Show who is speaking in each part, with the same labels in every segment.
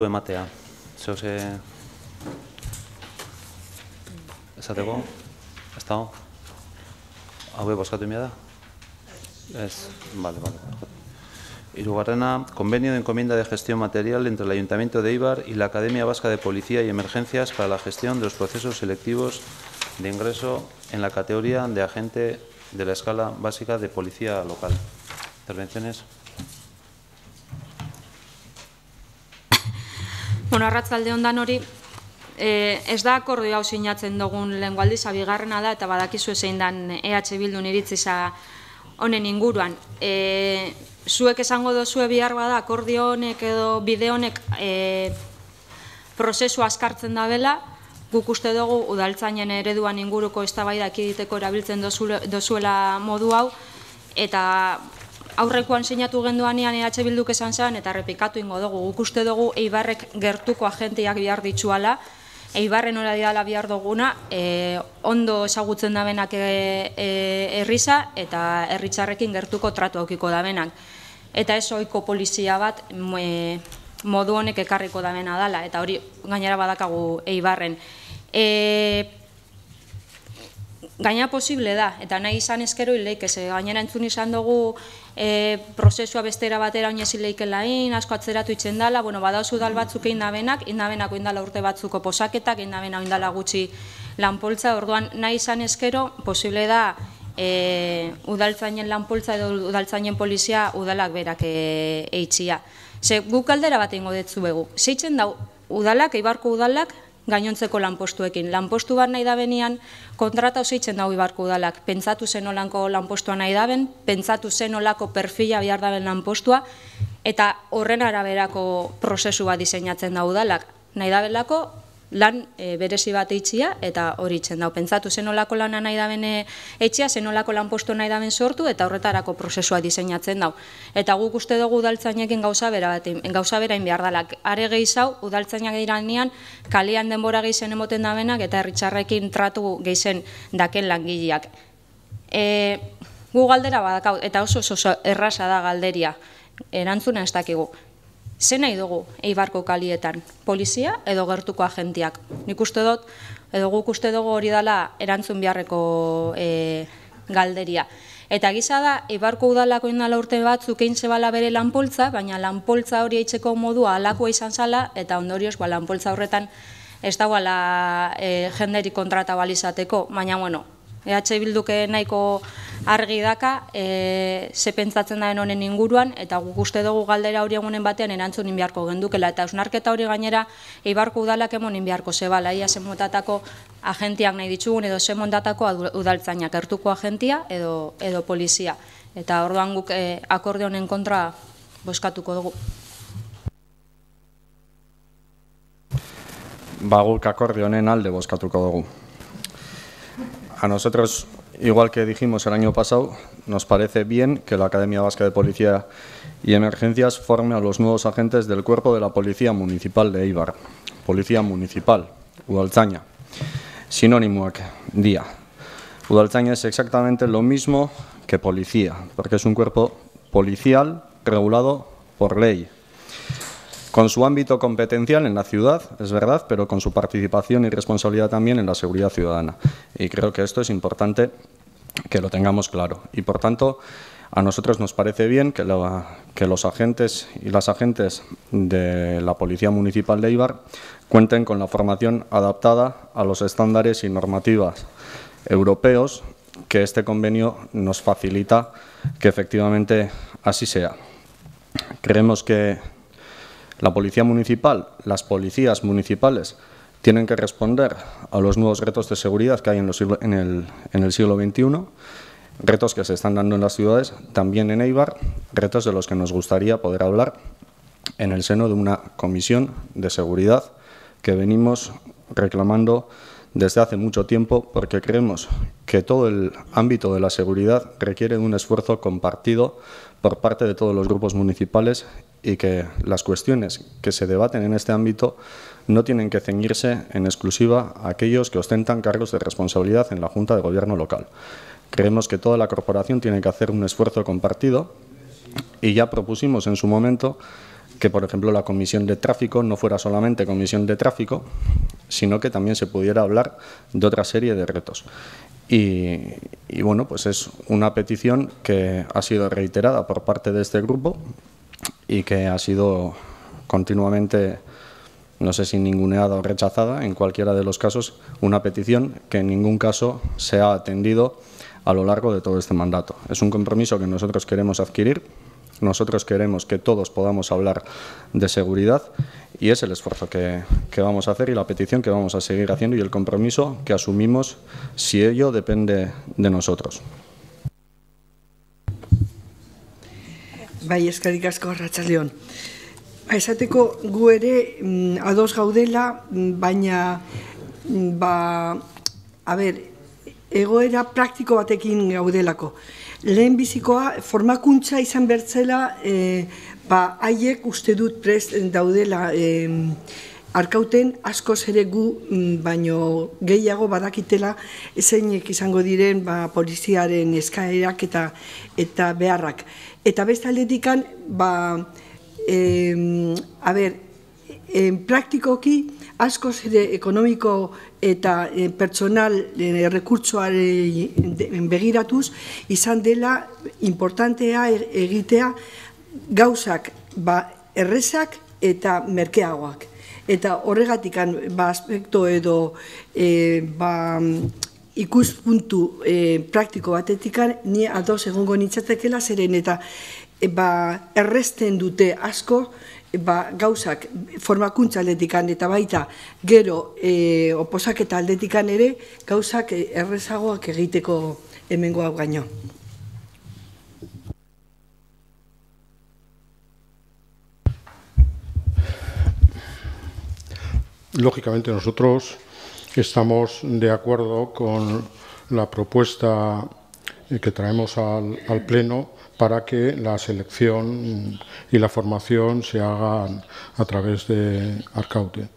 Speaker 1: ematea. Zeuze... Esateko? Ez dago? Haue bozkatu imia da? Ez. Vale. Hirugarrena, convenio de encomienda de gestión material entre el Ayuntamiento de Eibar y la Academia Vasca de Policía y Emergencias para la gestión de los procesos selectivos de ingreso en la categoría de agente de la escala básica de policía local. ¿Intervenciones?
Speaker 2: Bueno, arratzalde ondan hori, ez da akordio hau sinatzen dugun lehengo aldiz, bigarrena da, eta badakizu zein dan EH Bildun iritziza honen inguruan. Zuek esango dozue bihar bada, akordio honek edo bide honek prozesu askartzen da bela, guk uste dugu udaltzainen ereduan inguruko eztabaida ekiditeko erabiltzen dozuela modu hau, eta aurrekoan sinatu genduanean EH Bilduk esan zen, eta repikatu ingo dugu. Guk uste dugu Eibarrek gertuko agentiak bihar ditzuala, Eibarren hori dela bihar duguna, ondo ezagutzen da benak herriza eta herritzarrekin gertuko tratu aukiko da benak. Eta ez ohiko polizia bat modu honek ekarriko da bena dela, eta hori gainera badakagu Eibarren. Gaina posible da, eta nahi izan ezkero hileik, gainera entzun izan dugu prozesua bestera batera oinez hileikelain, asko atzeratu itzen dela, badauzu dal batzuk indabenak oindala urte batzuko posaketak, indabena oindala gutxi lanpoltza, orduan nahi izan ezkero posible da udaltzainen lanpoltza edo udaltzainen polizia udalak berak eitxia. Guk galdera bat ingo detzu begu, zeitzen da udalak, Eibarko udalak, gainontzeko lanpostuekin. Lanpostu bat nahi dabenean kontrata oseitzen dago Eibarko udalak. Pentsatu zen olanko lanpostua nahi daben, pentsatu zen olako perfila bihar daben lanpostua, eta horren araberako prozesu bat diseinatzen da udalak. Nahi dabelako lan berezi bat eitxia, eta hori itzen dago. Pentsatu zen olako lana nahi daben eitxia, zen olako lanpostu nahi daben sortu, eta horretarako prozesua diseinatzen dago. Eta guk uste dugu udaltzainekin gauza berain behar dalak. Are gehizau, udaltzainak iranean, kalean denbora gehizen emoten dabenak, eta herritzarrekin tratu gehizen daken langileak. Gu galdera badakau, eta oso erraza da galderia, erantzuna ez dakigu. Ze nahi dugu Eibarko kalietan, polizia edo gertuko agentiak? Nik uste dut, edo guk uste dugu hori dela erantzun beharreko galderia. Eta giza da, Eibarko udalako indala urte batzuk egin zebala bere lanpoltza, baina lanpoltza hori eitzeko modua alakoa izan zala, eta ondorioz lanpoltza horretan ez dagoela jenderik kontrata balizateko, baina EH Bilduk nahiko argi daka, ze pentsatzen daren honen inguruan, eta guk uste dugu galdera hori egunen batean erantzunin beharko gendukela, eta eusnarketa hori gainera Eibarko udalak emonin beharko zebala, ia zen montatako agentiak nahi ditzugun, edo zen montatako udaltzainak, gertuko agentia edo polizia. Eta orduan guk akorde honen kontra bozkatuko dugu.
Speaker 3: Guk akorde honen alde bozkatuko dugu. A nosotros, igual que dijimos el año pasado, nos parece bien que la Academia Vasca de Policía y Emergencias forme a los nuevos agentes del cuerpo de la Policía Municipal de Eibar. Policía Municipal, udaltzaina, sinónimoak día. Udaltzaina es exactamente lo mismo que policía, porque es un cuerpo policial regulado por ley, con su ámbito competencial en la ciudad, es verdad, pero con su participación y responsabilidad también en la seguridad ciudadana. Y creo que esto es importante que lo tengamos claro. Y por tanto, a nosotros nos parece bien que los agentes y las agentes de la Policía Municipal de Eibar cuenten con la formación adaptada a los estándares y normativas europeos que este convenio nos facilita que efectivamente así sea. Creemos que la Policía Municipal, las policías municipales, tienen que responder a los nuevos retos de seguridad que hay en el siglo XXI, retos que se están dando en las ciudades, también en Eibar, retos de los que nos gustaría poder hablar en el seno de una comisión de seguridad que venimos reclamando desde hace mucho tiempo, porque creemos que todo el ámbito de la seguridad requiere de un esfuerzo compartido por parte de todos los grupos municipales y que las cuestiones que se debaten en este ámbito no tienen que ceñirse en exclusiva a aquellos que ostentan cargos de responsabilidad en la Junta de Gobierno local. Creemos que toda la corporación tiene que hacer un esfuerzo compartido y ya propusimos en su momento que, por ejemplo, la comisión de tráfico no fuera solamente comisión de tráfico, sino que también se pudiera hablar de otra serie de retos. Y bueno, pues es una petición que ha sido reiterada por parte de este grupo y que ha sido continuamente, no sé si ninguneada o rechazada, en cualquiera de los casos, una petición que en ningún caso se ha atendido a lo largo de todo este mandato. Es un compromiso que nosotros queremos adquirir, nosotros queremos que todos podamos hablar de seguridad y es el esfuerzo que vamos a hacer y la petición que vamos a seguir haciendo y el compromiso que asumimos si ello depende de nosotros.
Speaker 4: Bai, eskerrik asko, Arratsaldeon. Esateko gu ere ados gaudela, baina egoera praktiko batekin gaudelako. Lehenbizikoa formakuntza izan bertzela, haiek uste dut prest daudela Arkauten askoz ere gu baino gehiago badakitela zeinek izango diren poliziaren eskaerak eta beharrak. Eta beste aldetikan, praktikoki askoz ere ekonomiko eta pertsonal rekurtsoaren begiratuz izan dela importantea egitea gauzak errezak eta merkeagoak. Eta horregatik aspekto edo ikuspuntu praktiko batetik ni ados egongo nintzatekela zeren eta errezten dute asko gauzak formakuntza aldetikan eta baita gero oposaketa aldetikan ere gauzak errezagoak egiteko hemengo hau gaino.
Speaker 5: Lógicamente nosotros estamos de acuerdo con la propuesta que traemos al Pleno para que la selección y la formación se hagan a través de Arkaute.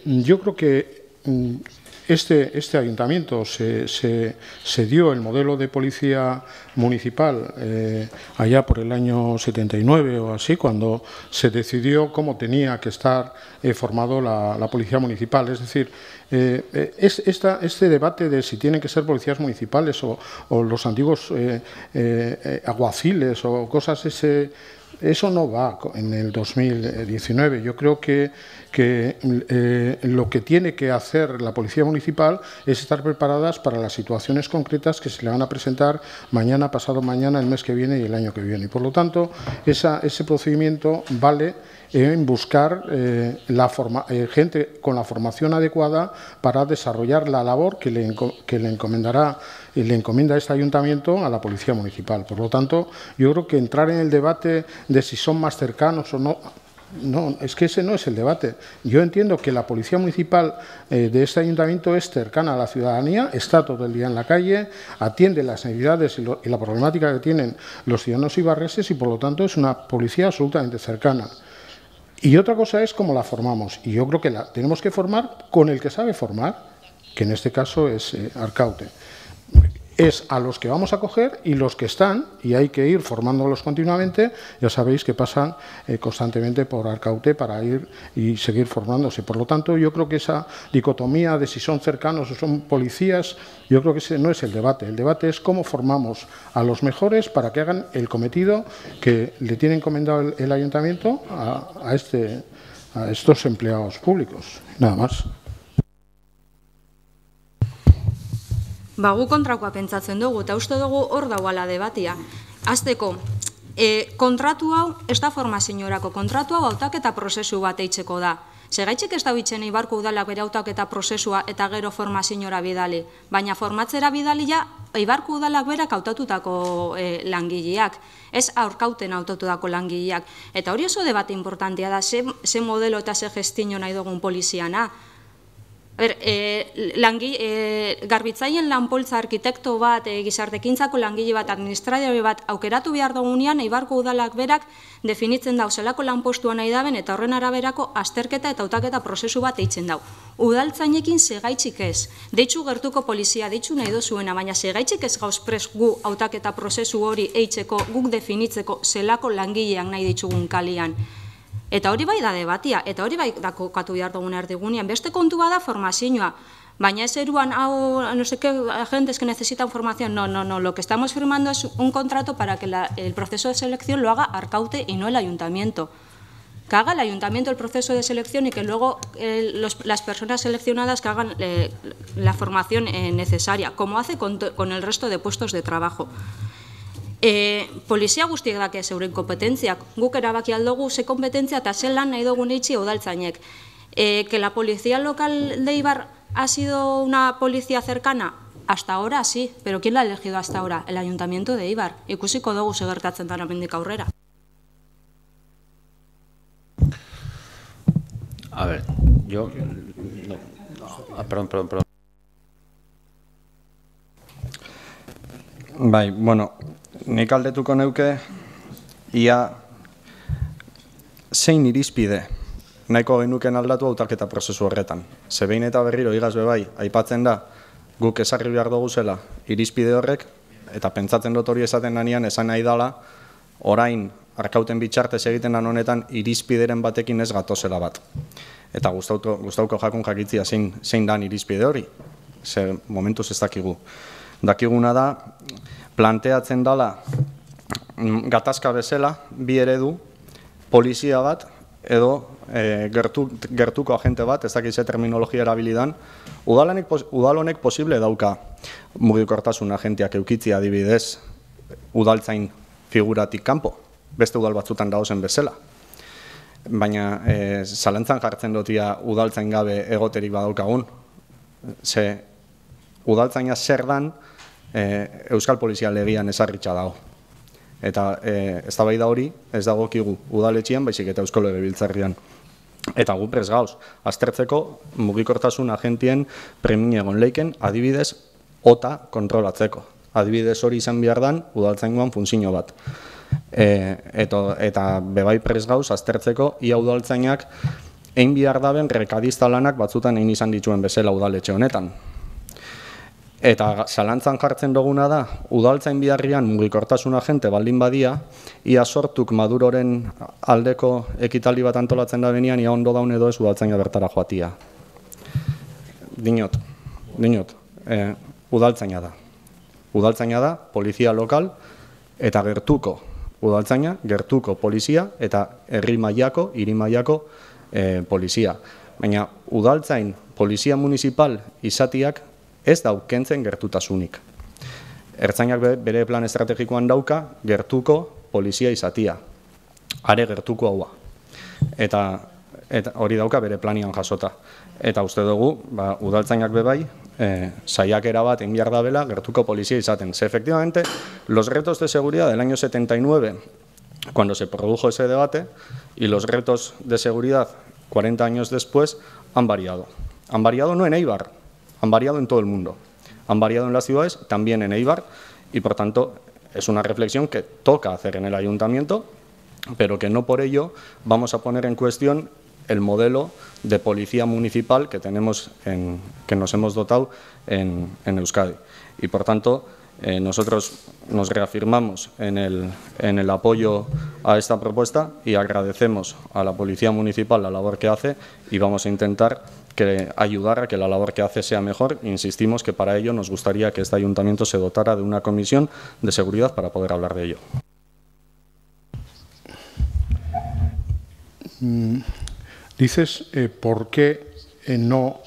Speaker 5: Yo creo que este ayuntamiento se dio el modelo de policía municipal allá por el año 79 o así, cuando se decidió cómo tenía que estar formado la policía municipal. Es decir, este debate de si tienen que ser policías municipales o los antiguos alguaciles o cosas eso no va en el 2019. Yo creo que lo que tiene que hacer la Policía Municipal es estar preparadas para las situaciones concretas que se le van a presentar mañana, pasado mañana, el mes que viene y el año que viene. Y por lo tanto, ese procedimiento vale en buscar gente con la formación adecuada para desarrollar la labor que le encomienda este ayuntamiento a la Policía Municipal. Por lo tanto, yo creo que entrar en el debate de si son más cercanos o no, es que ese no es el debate. Yo entiendo que la Policía Municipal de este ayuntamiento es cercana a la ciudadanía, está todo el día en la calle, atiende las necesidades y la problemática que tienen los ciudadanos ibarreses y, por lo tanto, es una policía absolutamente cercana. Y otra cosa es cómo la formamos. Y yo creo que la tenemos que formar con el que sabe formar, que en este caso es Arkaute. Es a los que vamos a coger y los que están, y hay que ir formándolos continuamente, ya sabéis que pasan constantemente por Arkaute para ir y seguir formándose. Por lo tanto, yo creo que esa dicotomía de si son cercanos o son policías, yo creo que ese no es el debate. El debate es cómo formamos a los mejores para que hagan el cometido que le tiene encomendado el ayuntamiento a estos empleados públicos. Nada más.
Speaker 2: Gu kontrakoa pentsatzen dugu, eta uste dugu hor dauala debatia. Azteko, kontratu hau, ez da formaziorako, kontratu hau hautaketa prozesu bat eitzeko da. Segaitxik ez da bitzen Ibarko udalak bere hautaketa prozesua eta gero formaziora bidali. Baina formatzera bidali ja, Ibarko udalak berak hautatutako langileak, ez Arkauten hautatutako langileak. Eta hori oso debate importantea da, ze modelo eta ze gestio nahi dugun poliziana. Garbitzaien lanpoltza arkitekto bat, gizartekintzako langile bat, administradore bat aukeratu behar dugunean, Eibarko udalak berak definitzen dau zelako lanpostua nahi daben eta horren araberako azterketa eta hautaketa prozesu bat eitzen dau. Udaltzainekin segaitxik ez, deitzu gertuko polizia, deitzu nahi dozuena, baina segaitxik ez gauz pres gu hautaketa prozesu hori eitzeko, guk definitzeko zelako langileak nahi ditzugun kalian. Eta hori bai da debatia, eta hori bai da kokatu behar dugun erdigunean. Beste kontu bada formazioa, baina ez eruan, no sé qué agentes que necesitan formación. No, lo que estamos firmando es un contrato para que el proceso de selección lo haga Arkaute y no el ayuntamiento. Que haga el ayuntamiento el proceso de selección y que luego las personas seleccionadas que hagan la formación necesaria, como hace con el resto de puestos de trabajo. Polizia guztiek dake zeuren kompetentziak, guk erabaki aldugu ze kompetentzia eta ze lan nahi dugun eitzi udaltzainek. Que la policía local de Eibar ha sido una policía cercana, hasta ahora sí, pero ¿quién la ha elegido hasta ahora? El ayuntamiento de Eibar. Ikusiko dugu ze gertatzen da hemendik aurrera.
Speaker 1: A ver, yo... Perdón.
Speaker 3: Bai, bueno, nik aldetuko neuke, ia zein irizpide nahiko genuken aldatu hautaketa prozesu horretan. Ze behin eta berriro igaz bebai, aipatzen da, guk esarri behar dugu zela irizpide horrek, eta pentsatzen dut hori esaten danean esan nahi dala, orain Arkauten bitxartez egiten dan honetan irizpideren batekin ez gatozela bat. Eta gustauko jakun jakitzia zein dan irizpide hori, ze momentuz ez dakigu. Dakiguna da, planteatzen dala gatazka bezala, bi eredu, polizia bat, edo gertuko agente bat, ez dakize terminologia erabilidan, udalonek posible dauka mugikortasun agenteak eukitzia adibidez udaltzain figuratik kanpo, beste udal batzutan dauzen bezala. Baina zalantzan jartzen dutia udaltzain gabe egoterik badaukagun, ze udaltzaina zer dan Euskal Polizia legian ezarritza dago. Eta eztabaida hori ez dagokigu udaletxean, baizik eta Eusko Legebiltzarrean. Eta gu prest gauz, aztertzeko mugikortasun agentien premia egon leiken, adibidez, OTA kontrolatzeko. Adibidez hori izan behar dan, udaltzaingoan funtzio bat. Eta bebai prest gauz, aztertzeko, ia udaltzainak egin behar daben rekadista lanak batzutan egin izan dituen bezala udaletxe honetan. Eta zalantzan jartzen duguna da, udaltzain biharrian mugikortasun agente baldin badia, ia sortuk Maduroren aldeko ekitaldi bat antolatzen da benian, ia ondo daun edo ez udaltzaina bertara joatia. Dinot, udaltzaina da. Udaltzaina da, polizia lokal, eta gertuko udaltzaina, gertuko polizia, eta herri mailako, hiri mailako polizia. Baina udaltzain polizia municipal izatiak ez daukentzen gertutasunik. Ertzainak bere plan estrategikoan dauka gertuko polizia izatia, are gertuko haua. Eta hori dauka bere planian jasota. Eta uste dugu, udaltzainak bebai, saiakera bat enbiar da bela gertuko polizia izaten. Efectivamente, los retos de seguridad del año 79, cuando se produjo ese debate, y los retos de seguridad 40 años después, han variado. Han variado no en Eibar, han variado en todo el mundo. Han variado en las ciudades, también en Eibar, y por tanto es una reflexión que toca hacer en el ayuntamiento, pero que no por ello vamos a poner en cuestión el modelo de policía municipal que tenemos que nos hemos dotado en Euskadi. Y por tanto, nosotros nos reafirmamos en el apoyo a esta propuesta y agradecemos a la Policía Municipal la labor que hace y vamos a intentar ayudar a que la labor que hace sea mejor. Insistimos que para ello nos gustaría que este ayuntamiento se dotara de una comisión de seguridad para poder hablar de ello.
Speaker 5: Dices por qué no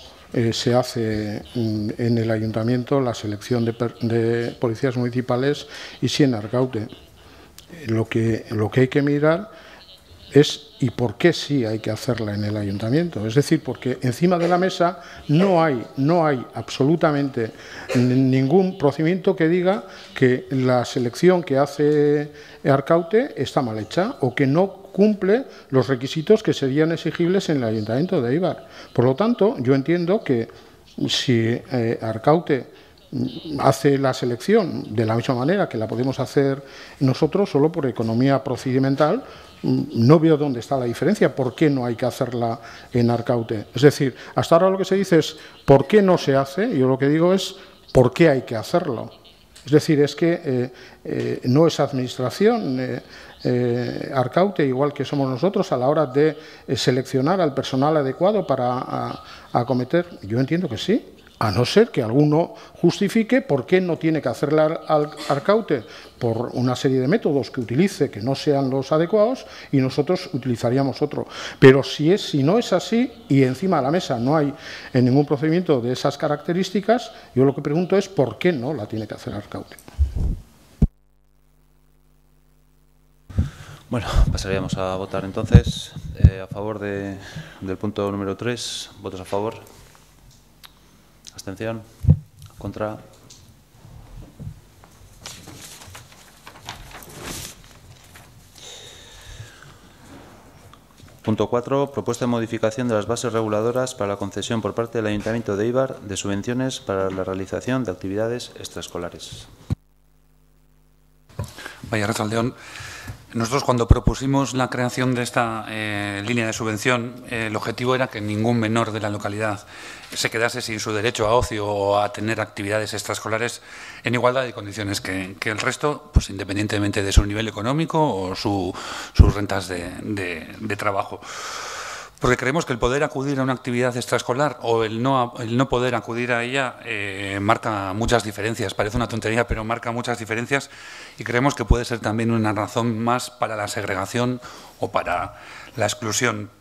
Speaker 5: se hace en el ayuntamiento la selección de policías municipales y si en Arkaute. Lo que hay que mirar es y por qué sí hay que hacerla en el ayuntamiento. Es decir, porque encima de la mesa no hay absolutamente ningún procedimiento que diga que la selección que hace Arkaute está mal hecha o que no cumple los requisitos que serían exigibles en el Ayuntamiento de Éibar. Por lo tanto, yo entiendo que si Arkaute hace la selección de la misma manera que la podemos hacer nosotros, solo por economía procedimental, no veo dónde está la diferencia. ¿Por qué no hay que hacerla en Arkaute? Es decir, hasta ahora lo que se dice es ¿por qué no se hace? Yo lo que digo es ¿por qué hay que hacerlo? Es decir, es que no es administración Arkaute, igual que somos nosotros, a la hora de seleccionar al personal adecuado para acometer. Yo entiendo que sí, a no ser que alguno justifique por qué no tiene que hacerla al Arkaute por una serie de métodos que utilice que no sean los adecuados y nosotros utilizaríamos otro. Pero si no es así y encima de la mesa no hay en ningún procedimiento de esas características, yo lo que pregunto es ¿por qué no la tiene que hacer Arkaute?
Speaker 1: Bueno, pasaríamos a votar entonces. A favor del punto número 3, ¿votos a favor? ¿Abstención? ¿Contra? Punto 4. Propuesta de modificación de las bases reguladoras para la concesión por parte del Ayuntamiento de Éibar de subvenciones para la realización de actividades extraescolares.
Speaker 6: Vaya, Arratsaldeon. Nosotros, cuando propusimos la creación de esta línea de subvención, el objetivo era que ningún menor de la localidad se quedase sin su derecho a ocio o a tener actividades extraescolares en igualdad de condiciones que el resto, pues independientemente de su nivel económico o sus rentas de trabajo. Porque creemos que el poder acudir a una actividad extraescolar o el no poder acudir a ella marca muchas diferencias. Parece una tontería, pero marca muchas diferencias y creemos que puede ser también una razón más para la segregación o para la exclusión.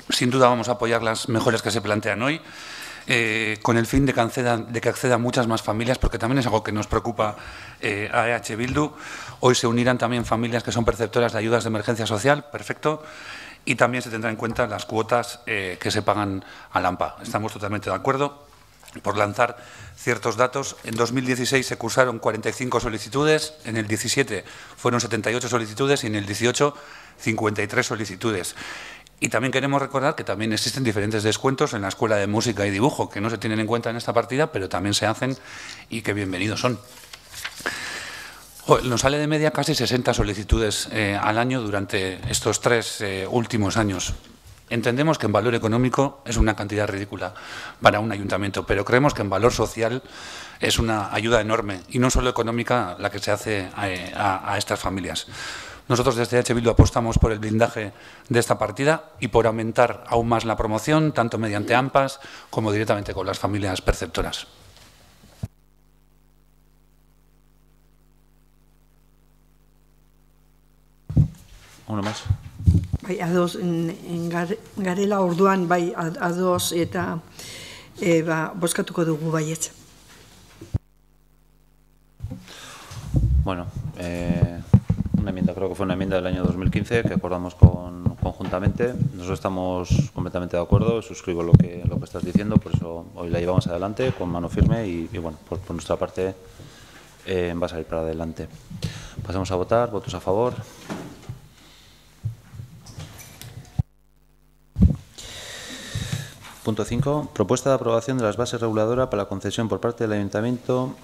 Speaker 6: Sin duda vamos a apoyar las mejoras que se plantean hoy, con el fin de que accedan muchas más familias, porque también es algo que nos preocupa a EH Bildu. Hoy se unirán también familias que son perceptoras de ayudas de emergencia social, perfecto. Y también se tendrán en cuenta las cuotas que se pagan al AMPA. Estamos totalmente de acuerdo. Por lanzar ciertos datos, en 2016 se cursaron 45 solicitudes, en el 17 fueron 78 solicitudes y en el 18 53 solicitudes. Y también queremos recordar que también existen diferentes descuentos en la Escuela de Música y Dibujo, que no se tienen en cuenta en esta partida, pero también se hacen y que bienvenidos son. Nos sale de media casi 60 solicitudes al año durante estos 3 últimos años. Entendemos que en valor económico es una cantidad ridícula para un ayuntamiento, pero creemos que en valor social es una ayuda enorme y no solo económica la que se hace a estas familias. Nosotros desde EH Bildu apostamos por el blindaje de esta partida y por aumentar aún más la promoción, tanto mediante AMPAs como directamente con las familias perceptoras.
Speaker 1: Uno más.
Speaker 4: Bai, ados, garela orduan, bai, ados eta bozkatuko dugu baietz.
Speaker 1: Bueno, una enmienda, creo que fue una enmienda del año 2015 que acordamos conjuntamente. Nosotros estamos completamente de acuerdo, suscribo lo que estás diciendo, por eso hoy la llevamos adelante con mano firme y bueno, por nuestra parte va a salir para adelante. Pasamos a votar, votos a favor. Punto 5. Propuesta de aprobación de las bases reguladoras para la concesión por parte del Ayuntamiento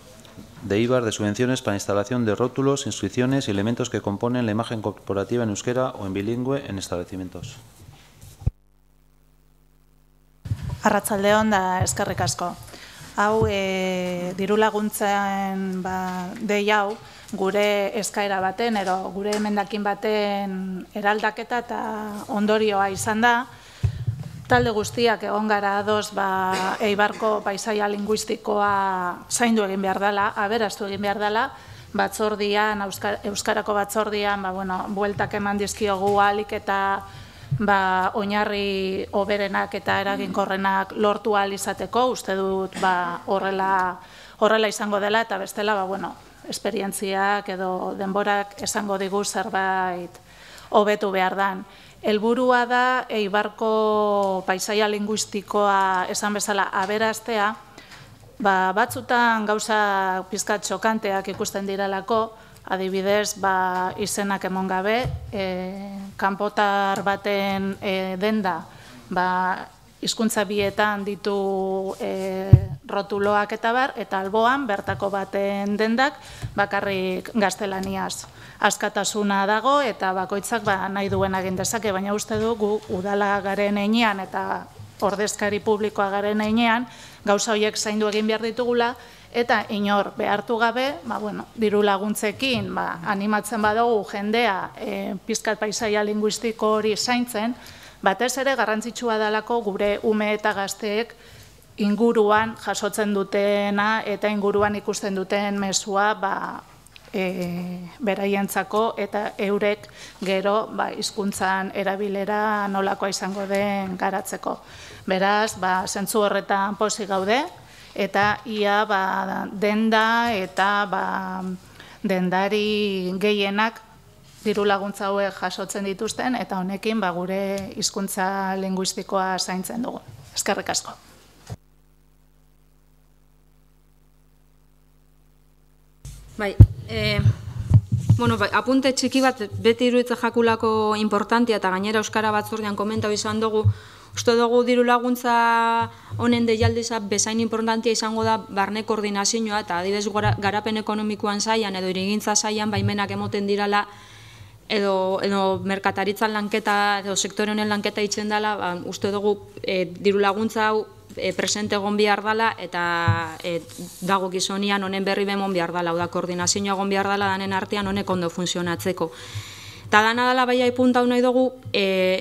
Speaker 1: de Éibar de subvenciones para instalación de rótulos, inscripciones y elementos que componen la imagen corporativa en euskera o en bilingüe en establecimientos.
Speaker 7: Arratsaldeon da eskerrik asko. Hau diru laguntzen dei hau gure eskaera baten edo gure emendakin baten eraldaketa eta ondorioa izan da. Talde guztiak egon gara ados Eibarko paisaia linguistikoa zaindu egin behar dela, aberastu egin behar dela, batzordian, Euskarako batzordian, bueltak eman dizkiogu ahalik eta oinarri hoberenak eta eraginkorrenak lortu ahal izateko, uste dut horrela izango dela eta bestela, esperientziak edo denborak esango digu zerbait hobetu behar dan. Helburua da Eibarko paisaia linguistikoa esan bezala aberastea, batzutan gauza pizkat txokanteak ikusten direlako, Adibidez, izenak emon gabe, kanpotar baten denda, hizkuntza bietan ditu rotuloak eta bar, eta alboan bertako baten dendak bakarrik gaztelaniaz. Askatasuna dago eta bakoitzak nahi duen egin dezake, baina uste dugu udala garen heinean eta ordezkari publikoa garen heinean, gauza horiek zaindu egin behar ditugula, eta inor behartu gabe, diru laguntzekin animatzen badugu jendea pizkat paisaia linguistiko hori zaintzen, batez ere garrantzitsua dalako gure ume eta gazteek inguruan jasotzen dutena eta inguruan ikusten duten mezua beraientzako eta eurek gero hizkuntzan erabilera nolakoa izango den garatzeko. Beraz, zentzu horretan pozik gaude, eta ia denda eta dendari gehienak diru laguntza hauek jasotzen dituzten, eta honekin gure hizkuntza linguistikoa zaintzen dugu. Eskerrik asko.
Speaker 2: Apunte txiki bat beti iruditzen jakulako importantia eta gainera Euskara Batzordean komentatu izan dugu, uste dugu diru laguntza honen deialdiza bezain importantia izango da barne koordinazioa eta adibidez garapen ekonomikoan saian edo hirigintza saian baimenak emoten dirala edo merkataritzan lanketa edo sektore honen lanketa itzen dela, uste dugu diru laguntza hau presente egon behar dela eta dago gizonian honen berri bemon behar dela, hau da koordinazioa egon behar dela danen artean honek ondo funtzionatzeko. Eta dana dela bai aipuntau nahi dugu,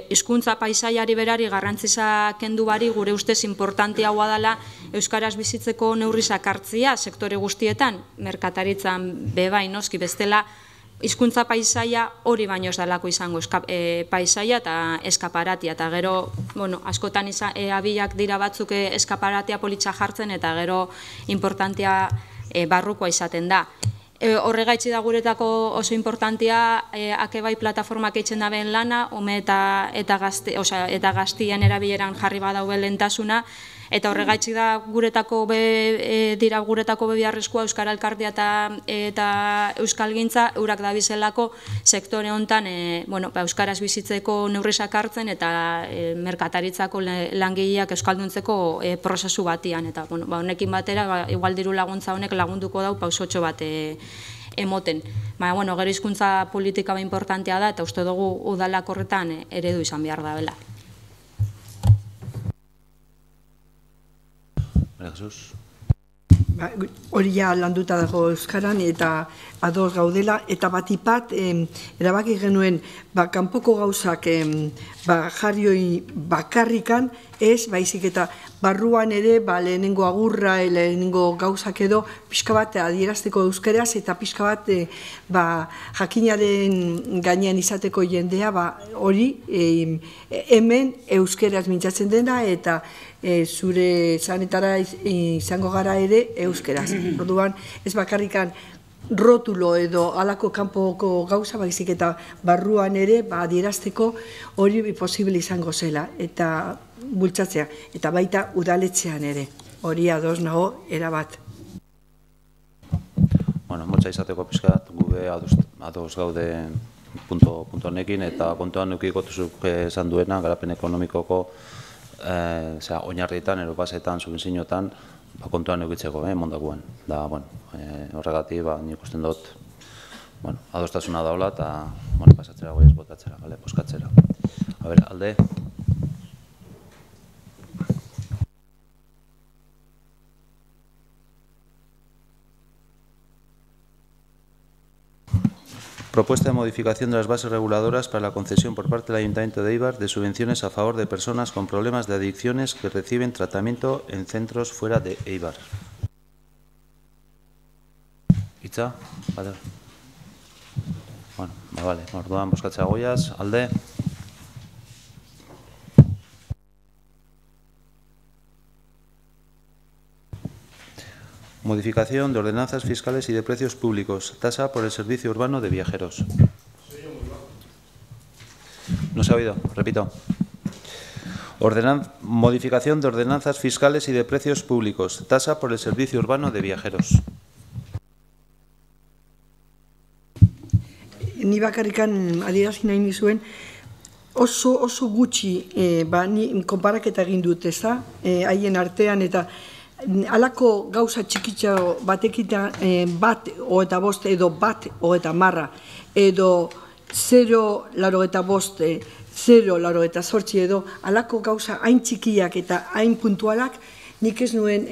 Speaker 2: hizkuntza paisaiari berari garrantziza kendu bari gure ustez importantiagoa dela euskaraz bizitzeko neurrizak hartzia sektore guztietan, merkataritzan bebai noski bestela, hizkuntza paisaia hori baino ez dalako izango paisaia eta eskaparatia, eta gero, askotan abilak dira batzuk eskaparatia politxa jartzen eta gero importantia barrukoa izaten da. Horregaitzi da guretako oso importantia akebai plataformak eitzen dabeen lana, ume eta gaztien erabileran jarri badauen lehentasuna, eta horregaitzi da guretako beharrezkoa Euskara Elkartea eta Euskalgintza eurak dabizelako sektore honetan Euskaraz bizitzeko neurrizak hartzen eta merkataritzako langileak euskalduntzeko prozesu batian. Eta honekin batera, igual diru laguntza honek lagunduko dau pausotxo bat emoten. Gero hizkuntza politika importantea da eta uste dugu udalak horretan eredu izan behar da bela.
Speaker 4: Hori ja landuta dago Euskaran eta ados gaudela, eta batipat erabaki genuen kanpoko gauzak jarrioi bakarrikan ez, baizik eta barruan ere lehenengo agurra, lehenengo gauzak edo pixka bat adierazteko euskeraz eta pixka bat jakinaren gainean izateko jendea hori hemen euskeraz mintzatzen dena eta zure zanetara izango gara ere euskeraz. Orduan ez bakarrikan rotulo edo alako kanpoko gauza baizik eta barruan ere adierazteko hori posible izango zela eta bultzatzea, eta baita udaletxean ere, hori ados nago erabat.
Speaker 1: Motza izateko pizkat, gube ados gaude punto honekin, eta kontuan eukikotuzuk esan duena, garapen ekonomikoko oinarrietan, eropasetan, subentzinotan, kontuan eukitzeko, mondakuan. Horregatik, nik usten dut, adostasuna daula, eta pasatzera goiaz botatzera, poskatzera. Alde? Propuesta de modificación de las bases reguladoras para la concesión por parte del Ayuntamiento de Eibar de subvenciones a favor de personas con problemas de adicciones que reciben tratamiento en centros fuera de Eibar. Itza? Vale. Vale. Orduan, boskatzea goiaz. Alde? Modificación de ordenanzas fiscales y de precios públicos. Tasa por el servicio urbano de viajeros. No se ha oído, repito. Modificación de ordenanzas fiscales y de precios públicos. Tasa por el servicio urbano de viajeros.
Speaker 4: ni bakarrikan adierazi nahi nizuen, oso gutxi ni konparaketa egin dut, ez da, haien artean, eta halako gauza txikitxo batekita bat hogeita bost edo bat hogeita marra, edo 0,85, 0,88 edo halako gauza hain txikiak eta hain puntualak, nik ez nuen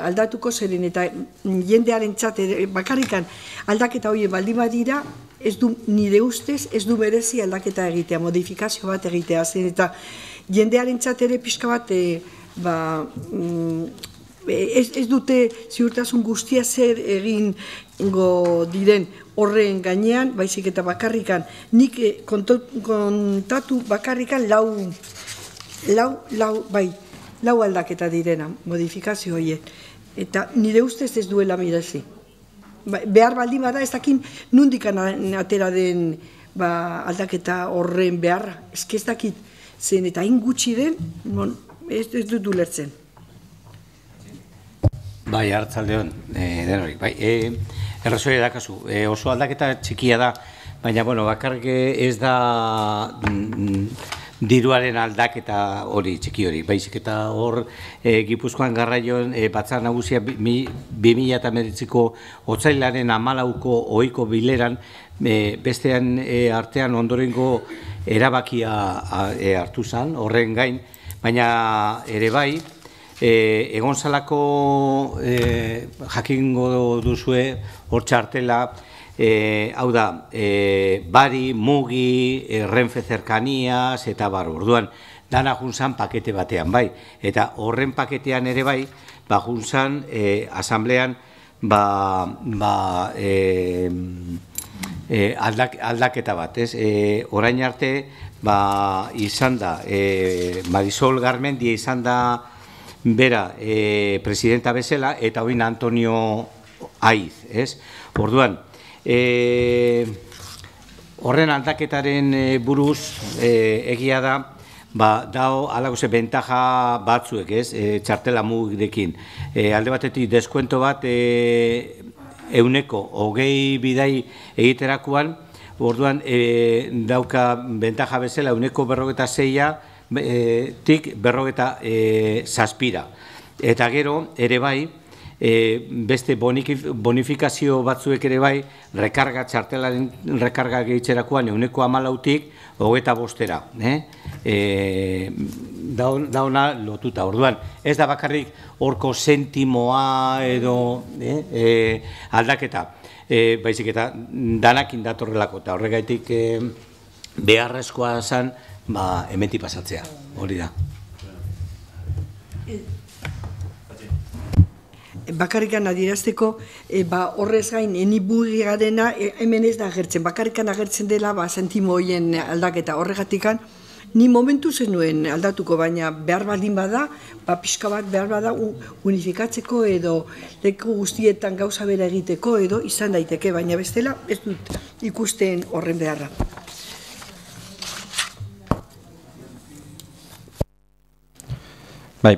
Speaker 4: aldatuko zeren, eta jendearen txate bakarrikan aldaketa hori baldin badira, ez du nire ustez, ez du berezi aldaketa egitea, modifikazio bat egitea, zen eta jendearen txatere pixka bat, ez dute ziurtasun guztia zer egingo diren horren gainean, baizik eta bakarrikan, nik kontatu bakarrikan lau aldaketa direna, modifikazio horiek, eta nire ustez ez duela mirezi. Behar baldin bada, ez dakin nundikan atera den aldaketa horren beharra, ez dakit zen, eta hain gutxi den, ez dut ulertzen.
Speaker 8: Bai, hartzaldeon, denori, bai, errazoi edakazu, oso aldaketa txikia da, baina, bueno, bakarrik ez da diruaren aldaketa hori, txiki hori, baizik eta hor Gipuzkoan Garraioen batzar nagusia 2019ko otsailaren 14ko ohiko bileran bestean artean ondorengo erabakia hartu zen, horren gain, baina ere bai, egon zalako jakingo duzue hor txartela, hau da, Bari, Mugi, Renfe Cercanías, eta bar, orduan, dana juntzan pakete batean, bai. Eta horren paketean ere bai, juntzan, asamblean, aldaketa bat, ez? Orain arte, izan da, Marisol Garmendia izan da bera presidenta bezala, eta oin Antonio Aiz, ez? Orduan, horren aldaketaren buruz egia da, dao alagoze bentaja batzuek, ez, txartela mugirekin. Alde batetik deskuento bat euneko 20 bidai egiterakoan, orduan dauka bentaja bezala euneko 46a tik 47. Eta gero, ere bai, beste bonifikazio batzuek ere bai, rekarga txartelaren rekarga gehitzerakoan euneko 14tik 25era. Dauna lotuta. Orduan, ez da bakarrik horko sentimoa edo aldaketa, baizik eta danakin datorrelako, eta horregaitik beharrezkoa zen hemendik pasatzea, hori da.
Speaker 4: Bakarrikan adierazteko, horrez gain, eni bugigarena hemen ez da agertzen. Bakarrikan agertzen dela sentimo horien aldaketa. Horregatikan, ni momentu zenuen aldatuko, baina behar baldin bada, pixka bat behar bada unifikatzeko edo leku guztietan gauza bera egiteko edo izan daiteke, baina bestela ez dut ikusten horren beharra.
Speaker 3: Bai,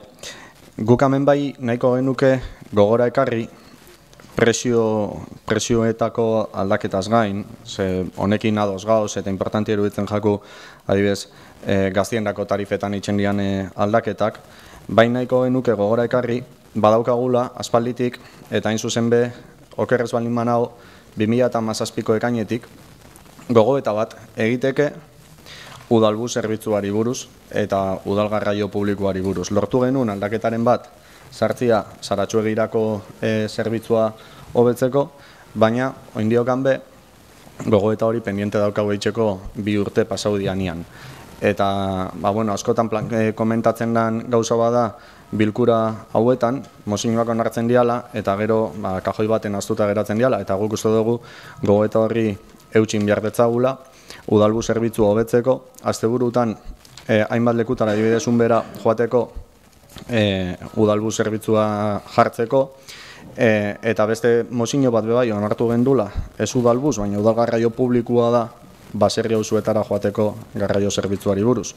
Speaker 3: guk hemen bai nahiko genuke gogora ekarri presioetako aldaketaz gain, honekin ados gauz eta importanti eruditzen jaku adibidez gaztiendako tarifetan itzen dian aldaketak, bai nahiko genuke gogora ekarri badaukagula aspalditik eta hain zuzen be okerrez balin manao 2017ko ekainetik gogoeta bat egiteke udalbu zerbitzuari buruz eta udal garraio publikoari buruz. Lortu genuen aldaketaren bat sartzia Saratxuegirako zerbitzua hobetzeko, baina oindiokan be gogoeta hori pendiente daukagu eitzeko 2 urte pasau dianian. Eta, askotan komentatzen den gauza bada bilkura hauetan, mozinoak onartzen diala, eta gero kajoi baten aztuta geratzen diala, eta guk uste dugu gogoeta horri eutxin behar detzagula, udalbu zerbitzu hobetzeko, asteburutan hainbat lekutara adibidezun bera joateko udalbu zerbitzua jartzeko, eta beste mozino bat bebai onartu gendula, ez udalbuz, baina udal garraio publikoa da, baserri auzuetara joateko garraio zerbitzuari buruz.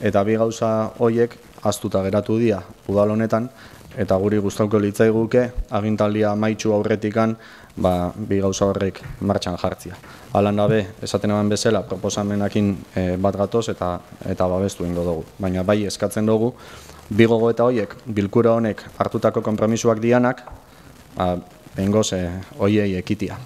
Speaker 3: Eta bi gauza horiek aztuta geratu dira udal honetan, eta guri gustatuko litzaiguke agintaldia amaitu aurretikan bi gauza horrek martxan jartzia. Hala nabe, esaten eman bezala, proposamenakin bat gatoz eta babestu ingo dugu. Baina bai eskatzen dugu, bi gogoeta horiek, bilkura honek hartutako konpromisoak dianak, behingoz horiei ekitia.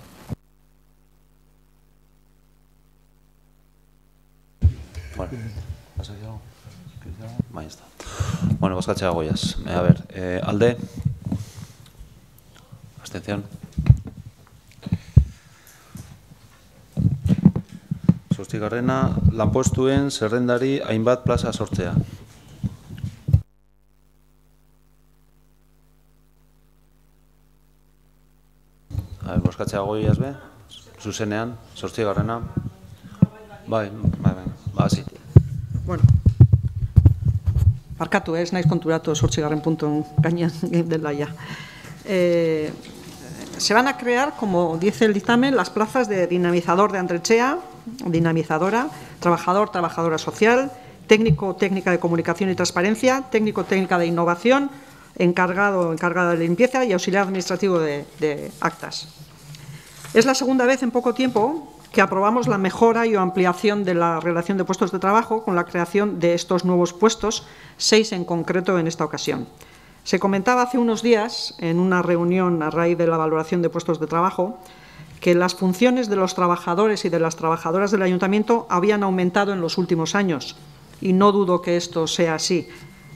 Speaker 1: Ahí está. Bueno, bozkatzea goiaz. A ver, alde. Abstención. Zortzigarrena, lanpostuen zerrendari hainbat plaza sortzea. A ver, bozkatzea goiaz be. Zuzenean, zortzigarrena. Bai, sí.
Speaker 9: Bueno. Barkatu, ez naiz konturatu 8. punto gainean dela ya. Se van a crear, como dice el dictamen, las plazas de dinamizador de Andrechea, dinamizadora, trabajador, trabajadora social, técnico, técnica de comunicación y transparencia, técnico, técnica de innovación, encargado, encargada de limpieza y auxiliar administrativo de actas. Es la segunda vez en poco tiempo que aprobamos la mejora y ampliación de la relación de puestos de trabajo con la creación de estos nuevos puestos, 6 en concreto en esta ocasión. Se comentaba hace unos días, en una reunión a raíz de la valoración de puestos de trabajo, que las funciones de los trabajadores y de las trabajadoras del Ayuntamiento habían aumentado en los últimos años, y no dudo que esto sea así.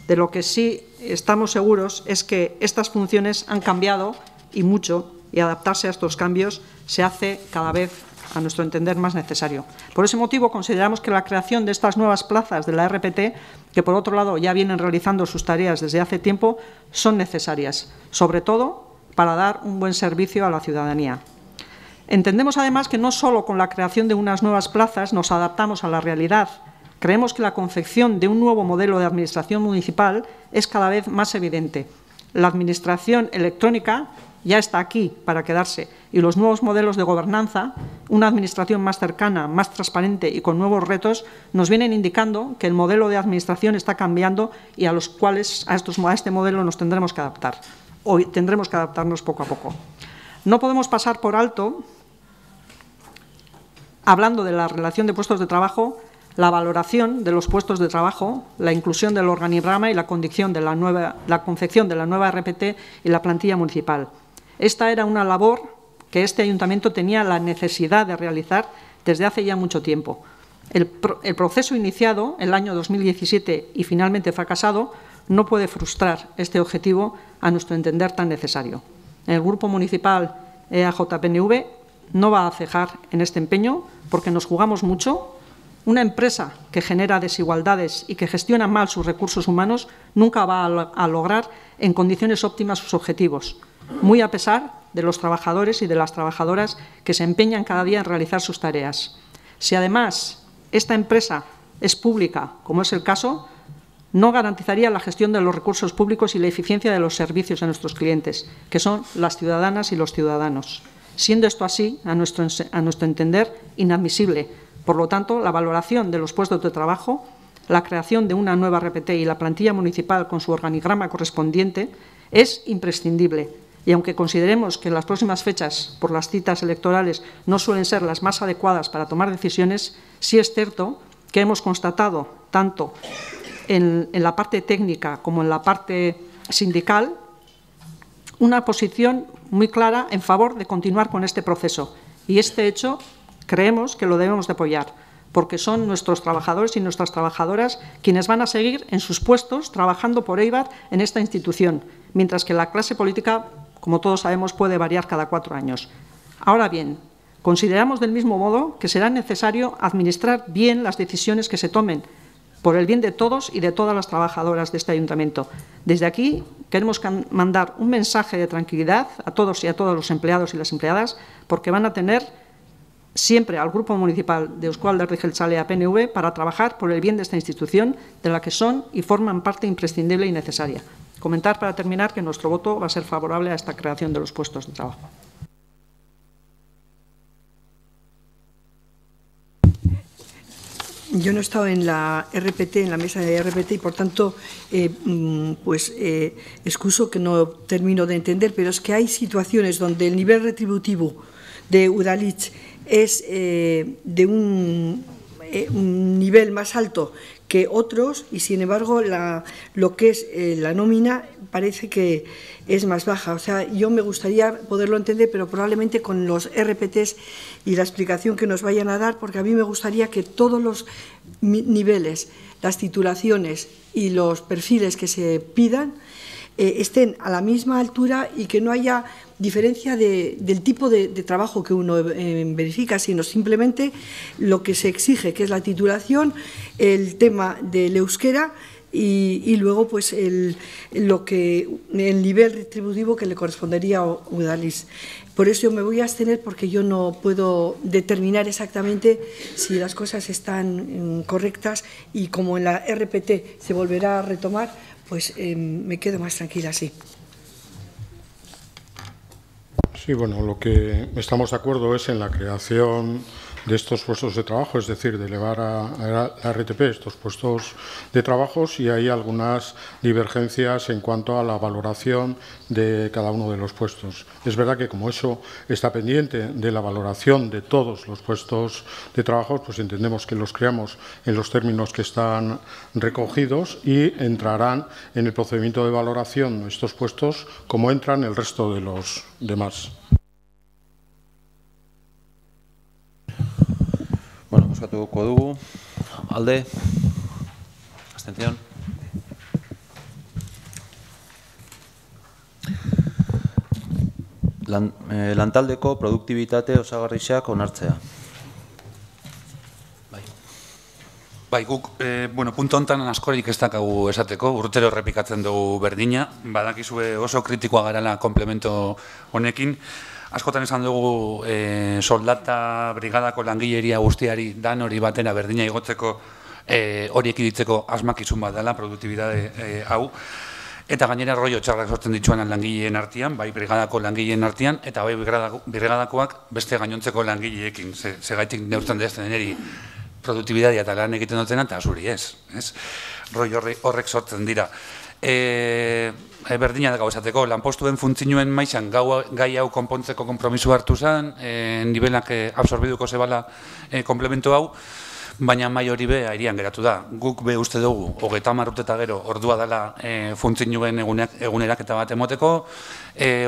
Speaker 9: De lo que sí estamos seguros es que estas funciones han cambiado y mucho, y adaptarse a estos cambios se hace cada vez, a nuestro entender, más necesario. Por ese motivo, consideramos que la creación de estas nuevas plazas de la RPT, que por otro lado ya vienen realizando sus tareas desde hace tiempo, son necesarias, sobre todo para dar un buen servicio a la ciudadanía. Entendemos además que no solo con la creación de unas nuevas plazas nos adaptamos a la realidad. Creemos que la confección de un nuevo modelo de administración municipal es cada vez más evidente. La administración electrónica ya está aquí para quedarse y los nuevos modelos de gobernanza, una administración más cercana, más transparente y con nuevos retos, nos vienen indicando que el modelo de administración está cambiando y a los cuales a este modelo nos tendremos que adaptar. Hoy tendremos que adaptarnos poco a poco. No podemos pasar por alto, hablando de la relación de puestos de trabajo, la valoración de los puestos de trabajo, la inclusión del organigrama y la confección de la nueva RPT y la plantilla municipal. Esta era una labor que este ayuntamiento tenía la necesidad de realizar desde hace ya mucho tiempo. El proceso iniciado el año 2017 y finalmente fracasado no puede frustrar este objetivo, a nuestro entender, tan necesario. El Grupo Municipal EAJ-PNV no va a cejar en este empeño porque nos jugamos mucho. Una empresa que genera desigualdades y que gestiona mal sus recursos humanos nunca va a lograr en condiciones óptimas sus objetivos, muy a pesar de los trabajadores y de las trabajadoras que se empeñan cada día en realizar sus tareas. Si además esta empresa es pública, como es el caso, no garantizaría la gestión de los recursos públicos y la eficiencia de los servicios a nuestros clientes, que son las ciudadanas y los ciudadanos. Siendo esto así, a nuestro entender, inadmisible. Por lo tanto, la valoración de los puestos de trabajo, la creación de una nueva RPT y la plantilla municipal con su organigrama correspondiente es imprescindible. Y aunque consideremos que las próximas fechas por las citas electorales no suelen ser las más adecuadas para tomar decisiones, sí es cierto que hemos constatado, tanto en la parte técnica como en la parte sindical, una posición muy clara en favor de continuar con este proceso. Y este hecho creemos que lo debemos de apoyar, porque son nuestros trabajadores y nuestras trabajadoras quienes van a seguir en sus puestos trabajando por Eibar en esta institución, mientras que la clase política, como todos sabemos, puede variar cada 4 años. Ahora bien, consideramos del mismo modo que será necesario administrar bien las decisiones que se tomen, por el bien de todos y de todas las trabajadoras de este ayuntamiento. Desde aquí queremos mandar un mensaje de tranquilidad a todos y a todos los empleados y las empleadas, porque van a tener siempre al Grupo Municipal de Euzko Alderdi Jeltzalea PNV para trabajar por el bien de esta institución, de la que son y forman parte imprescindible y necesaria. Comentar para terminar que nuestro voto va a ser favorable a esta creación de los puestos de trabajo.
Speaker 4: yo no he estado en la RPT, en la mesa de RPT, y por tanto, excuso que no termino de entender, pero es que hay situaciones donde el nivel retributivo de Udalhitz es de un nivel más alto que otros, y sin embargo lo que es la nómina parece que es más baja. O sea, yo me gustaría poderlo entender, pero probablemente con los RPTs y la explicación que nos vayan a dar, porque a mí me gustaría que todos los niveles, las titulaciones y los perfiles que se pidan estén a la misma altura y que no haya diferencia del tipo de trabajo que uno verifica, sino simplemente lo que se exige, que es la titulación, el tema del euskera y luego pues el nivel retributivo que le correspondería a Udalhitz. Por eso me voy a abstener, porque yo no puedo determinar exactamente si las cosas están correctas, y como en la RPT se volverá a retomar, pues me quedo más tranquila así.
Speaker 5: Sí, bueno, lo que estamos de acuerdo es en la creación de estos puestos de trabajo, es decir, de elevar a la RTP estos puestos de trabajo, y hay algunas divergencias en cuanto a la valoración de cada uno de los puestos. Es verdad que como eso está pendiente de la valoración de todos los puestos de trabajo, pues entendemos que los creamos en los términos que están recogidos y entrarán en el procedimiento de valoración de estos puestos como entran el resto de los demás.
Speaker 1: Bueno, bozkatuko dugu. Alde? Abstención? Lantaldeko produktibitate osagarriak onartzea.
Speaker 6: Bai, guk, punto hontan askorik ez dakagu esateko, urtero errepikatzen dugu berdina, badakizue oso kritikoa garala komplemento honekin. Askotan esan dugu soldata brigadako langileria guztiari dan hori batera berdina igotzeko hori ekiditzeko asmakizun bat dela, produktibidade hau. Eta gainera rollo txarrak sortzen dituan langileen artean, bai brigadako langileen artean, eta bai brigadakoak beste gainontzeko langileekin. Segaitik neurtzen dezten eri produktibidadea eta lan egiten dutena, eta zuri ez. Rollo horrek sortzen dira. Berdina da gauzateko, lanpostuen funtzioen maizan gai hau konpontzeko konpromisu hartu zen, nivelak absorbiduko zebala komplemento hau, baina mai hori be airian geratu da. Guk be uste dugu, 30 urte eta gero, ordua dela funtzioen eguneraketa bat emoteko,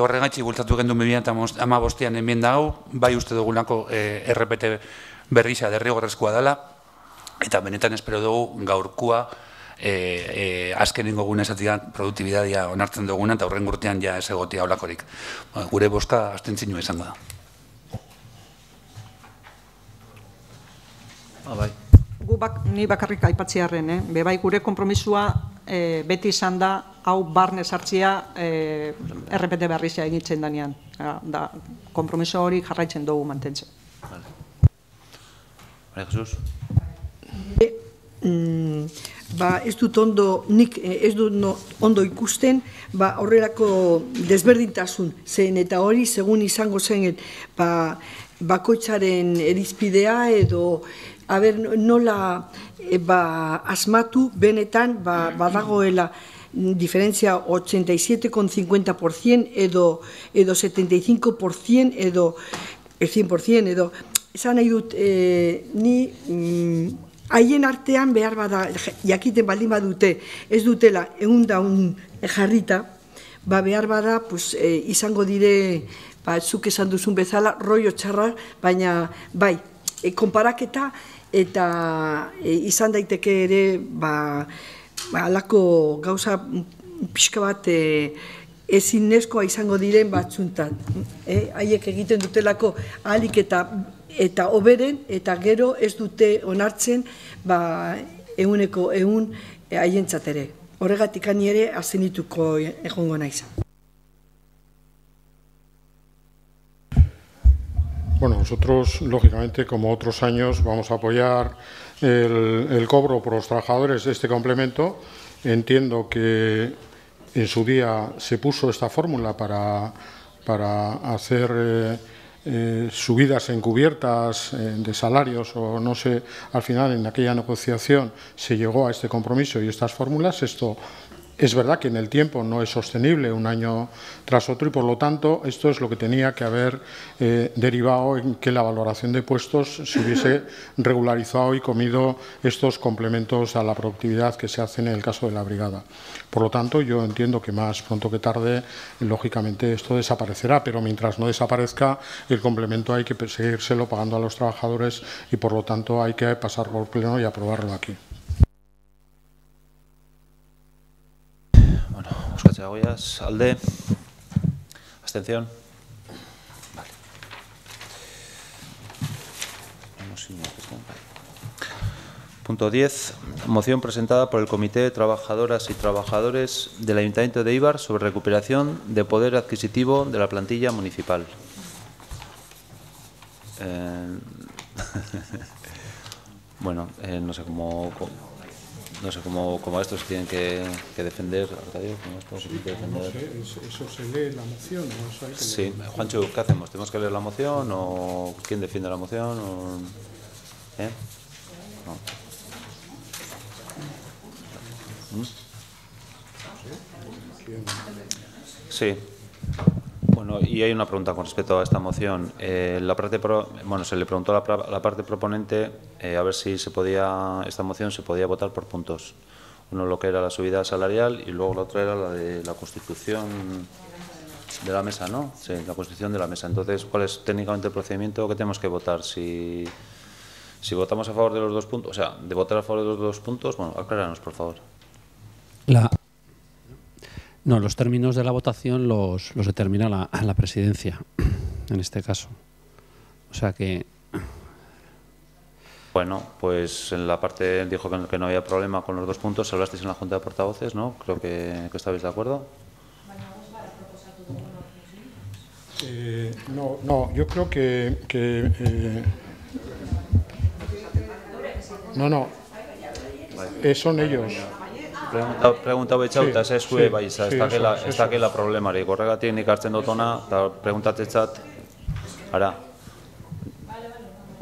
Speaker 6: horregaitzi bultzatu gendu 2015an enmienda hau, bai uste dugulako RPT berriza derrigorrezkoa dela, eta benetan espero dugu gaurkua azkenengo gune esatian produktibidadia onartzen duguna, eta horren urtean ja ez egotia olakorik. Gure bozka abstentzioa izango da.
Speaker 9: Ni bakarrik aipatzearren, bebai gure konpromisua beti izan da hau barne sartzea RPT berrizia egitzen danean. Konpromiso hori jarraitzen dugu mantentzen.
Speaker 1: Maria Jesus?
Speaker 4: Ez dut ondo ikusten horrelako desberdintasun zen, eta hori segun izango zen bakoitzaren erizpidea edo nola asmatu benetan badagoela diferentzia 87,50% edo 75% edo 100% edo esan nahi dut ni haien artean behar bada, jakiten baldin badute, ez dutela 100 jarrita, behar bada izango dire, zuk esan duzun bezala, rollo txarra, baina bai, konparaketa eta izan daiteke ere alako gauza pixka bat ezin neskoa izango diren batzuntan. Haiek egiten dutelako ahalik eta oberen, eta gero ez dute onartzen 100% haientzat ere. Horregatik ani ere abstenituko egongo naiz.
Speaker 5: Bueno, nosotros, lógicamente, como otros años, vamos a apoyar el cobro por los trabajadores de este complemento. Entiendo que en su día se puso esta fórmula para hacer subidas encubiertas de salarios o no sé, al final en aquella negociación se llegó a este compromiso y estas fórmulas. Esto es verdad que en el tiempo no es sostenible un año tras otro y, por lo tanto, esto es lo que tenía que haber derivado en que la valoración de puestos se hubiese regularizado y comido estos complementos a la productividad que se hacen en el caso de la brigada. Por lo tanto, yo entiendo que más pronto que tarde, lógicamente, esto desaparecerá, pero mientras no desaparezca, el complemento hay que seguírselo pagando a los trabajadores y, por lo tanto, hay que pasar por pleno y aprobarlo aquí.
Speaker 1: Chagoyas, alde, abstención. Vale. Punto 10. Moción presentada por el Comité de Trabajadoras y Trabajadores del Ayuntamiento de Eibar sobre recuperación de poder adquisitivo de la plantilla municipal. Bueno, no sé cómo estos se tienen que defender.
Speaker 5: Eso se lee en la moción, ¿no? Eso hay que
Speaker 1: sí, Juancho, ¿qué hacemos? ¿Tenemos que leer la moción o quién defiende la moción? No. Sí. Bueno, y hay una pregunta con respecto a esta moción. Se le preguntó a la parte proponente a ver si esta moción se podía votar por puntos. Uno lo que era la subida salarial y luego la otra era la de la constitución de la mesa, ¿no? Sí, la constitución de la mesa. Entonces, ¿cuál es técnicamente el procedimiento que tenemos que votar? Si votamos a favor de los dos puntos, o sea, de votar a favor de los dos puntos, bueno, acláranos, por favor.
Speaker 10: No, los términos de la votación los determina la presidencia, en este caso. O sea que...
Speaker 1: Bueno, pues en la parte dijo que no había problema con los dos puntos. Hablasteis en la Junta de Portavoces, ¿no? Creo que estabais de acuerdo.
Speaker 5: No, yo creo que son ellos.
Speaker 1: Pregunta betxauta, ez eskue bai, ez dakela problemari. Horregatik nik hartzen dutona, eta preguntatzat, ara,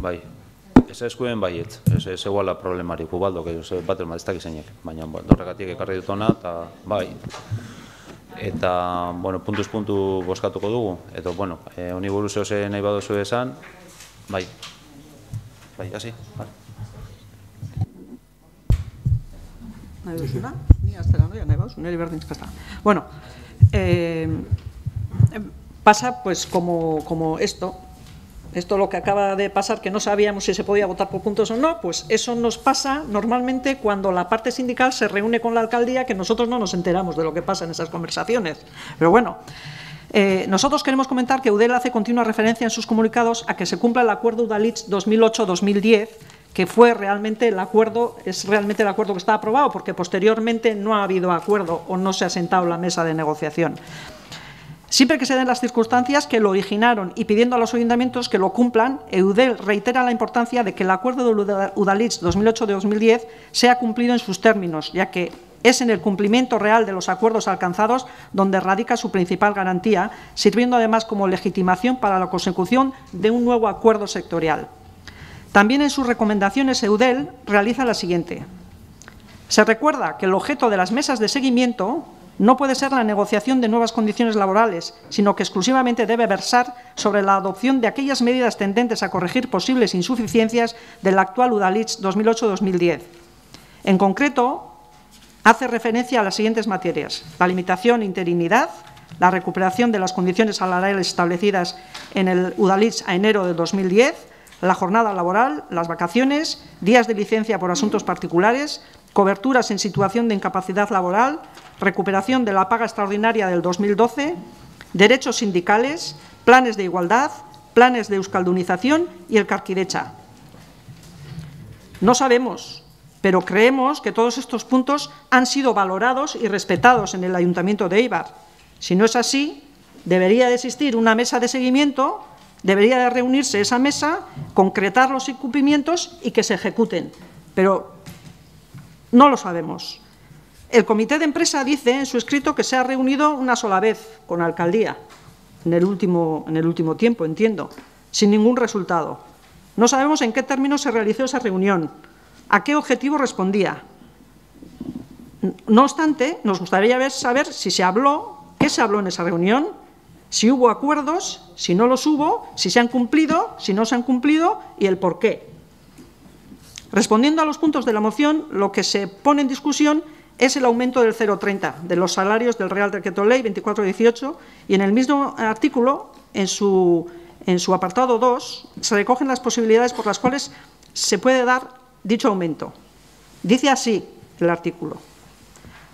Speaker 1: bai, ez eskuen baietz, ez eguala problemari, gubaldo, bat ez dakit zeinek, baina horregatik ekarri dutona, eta bai, eta, bueno, puntuz puntu bozkatuko dugu, eta, bueno, honi buruz eose nahi baduzu esan, bai, hasi, bai.
Speaker 9: Bueno, pasa pues como esto lo que acaba de pasar, que no sabíamos si se podía votar por puntos o no, pues eso nos pasa normalmente cuando la parte sindical se reúne con la alcaldía, que nosotros no nos enteramos de lo que pasa en esas conversaciones. Pero bueno, nosotros queremos comentar que Eudel hace continua referencia en sus comunicados a que se cumpla el acuerdo Udalhitz 2008-2010, que fue realmente el acuerdo, es realmente el acuerdo que está aprobado, porque posteriormente no ha habido acuerdo o no se ha sentado la mesa de negociación. Siempre que se den las circunstancias que lo originaron y pidiendo a los ayuntamientos que lo cumplan, Eudel reitera la importancia de que el acuerdo de Udalhitz 2008-2010 sea cumplido en sus términos, ya que es en el cumplimiento real de los acuerdos alcanzados donde radica su principal garantía, sirviendo además como legitimación para la consecución de un nuevo acuerdo sectorial. También en sus recomendaciones Eudel realiza la siguiente. Se recuerda que el objeto de las mesas de seguimiento no puede ser la negociación de nuevas condiciones laborales, sino que exclusivamente debe versar sobre la adopción de aquellas medidas tendentes a corregir posibles insuficiencias del actual Udalhitz 2008-2010. En concreto, hace referencia a las siguientes materias: la limitación e interinidad, la recuperación de las condiciones salariales establecidas en el Udalhitz a enero de 2010, la jornada laboral, las vacaciones, días de licencia por asuntos particulares, coberturas en situación de incapacidad laboral, recuperación de la paga extraordinaria del 2012, derechos sindicales, planes de igualdad, planes de euskaldunización y el Karkidecha. No sabemos, pero creemos que todos estos puntos han sido valorados y respetados en el Ayuntamiento de Eibar. Si no es así, debería de existir una mesa de seguimiento. Debería de reunirse esa mesa, concretar los incumplimientos y que se ejecuten. Pero no lo sabemos. El comité de empresa dice en su escrito que se ha reunido una sola vez con la alcaldía. en el último tiempo, entiendo, sin ningún resultado. No sabemos en qué términos se realizó esa reunión, a qué objetivo respondía. No obstante, nos gustaría saber si se habló, qué se habló en esa reunión, si hubo acuerdos, si no los hubo, si se han cumplido, si no se han cumplido y el por qué. Respondiendo a los puntos de la moción, lo que se pone en discusión es el aumento del 0,30 de los salarios del Real Decreto Ley 2418 y en el mismo artículo, en su apartado 2, se recogen las posibilidades por las cuales se puede dar dicho aumento. Dice así el artículo.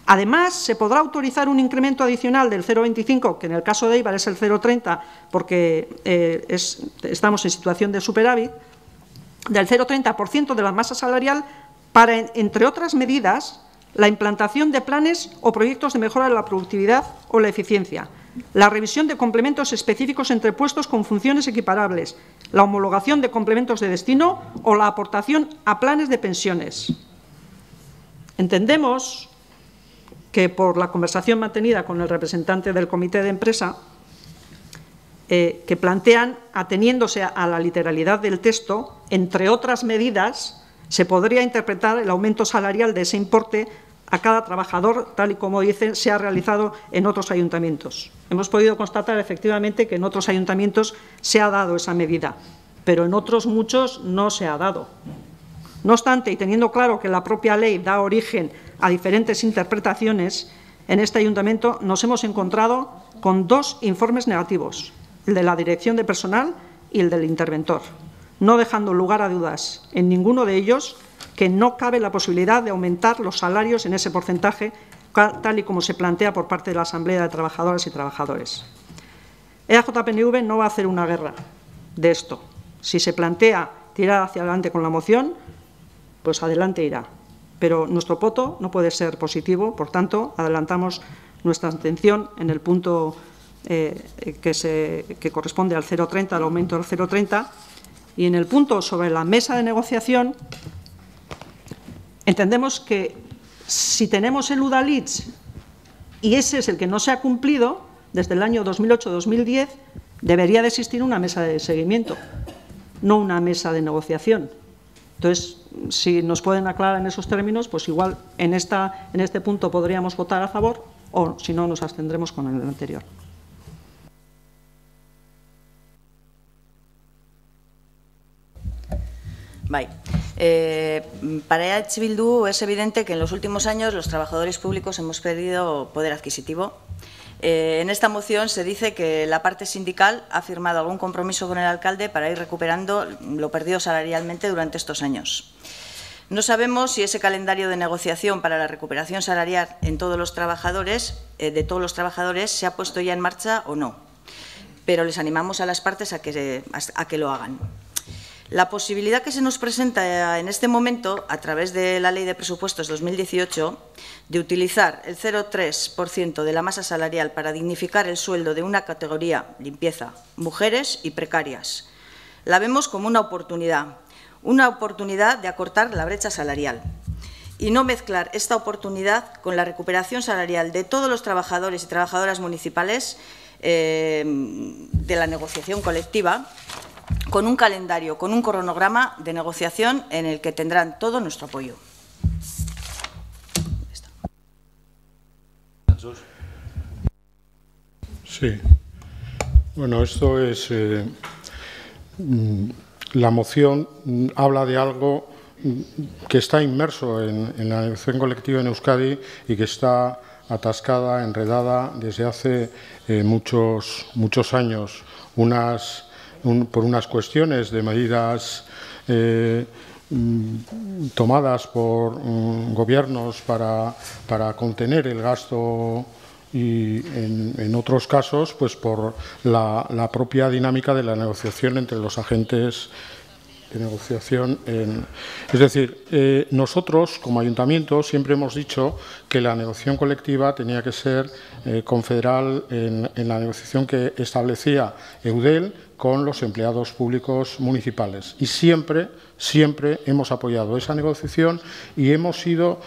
Speaker 9: Además, se podrá autorizar un incremento adicional del 0,25, que en el caso de Eibar es el 0,30, porque estamos en situación de superávit, del 0,30% de la masa salarial para, entre otras medidas, la implantación de planes o proyectos de mejora de la productividad o la eficiencia, la revisión de complementos específicos entre puestos con funciones equiparables, la homologación de complementos de destino o la aportación a planes de pensiones. Entendemos que por la conversación mantenida con el representante del comité de empresa, que plantean, ateniéndose a la literalidad del texto, entre otras medidas, se podría interpretar el aumento salarial de ese importe a cada trabajador, tal y como dice, se ha realizado en otros ayuntamientos. Hemos podido constatar efectivamente que en otros ayuntamientos se ha dado esa medida, pero en otros muchos no se ha dado. No obstante, y teniendo claro que la propia ley da origen a diferentes interpretaciones, en este ayuntamiento nos hemos encontrado con dos informes negativos, el de la Dirección de Personal y el del interventor, no dejando lugar a dudas en ninguno de ellos que no cabe la posibilidad de aumentar los salarios en ese porcentaje, tal y como se plantea por parte de la Asamblea de Trabajadoras y Trabajadores. EAJ-PNV no va a hacer una guerra de esto. Si se plantea tirar hacia adelante con la moción, pues adelante irá. Pero nuestro voto no puede ser positivo, por tanto, adelantamos nuestra abstención en el punto que corresponde al 0,30, al aumento del 0,30, y en el punto sobre la mesa de negociación, entendemos que si tenemos el Udalhitz y ese es el que no se ha cumplido, desde el año 2008-2010, debería de existir una mesa de seguimiento, no una mesa de negociación. Entonces, si nos pueden aclarar en esos términos, pues igual en este punto podríamos votar a favor o, si no, nos abstendremos con el anterior.
Speaker 11: Para EH Bildu es evidente que en los últimos años los trabajadores públicos hemos perdido poder adquisitivo. En esta moción se dice que la parte sindical ha firmado algún compromiso con el alcalde para ir recuperando lo perdido salarialmente durante estos años. No sabemos si ese calendario de negociación para la recuperación salarial de todos los trabajadores se ha puesto ya en marcha o no, pero les animamos a las partes a que lo hagan. La posibilidad que se nos presenta en este momento, a través de la Ley de Presupuestos 2018, de utilizar el 0,3% de la masa salarial para dignificar el sueldo de una categoría, limpieza, mujeres y precarias, la vemos como una oportunidad de acortar la brecha salarial y no mezclar esta oportunidad con la recuperación salarial de todos los trabajadores y trabajadoras municipales de la negociación colectiva, con un calendario, con un cronograma de negociación en el que tendrán todo nuestro apoyo.
Speaker 5: Sí. Bueno, esto es... la moción habla de algo que está inmerso en la negociación colectiva en Euskadi y que está atascada, enredada desde hace muchos años. Por unas cuestiones de medidas tomadas por gobiernos para contener el gasto y en otros casos pues por la propia dinámica de la negociación entre los agentes de negociación. Es decir, nosotros como ayuntamiento siempre hemos dicho que la negociación colectiva tenía que ser confederal en la negociación que establecía Eudel con los empleados públicos municipales y siempre siempre hemos apoyado esa negociación y hemos sido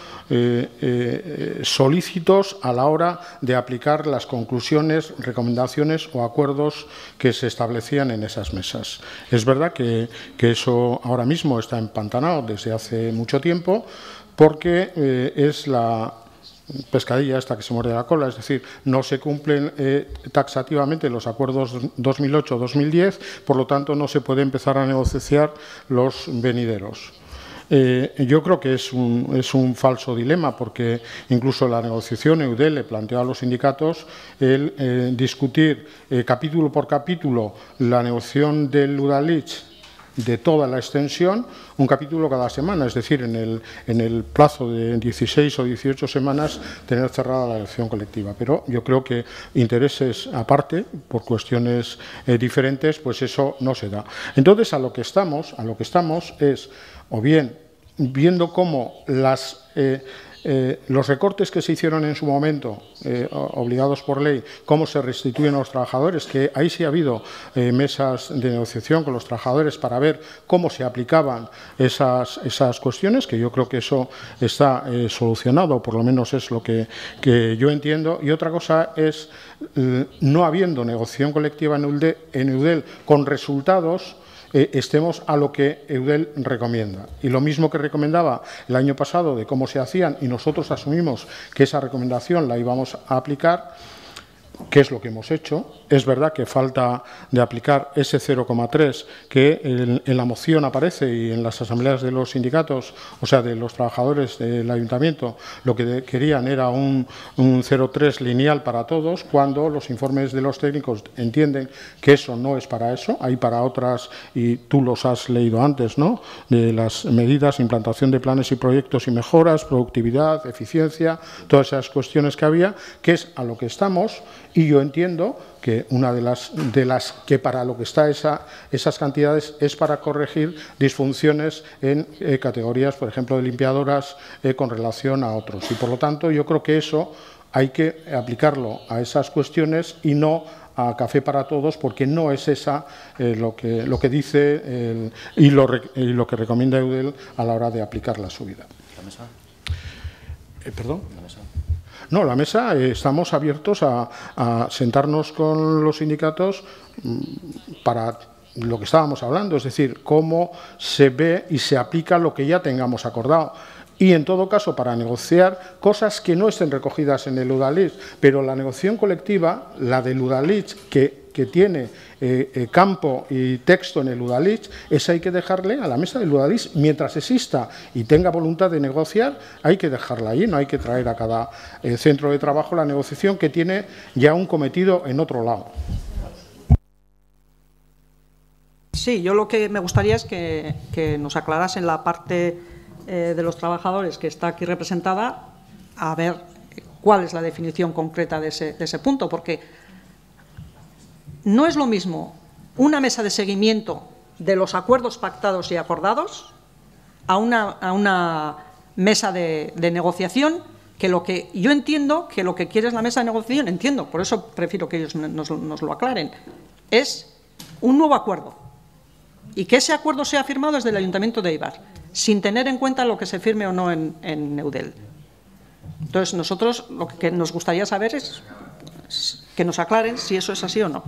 Speaker 5: solícitos a la hora de aplicar las conclusiones, recomendaciones o acuerdos que se establecían en esas mesas. Es verdad que eso ahora mismo está empantanado desde hace mucho tiempo porque es la pescadilla esta que se muerde la cola, es decir, no se cumplen taxativamente los acuerdos 2008-2010, por lo tanto no se puede empezar a negociar los venideros. Yo creo que es un falso dilema, porque incluso la negociación EUDEL le planteó a los sindicatos el discutir capítulo por capítulo la negociación del Udalhitz de toda la extensión, un capítulo cada semana, es decir, en el plazo de 16 o 18 semanas tener cerrada la elección colectiva. Pero yo creo que intereses aparte, por cuestiones diferentes, pues eso no se da. Entonces, a lo que estamos es, o bien, viendo cómo los recortes que se hicieron en su momento, obligados por ley, cómo se restituyen a los trabajadores, que ahí sí ha habido mesas de negociación con los trabajadores para ver cómo se aplicaban esas cuestiones, que yo creo que eso está solucionado, por lo menos es lo que yo entiendo. Y otra cosa es, no habiendo negociación colectiva en EUDEL con resultados, estemos a lo que EUDEL recomienda. Y lo mismo que recomendaba el año pasado de cómo se hacían, y nosotros asumimos que esa recomendación la íbamos a aplicar, que es lo que hemos hecho. Es verdad que falta de aplicar ese 0,3 que en la moción aparece y en las asambleas de los sindicatos, o sea, de los trabajadores del ayuntamiento, lo que querían era un 0,3 lineal para todos, cuando los informes de los técnicos entienden que eso no es para eso, hay para otras, y tú los has leído antes, ¿no?, de las medidas, implantación de planes y proyectos y mejoras, productividad, eficiencia, todas esas cuestiones que había, que es a lo que estamos. Y yo entiendo que una de las que para lo que está esas cantidades es para corregir disfunciones en categorías, por ejemplo, de limpiadoras con relación a otros. Y por lo tanto, yo creo que eso hay que aplicarlo a esas cuestiones y no a café para todos, porque no es esa lo que dice y lo que recomienda EUDEL a la hora de aplicar la subida.
Speaker 1: ¿La mesa?
Speaker 5: ¿Perdón?
Speaker 1: ¿La mesa?
Speaker 5: No, la mesa, estamos abiertos a sentarnos con los sindicatos para lo que estábamos hablando, es decir, cómo se ve y se aplica lo que ya tengamos acordado. Y, en todo caso, para negociar cosas que no estén recogidas en el Udalhitz, pero la negociación colectiva, la del Udalhitz, que tiene campo y texto en el Udalhitz, esa hay que dejarle a la mesa del Udalhitz. Mientras exista y tenga voluntad de negociar, hay que dejarla ahí, no hay que traer a cada centro de trabajo la negociación que tiene ya un cometido en otro lado.
Speaker 9: Sí, yo lo que me gustaría es que nos aclarasen la parte de los trabajadores que está aquí representada, a ver cuál es la definición concreta de ese punto, porque no es lo mismo una mesa de seguimiento de los acuerdos pactados y acordados a una mesa de negociación, que lo que yo entiendo que lo que quiere es la mesa de negociación, entiendo, por eso prefiero que ellos nos lo aclaren, es un nuevo acuerdo y que ese acuerdo sea firmado desde el Ayuntamiento de Eibar, sin tener en cuenta lo que se firme o no en EUDEL. Entonces, nosotros lo que nos gustaría saber es que nos aclaren si eso es así o no.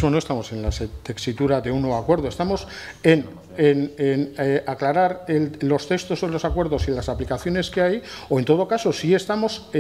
Speaker 5: No estamos en la textura de un nuevo acuerdo, estamos en aclarar los textos de los acuerdos y las aplicaciones que hay, o en todo caso, sí estamos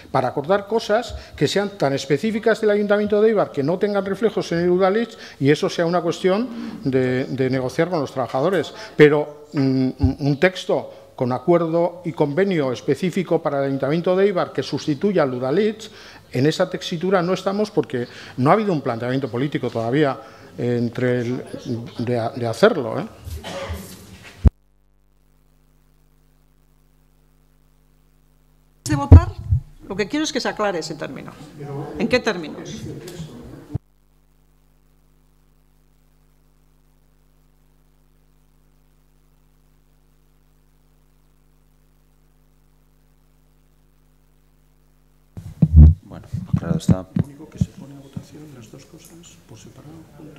Speaker 5: para acordar cosas que sean tan específicas del Ayuntamiento de Eibar que no tengan reflejos en el Udalhitz, y eso sea una cuestión de negociar con los trabajadores. Pero un texto con acuerdo y convenio específico para el Ayuntamiento de Eibar que sustituya al Udalhitz, en esa textura no estamos, porque no ha habido un planteamiento político todavía de hacerlo, ¿eh?
Speaker 9: De votar, lo que quiero es que se aclare ese término. ¿En qué términos?
Speaker 1: está.
Speaker 5: Lo único que se pone a votación las dos cosas por separado.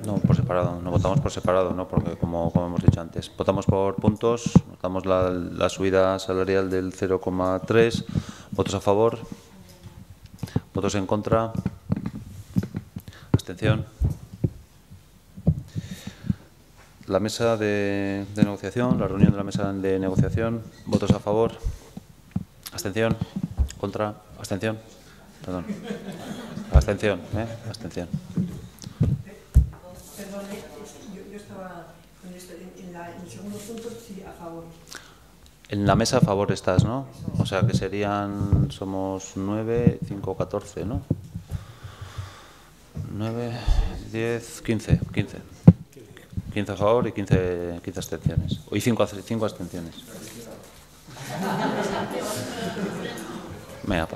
Speaker 1: No, por separado, no votamos por separado, ¿no? Porque como hemos dicho antes, votamos por puntos, votamos la subida salarial del 0,3, votos a favor, votos en contra, abstención. La mesa de negociación, la reunión de la mesa de negociación, votos a favor, abstención, contra, abstención, perdón, abstención, abstención.
Speaker 4: Perdón, yo estaba en el segundo punto, sí, a favor.
Speaker 1: En la mesa a favor estás, ¿no? O sea que serían, somos 9, 5, 14, ¿no? 9, 10, 15. 15 a favor y 15 abstenciones. Y 5 abstenciones. Venga,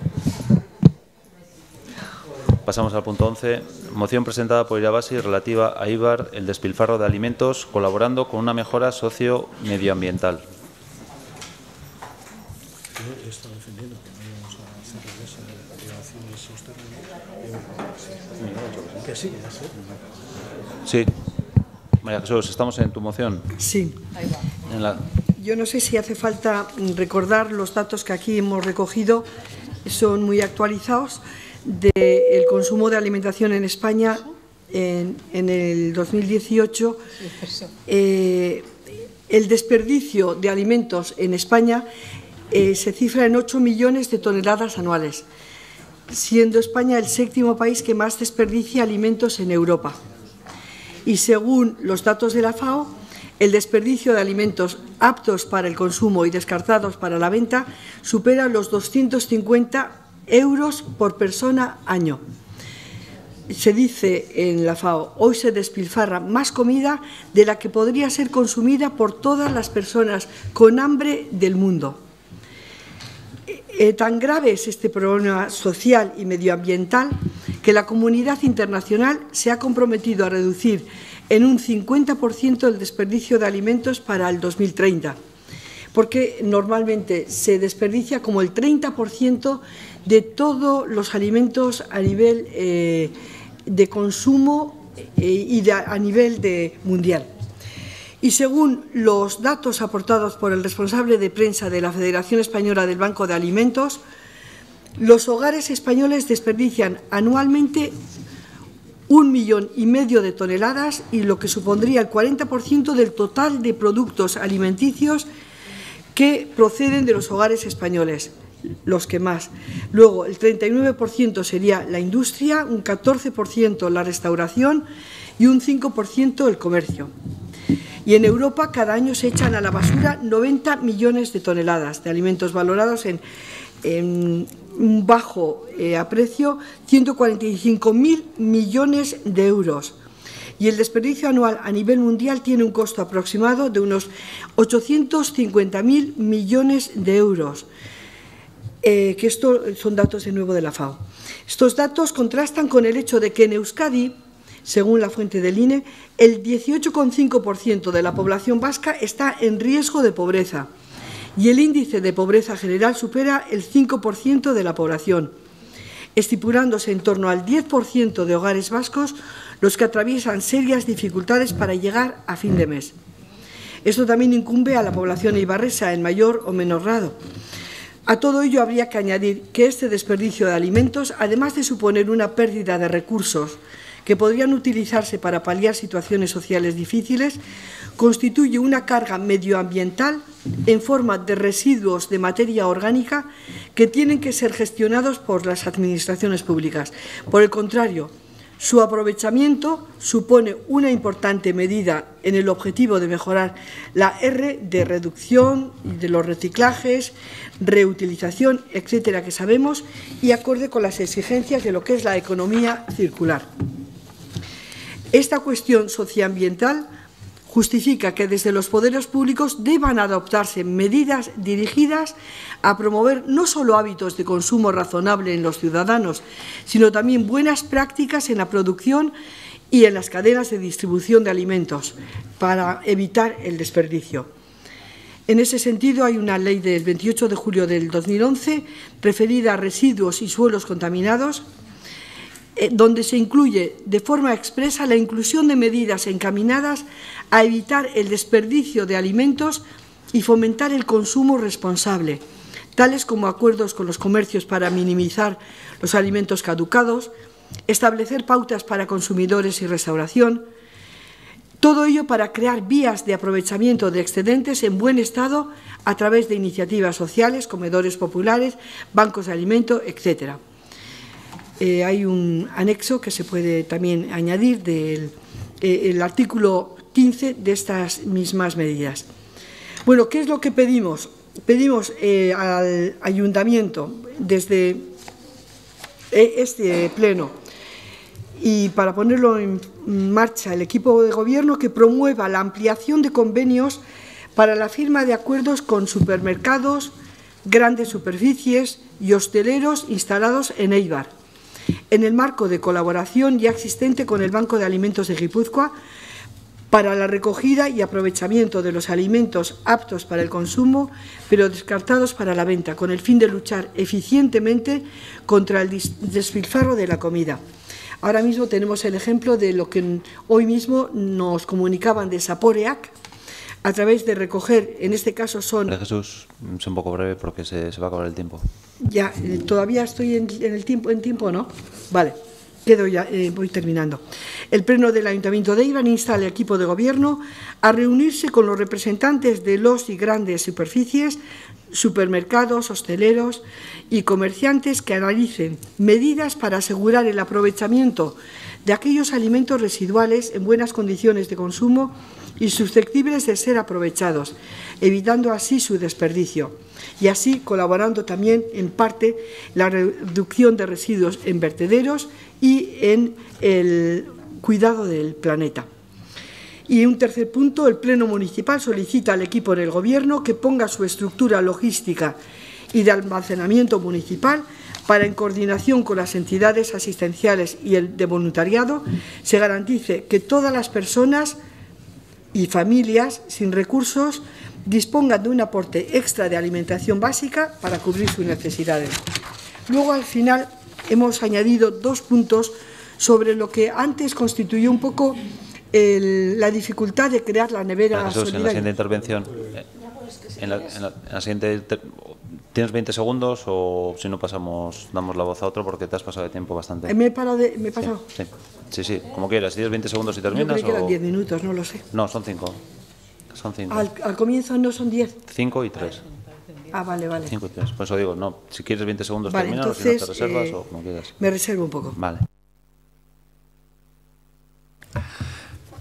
Speaker 1: pasamos al punto 11. Moción presentada por Irabasi relativa a IBAR, el despilfarro de alimentos, colaborando con una mejora socio-medioambiental.
Speaker 5: Yo he estado defendiendo que no íbamos a hacer relaciones externas. Que sí, ya sé.
Speaker 1: Sí. María Jesús, ¿estamos en tu moción?
Speaker 4: Sí. Yo no sé si hace falta recordar los datos que aquí hemos recogido, son muy actualizados, del consumo de alimentación en España en el 2018. El desperdicio de alimentos en España se cifra en 8 millones de toneladas anuales, siendo España el 7º país que más desperdicia alimentos en Europa. Y según los datos de la FAO, el desperdicio de alimentos aptos para el consumo y descartados para la venta supera los 250 euros por persona año. Se dice en la FAO, hoy se despilfarra más comida de la que podría ser consumida por todas las personas con hambre del mundo. Tan grave es este problema social y medioambiental que la comunidad internacional se ha comprometido a reducir en un 50% el desperdicio de alimentos para el 2030, porque normalmente se desperdicia como el 30% de todos los alimentos a nivel de consumo y a nivel mundial. Y según los datos aportados por el responsable de prensa de la Federación Española del Banco de Alimentos, los hogares españoles desperdician anualmente 1,5 millones de toneladas, y lo que supondría el 40% del total de productos alimenticios que proceden de los hogares españoles, los que más. Luego, el 39% sería la industria, un 14% la restauración y un 5% el comercio. Y en Europa cada año se echan a la basura 90 millones de toneladas de alimentos valorados en un bajo aprecio, 145.000 millones de euros. Y el desperdicio anual a nivel mundial tiene un costo aproximado de unos 850.000 millones de euros. Que estos son datos de nuevo de la FAO. Estos datos contrastan con el hecho de que en Euskadi, según la fuente del INE, el 18,5% de la población vasca está en riesgo de pobreza y el índice de pobreza general supera el 5% de la población, estipulándose en torno al 10% de hogares vascos los que atraviesan serias dificultades para llegar a fin de mes. Esto también incumbe a la población eibarresa en mayor o menor grado. A todo ello habría que añadir que este desperdicio de alimentos, además de suponer una pérdida de recursos que podrían utilizarse para paliar situaciones sociales difíciles, constituye una carga medioambiental en forma de residuos de materia orgánica que tienen que ser gestionados por las administraciones públicas. Por el contrario, su aprovechamiento supone una importante medida en el objetivo de mejorar la R de reducción de los reciclajes, reutilización, etcétera, que sabemos, y acorde con las exigencias de lo que es la economía circular. Esta cuestión socioambiental justifica que desde los poderes públicos deban adoptarse medidas dirigidas a promover no solo hábitos de consumo razonable en los ciudadanos, sino también buenas prácticas en la producción y en las cadenas de distribución de alimentos para evitar el desperdicio. En ese sentido, hay una ley del 28 de julio del 2011 referida a residuos y suelos contaminados, donde se incluye de forma expresa la inclusión de medidas encaminadas a evitar el desperdicio de alimentos y fomentar el consumo responsable, tales como acuerdos con los comercios para minimizar los alimentos caducados, establecer pautas para consumidores y restauración. Todo ello para crear vías de aprovechamiento de excedentes en buen estado a través de iniciativas sociales, comedores populares, bancos de alimento, etc. Hay un anexo que se puede también añadir del artículo 15 de estas mismas medidas. Bueno, ¿qué es lo que pedimos? Pedimos al Ayuntamiento desde este pleno y para ponerlo en marcha el equipo de gobierno que promueva la ampliación de convenios para la firma de acuerdos con supermercados, grandes superficies y hosteleros instalados en Éibar, en el marco de colaboración ya existente con el Banco de Alimentos de Guipúzcoa para la recogida y aprovechamiento de los alimentos aptos para el consumo, pero descartados para la venta, con el fin de luchar eficientemente contra el despilfarro de la comida. Ahora mismo tenemos el ejemplo de lo que hoy mismo nos comunicaban de Saporeac, a través de recoger, en este caso son...
Speaker 1: Jesús, es un poco breve porque se va a acabar el tiempo.
Speaker 4: Ya, todavía estoy en tiempo, ¿no? Vale, voy terminando. El Pleno del Ayuntamiento de Éibar insta al equipo de gobierno a reunirse con los representantes de los y grandes superficies, supermercados, hosteleros y comerciantes que analicen medidas para asegurar el aprovechamiento de aquellos alimentos residuales en buenas condiciones de consumo y susceptibles de ser aprovechados, evitando así su desperdicio y así colaborando también en parte la reducción de residuos en vertederos y en el cuidado del planeta. Y un tercer punto, el Pleno Municipal solicita al equipo del Gobierno que ponga su estructura logística y de almacenamiento municipal para, en coordinación con las entidades asistenciales y el de voluntariado, se garantice que todas las personas y familias sin recursos dispongan de un aporte extra de alimentación básica para cubrir sus necesidades. Luego, al final, hemos añadido 2 puntos sobre lo que antes constituyó un poco la dificultad de crear la nevera solidaria.
Speaker 1: En la siguiente intervención, en la siguiente, ¿tienes 20 segundos o si no pasamos, damos la voz a otro porque te has pasado de tiempo bastante?
Speaker 4: ¿Me he pasado?
Speaker 1: Sí, como quieras. Si tienes 20 segundos y terminas.
Speaker 4: Yo creo que eran 10 minutos, no lo sé.
Speaker 1: No, son 5. Son 5.
Speaker 4: Al comienzo no son 10.
Speaker 1: 5 y 3.
Speaker 4: Ah, vale.
Speaker 1: 5 y 3. Por eso digo, no, si quieres 20 segundos
Speaker 4: vale,
Speaker 1: terminar,
Speaker 4: entonces,
Speaker 1: o si no te reservas o como quieras.
Speaker 4: Me reservo un poco.
Speaker 1: Vale.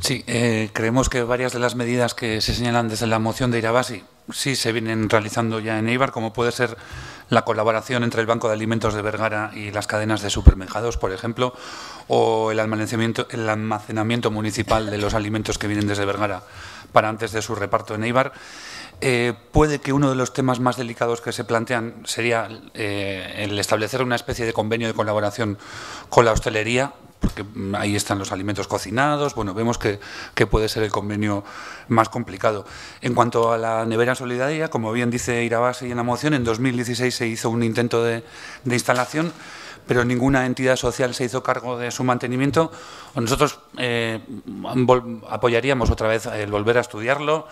Speaker 6: Sí, creemos que varias de las medidas que se señalan desde la moción de Irabasi sí se vienen realizando ya en Éibar, como puede ser la colaboración entre el Banco de Alimentos de Vergara y las cadenas de supermercados, por ejemplo, o el almacenamiento municipal de los alimentos que vienen desde Vergara para antes de su reparto en Éibar. Puede que uno de los temas más delicados que se plantean sería el establecer una especie de convenio de colaboración con la hostelería, porque ahí están los alimentos cocinados. Bueno, vemos que puede ser el convenio más complicado. En cuanto a la nevera solidaria, como bien dice Irabasi en la moción, en 2016 se hizo un intento de instalación, pero ninguna entidad social se hizo cargo de su mantenimiento. Nosotros apoyaríamos otra vez el volver a estudiarlo.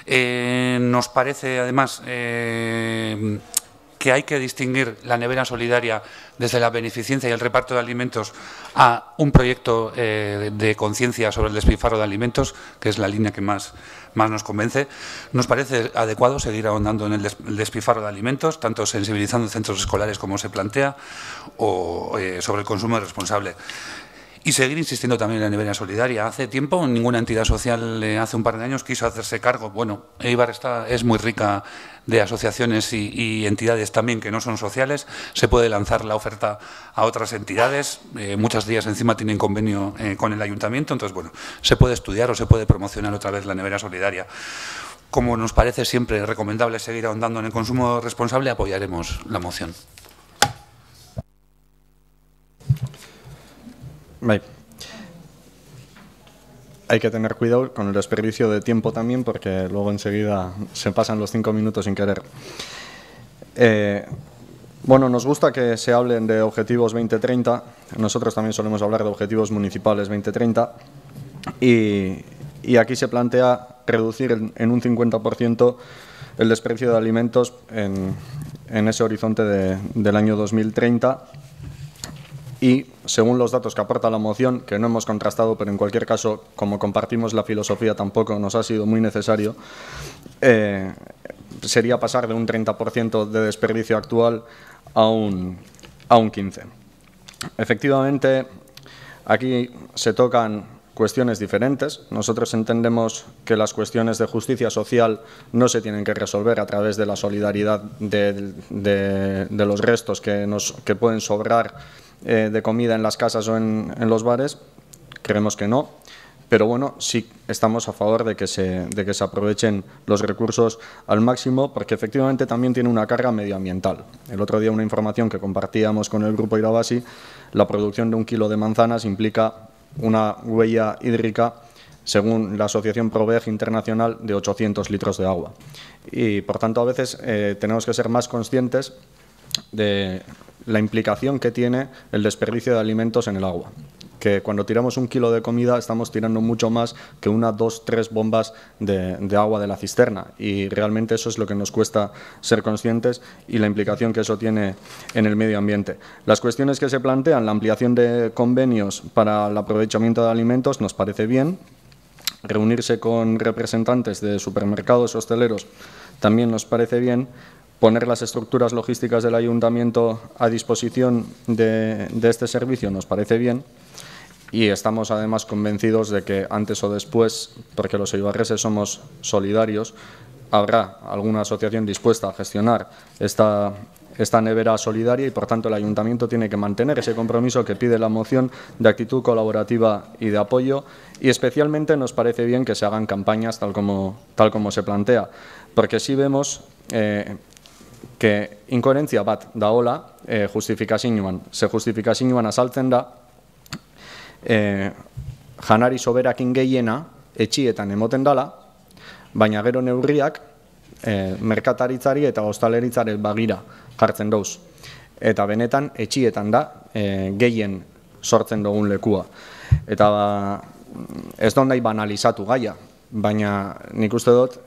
Speaker 6: Nos parece, además, que hay que distinguir la nevera solidaria desde la beneficencia y el reparto de alimentos a un proyecto de conciencia sobre el despilfarro de alimentos, que es la línea que más nos convence. Nos parece adecuado seguir ahondando en el despilfarro de alimentos, tanto sensibilizando en centros escolares como se plantea, o sobre el consumo responsable. Y seguir insistiendo también en la nevera solidaria. Hace tiempo ninguna entidad social, hace un par de años, quiso hacerse cargo. Bueno, Éibar es muy rica de asociaciones y entidades también que no son sociales. Se puede lanzar la oferta a otras entidades. Muchas de ellas encima tienen convenio con el ayuntamiento. Entonces, bueno, se puede estudiar o se puede promocionar otra vez la nevera solidaria. Como nos parece siempre recomendable seguir ahondando en el consumo responsable, apoyaremos la moción.
Speaker 3: Hay que tener cuidado con el desperdicio de tiempo también, porque luego enseguida se pasan los 5 minutos sin querer. Bueno, nos gusta que se hablen de objetivos 2030. Nosotros también solemos hablar de objetivos municipales 2030. Y aquí se plantea reducir en un 50% el desperdicio de alimentos en ese horizonte del año 2030. Y según los datos que aporta la moción, que no hemos contrastado, pero en cualquier caso, como compartimos la filosofía, tampoco nos ha sido muy necesario, sería pasar de un 30% de desperdicio actual a un 15%. Efectivamente, aquí se tocan cuestiones diferentes. Nosotros entendemos que las cuestiones de justicia social no se tienen que resolver a través de la solidaridad de los restos que pueden sobrar de comida en las casas o en los bares. Creemos que no. Pero bueno, sí estamos a favor de que se aprovechen los recursos al máximo, porque efectivamente también tiene una carga medioambiental. El otro día una información que compartíamos con el Grupo Irabasi, la producción de 1 kilo de manzanas implica una huella hídrica, según la Asociación ProVeg Internacional, de 800 litros de agua. Y por tanto a veces tenemos que ser más conscientes de la implicación que tiene el desperdicio de alimentos en el agua. Que cuando tiramos 1 kilo de comida estamos tirando mucho más que 1, 2, 3 bombas de agua de la cisterna, y realmente eso es lo que nos cuesta ser conscientes y la implicación que eso tiene en el medio ambiente. Las cuestiones que se plantean, la ampliación de convenios para el aprovechamiento de alimentos, nos parece bien. Reunirse con representantes de supermercados hosteleros también nos parece bien. Poner las estructuras logísticas del ayuntamiento a disposición de este servicio nos parece bien. Y estamos además convencidos de que antes o después, porque los eibarreses somos solidarios, habrá alguna asociación dispuesta a gestionar esta nevera solidaria, y por tanto el ayuntamiento tiene que mantener ese compromiso que pide la moción de actitud colaborativa y de apoyo. Y especialmente nos parece bien que se hagan campañas tal como se plantea, porque sí vemos que inkoherentzia bat daola justifikazioan. Se justifikazioan azaltzen da janari soberakin gehiena etxietan emoten dala, baina gero neurriak merkataritzari eta ostaleritzaren bagira jartzen dauz. Eta benetan etxietan da gehien sortzen dugun lekua. Eta ez da nahi banalizatu gaia, baina nik uste dut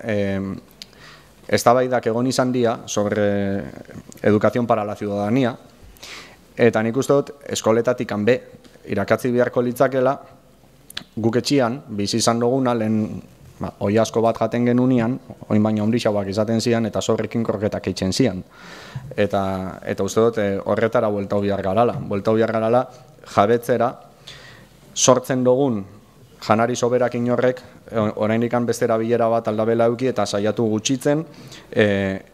Speaker 3: eztabaidak egon izan dira sobre educación para la ciudadanía, eta nik uste dut eskoletatik hanbe irakatzi beharko litzakela, guk etxian, bizi izan duguna, lehen oi asko bat jaten genunean, oin baina ondixauak izaten zian, eta zorrekin kroketak eitzen zian. Eta uste dut horretara bueltau behar garala, jabetzera, sortzen dugun janari soberakin horrek, oraindik bestera bilera bat aldabela euki, eta saiatu gutxitzen,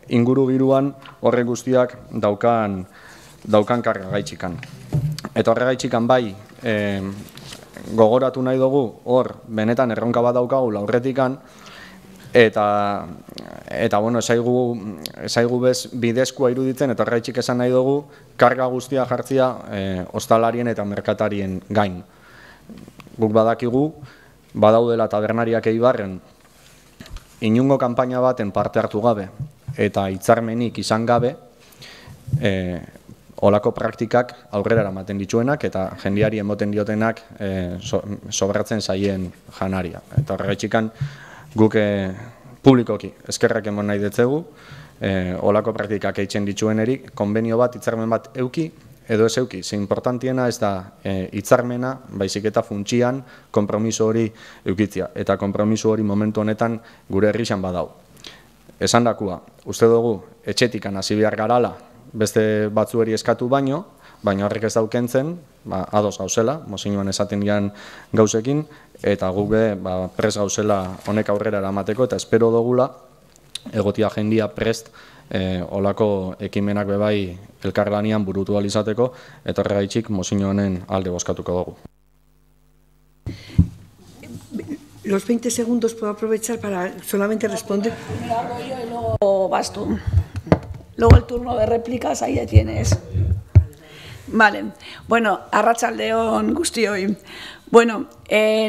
Speaker 3: inguru giruan horrek guztiak daukan karga gaitxikan. Eta horregaitxikan bai, gogoratu nahi dugu, hor, benetan erronka bat daukagula aurretikan, eta bueno, esaigu bez bidezkoa iruditzen, eta horregaitxik esan nahi dugu, karga guztia jartzia ostalarien eta merkatarien gain. Guk badakigu, badaudela tabernariak Eibarren, inungo kanpaina baten parte hartu gabe, eta hitzarmenik izan gabe, olako praktikak aurrera eramaten dituenak eta jendeari emoten diotenak sobratzen zaien janaria. Eta horregaitxikan guk publikoki eskerrak emon nahi detzegu, olako praktikak eitzen ditueneri, konbenio bat, hitzarmen bat euki, edo ez euki. Ze importantiena ez da hitzarmena, baizik eta funtsian konpromiso hori eukitzia. Eta konpromiso hori momentu honetan gure herrixan badau. Esan dakua, uste dugu etxetikan hasi behar garala, beste batzueri eskatu baina horrek ez daukentzen, ados gauzela, mozinoan esaten dian gauzekin, eta guk prest gauzela honek aurrera eramateko, eta espero dugula egotia jendia prest olako ekimenak bebai elkarlanean burutu alizateko, eta horregaitxik mozinoanen alde bozkatuko dugu.
Speaker 4: Los 20 segundos puedo aprovechar para solamente responder.
Speaker 12: Luego vas tú. Luego el turno de réplicas, ahí ya tienes. Vale. Bueno, arratsaldeon guztioi. Bueno,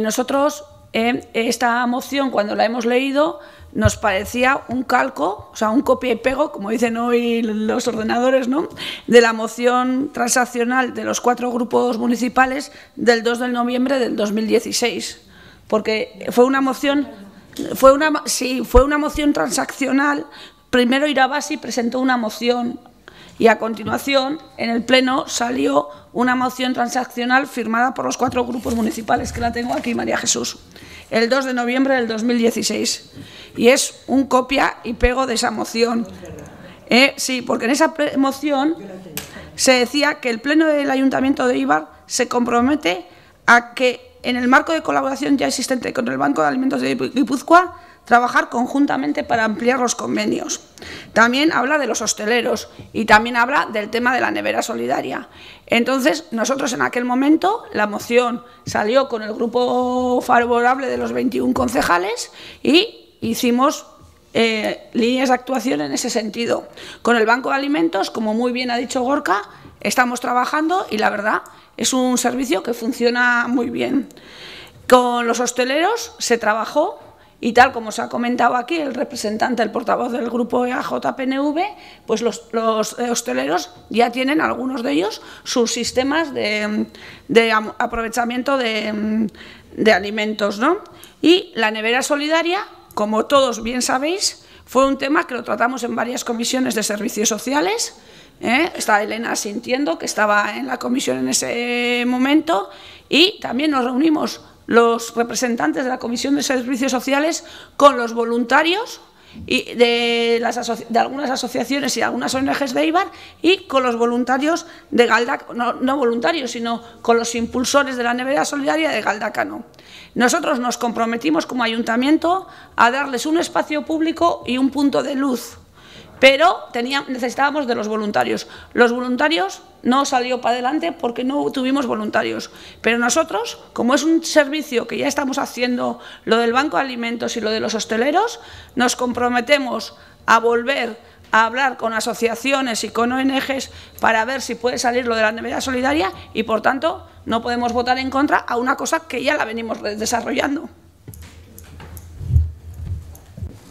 Speaker 12: nosotros esta moción, cuando la hemos leído, nos parecía un calco, o sea, un copia y pego, como dicen hoy los ordenadores, ¿no?, de la moción transaccional de los 4 grupos municipales del 2 de noviembre del 2016, porque fue una moción transaccional. Primero Irabasi presentó una moción y a continuación en el Pleno salió una moción transaccional firmada por los 4 grupos municipales, que la tengo aquí, María Jesús, el 2 de noviembre del 2016. Y es un copia y pego de esa moción. Sí, porque en esa moción se decía que el Pleno del Ayuntamiento de Eibar se compromete a que, en el marco de colaboración ya existente con el Banco de Alimentos de Guipúzcoa, trabajar conjuntamente para ampliar los convenios. También habla de los hosteleros y también habla del tema de la nevera solidaria. Entonces, nosotros en aquel momento, la moción salió con el grupo favorable de los 21 concejales y hicimos líneas de actuación en ese sentido. Con el Banco de Alimentos, como muy bien ha dicho Gorka, estamos trabajando y la verdad es un servicio que funciona muy bien. Con los hosteleros se trabajó y tal como se ha comentado aquí el representante, el portavoz del grupo EAJ-PNV, pues los hosteleros ya tienen, algunos de ellos, sus sistemas de aprovechamiento de alimentos, ¿no? Y la nevera solidaria, como todos bien sabéis, fue un tema que lo tratamos en varias comisiones de servicios sociales. Está Elena sintiendo, que estaba en la comisión en ese momento, y también nos reunimos los representantes de la Comisión de Servicios Sociales con los voluntarios y de algunas asociaciones y algunas ONGs de Eibar y con los voluntarios de Galdacano, no voluntarios, sino con los impulsores de la nevera solidaria de Galdacano. Nosotros nos comprometimos como ayuntamiento a darles un espacio público y un punto de luz, pero necesitábamos de los voluntarios. Los voluntarios no salió para adelante porque no tuvimos voluntarios, pero nosotros, como es un servicio que ya estamos haciendo, lo del Banco de Alimentos y lo de los hosteleros, nos comprometemos a volver a hablar con asociaciones y con ONGs para ver si puede salir lo de la nevera solidaria y, por tanto, no podemos votar en contra a una cosa que ya la venimos desarrollando.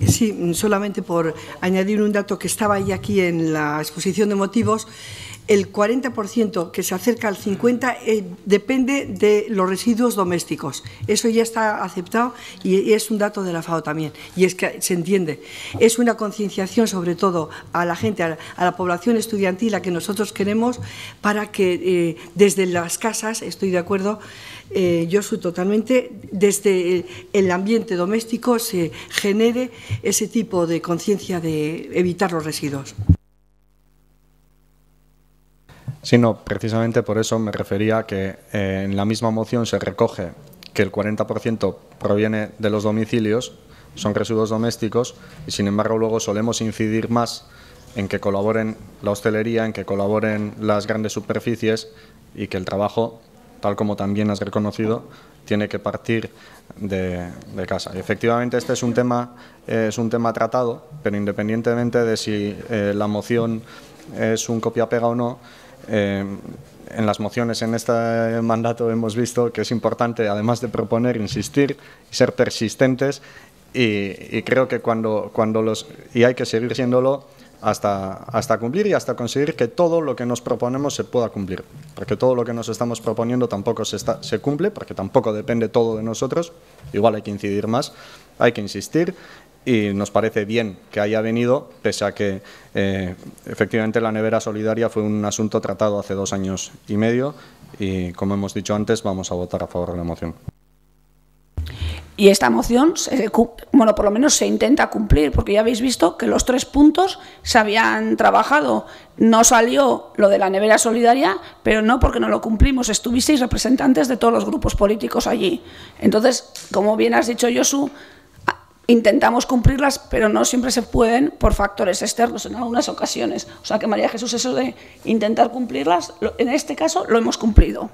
Speaker 4: Sí, solamente por añadir un dato que estaba ahí aquí en la exposición de motivos, el 40% que se acerca al 50% depende de los residuos domésticos. Eso ya está aceptado y es un dato de la FAO también. Y es que se entiende. Es una concienciación sobre todo a la gente, a la población estudiantil, a que nosotros queremos, para que desde las casas, estoy de acuerdo, yo soy totalmente, desde el ambiente doméstico se genere ese tipo de conciencia de evitar los residuos.
Speaker 3: Sí, no, precisamente por eso me refería a que en la misma moción se recoge que el 40% proviene de los domicilios, son residuos domésticos, y sin embargo luego solemos incidir más en que colaboren la hostelería, en que colaboren las grandes superficies y que el trabajo, tal como también has reconocido, tiene que partir de casa. Y efectivamente este es un tema tratado, pero independientemente de si la moción es un copia-pega o no, en las mociones en este mandato hemos visto que es importante, además de proponer, insistir y ser persistentes, y creo que y hay que seguir siéndolo hasta cumplir y hasta conseguir que todo lo que nos proponemos se pueda cumplir, porque todo lo que nos estamos proponiendo tampoco se cumple, porque tampoco depende todo de nosotros. Igual hay que incidir más, hay que insistir, y nos parece bien que haya venido, pese a que efectivamente la nevera solidaria fue un asunto tratado hace 2 años y medio, y como hemos dicho antes, vamos a votar a favor de la moción.
Speaker 12: Y esta moción, bueno, por lo menos se intenta cumplir, porque ya habéis visto que los 3 puntos se habían trabajado. No salió lo de la nevera solidaria, pero no porque no lo cumplimos. Estuvisteis representantes de todos los grupos políticos allí. Entonces, como bien has dicho, Josu, intentamos cumplirlas, pero no siempre se pueden por factores externos en algunas ocasiones. O sea que, María Jesús, eso de intentar cumplirlas, en este caso lo hemos cumplido.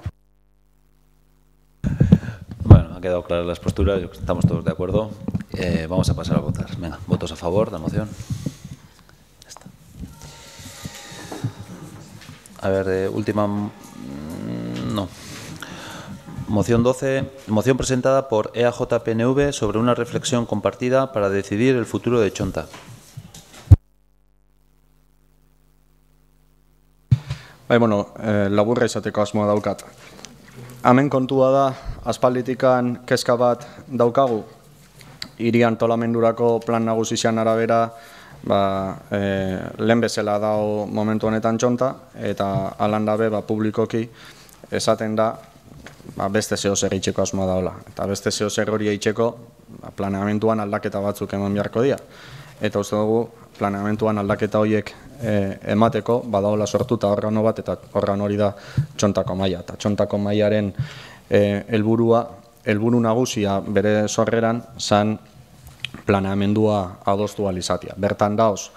Speaker 1: Bueno, ha quedado claras las posturas, estamos todos de acuerdo. Vamos a pasar a votar. Venga, votos a favor de la moción. Ya está. A ver, última... No. Moción 12, moción presentada por EAJ-PNV sobre una reflexión compartida para decidir el futuro de Txonta.
Speaker 3: Laburra izateko asmoa daukat. Hemen kontua da, aspalditikan kezka bat daukagu, hiri antolamendurako plan nagusian arabera, lehen bezala dao momentu honetan Txonta, eta alan dabe publikoki esaten da beste zeo zer itxeko asmoa daola. Eta beste zeo zer hori itxeko planeamentuan aldaketa batzuk eman beharko dira. Eta uste dugu planeamentuan aldaketa horiek emateko badaola sortuta organo bat, eta organo hori da Txontako maila. Eta Txontako mailaren helburu nagusia bere sorreran zan planeamendua adostu alizatia. Bertan dauz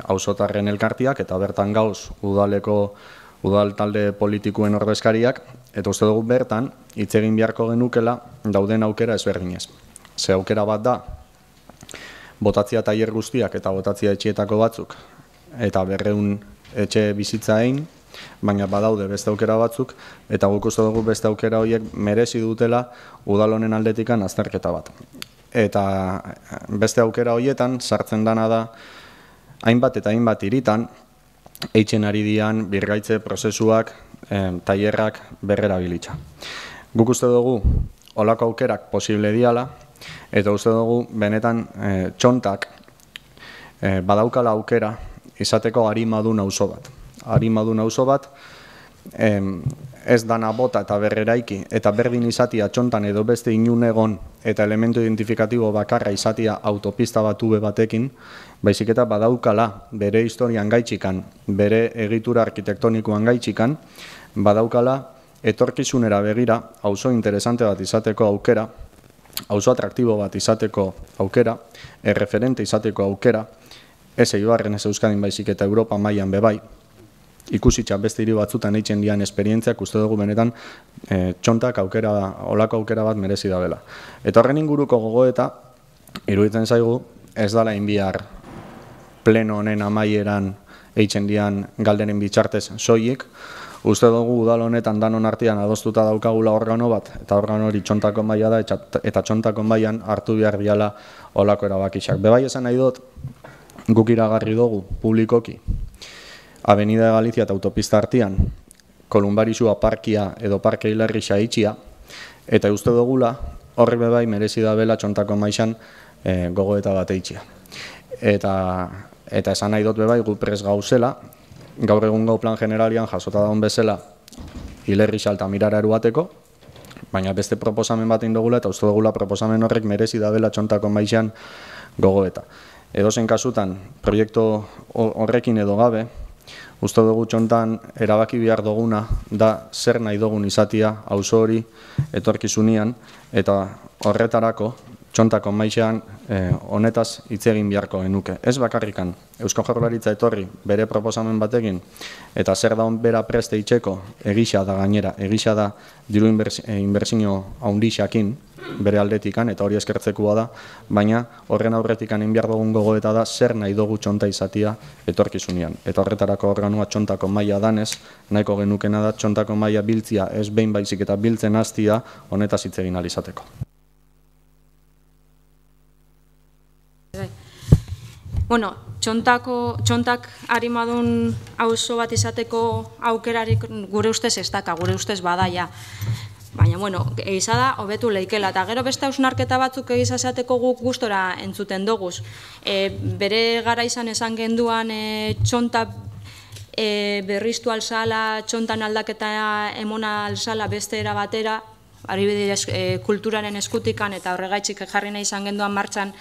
Speaker 3: auzotarren elkartiak eta bertan gauz udal talde politikuen ordezkariak, eta uste dugu bertan hitz egin beharko genukela dauden aukera ezberdinez. Ze aukera bat da, botatzia tailer guztiak eta botatzia etxeetako batzuk, eta 200 etxe bizitza egin, baina badaude beste aukera batzuk, eta guk uste dugu beste aukera horiek merezi dutela udal honen aldetikan azterketa bat. Eta beste aukera horietan sartzen dana da, hainbat eta hainbat hiritan, eitzen ari dian birgaitze prozesuak, tailerrak berrerabilitza. Guk uste dugu olako aukerak posible diala, eta uste dugu benetan Txontak badaukala aukera izateko arimadun auzo bat. Arimadun auzo bat ez dana bota eta berreraiki, eta berdin izatia Txontan edo beste inun egon eta elementu identifikatibo bakarra izatia autopista batube batekin, baizik eta badaukala bere historian gaitxikan, bere egitura arkitektonikoan gaitxikan, badaukala etorkizunera begira auzo interesante bat izateko aukera, auzo atraktibo bat izateko aukera, erreferente izateko aukera, ez Eibarren ez Euskadin baizik eta Europa mailan bebai, ikusitza beste hiri batzutan eitzen dian esperientziak uste dugu benetan Txontak olako aukera bat merezi dabela. Eta horren inguruko gogoeta, iruditzen zaigu, ez dala inbiar pleno honen amaieran eitzen dian galderen bitxartez soilik, uste dugu udal honetan danon artean adostuta daukagula organo bat, eta organo hori Txontako maila da, eta Txontako mailan hartu behar diala olako erabakixak. Bebai esan nahi dut, guk iragarri dugu publikoki, Avenida de Galicia eta autopista artean, Kolumbarizua parkia edo parke hilarrixa itxia, eta uste dugula horri bebai merezi da bela Txontako maixan gogoeta bat eitxia. Eta esan nahi dut bebai gu prest gauzela, gaur egungo plan generalian jasota daun bezala hilarrixa Altamirara eruateko, baina beste proposamen bat indugula eta uste dugula proposamen horrek merezi da bela Txontako maixan gogoeta. Edozen kasutan, proiektu horrekin edo gabe, uste dugu Txontan erabaki behar duguna da zer nahi dugun izatia auzo hori etorkizunian, eta horretarako Txontako maixean honetaz hitz egin beharko genuke. Ez bakarrikan Eusko Jaurlaritza etorri bere proposamen batekin, eta zer daun bera preste itxeko egisa da gainera, egisa da diru inbertsio haundixakin bere aldetikan, eta hori eskertzekoa da, baina horren aurretikan egin behar dugun gogoeta da zer nahi dugu Txonta izatia etorkizunean. Eta horretarako organua Txontako maila danez, nahiko genukena da Txontako maila biltzia ez behin baizik eta biltzen hastia honetaz hitz egin ahal izateko.
Speaker 2: Bueno, Txontak arimadun auzo bat izateko aukerarik gure ustez ez daka, gure ustez badaia. Baina, bueno, egiza da, hobetu leikela. Eta gero beste hausnarketa batzuk egiza esateko guk gustora entzuten doguz. Bere gara izan esan genduan Txonta berriztu alzala, Txontan aldaketa emona alzala beste era batera, adibidez kulturaren eskutikan eta horregaitzik jarri nahi izan genduan martxan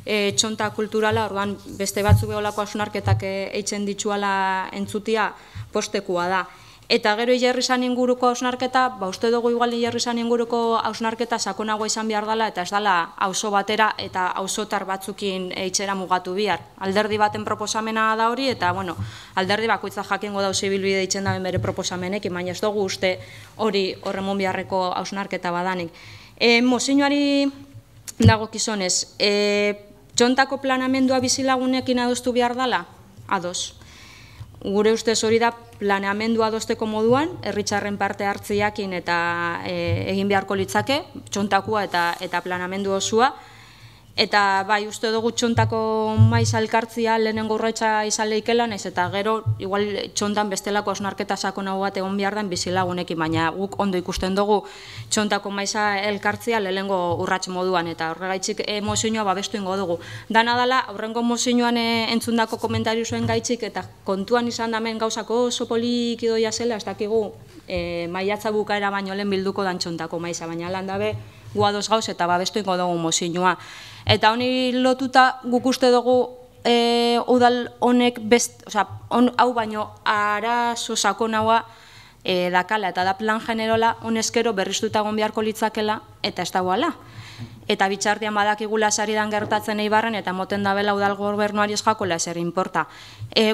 Speaker 2: Txonta kulturala, orduan beste batzuk beholako hausnarketak eitzen ditzuala entzutia postekua da. Eta gero Ilerrizan inguruko hausnarketa, uste dugu igual Ilerrizan inguruko hausnarketa sakonagoa izan behar dela, eta ez dela auzo batera eta auzotar batzukin eitzera mugatu bihar. Alderdi baten proposamena da hori, eta bueno, alderdi bakoitza jakingo dauz ibilbide eitzen da bere proposamenekin, baina ez dugu uste hori horremon biharreko hausnarketa badanik. Mozioari dago kizonez, Txontako planamendua bizilagunekin adostu behar dela? Ados. gure ustez hori da planeamendua adosteko moduan, herritarren parte hartziakin eta egin beharko litzake, txontakua eta planeamendu osua. Eta bai, uste dugu txontako maiz alkartzia lehenengo urratsa izan leikela, naiz eta gero, igual txontan bestelako hausnarketa sakon hau bat egon behar den bizilagunekin, baina guk ondo ikusten dugu txontako maiza elkartzia lehenengo urrats moduan, eta horregaitzik mozioa babestu ingo dugu. Dana dala, aurrengo mozioan entzundako komentariu zuen gaitzik, eta kontuan izan damen gauzako oso poliki doia zela, ez dakigu maiatza bukaera baino lehen bilduko dan txontako maiza, baina lan dabe gu ados gauz eta babestu ingo dugu mozioa. Eta honi lotuta guk uste dugu udal honek hau baino arazo sakon haua dakala eta da plan generola honezkero berriztuta egon beharko litzakela eta ez dagoela. Eta bitxartean badakigula saridan gertatzen Eibarren eta moten dabela udal gobernuari ez jakola ezer inporta.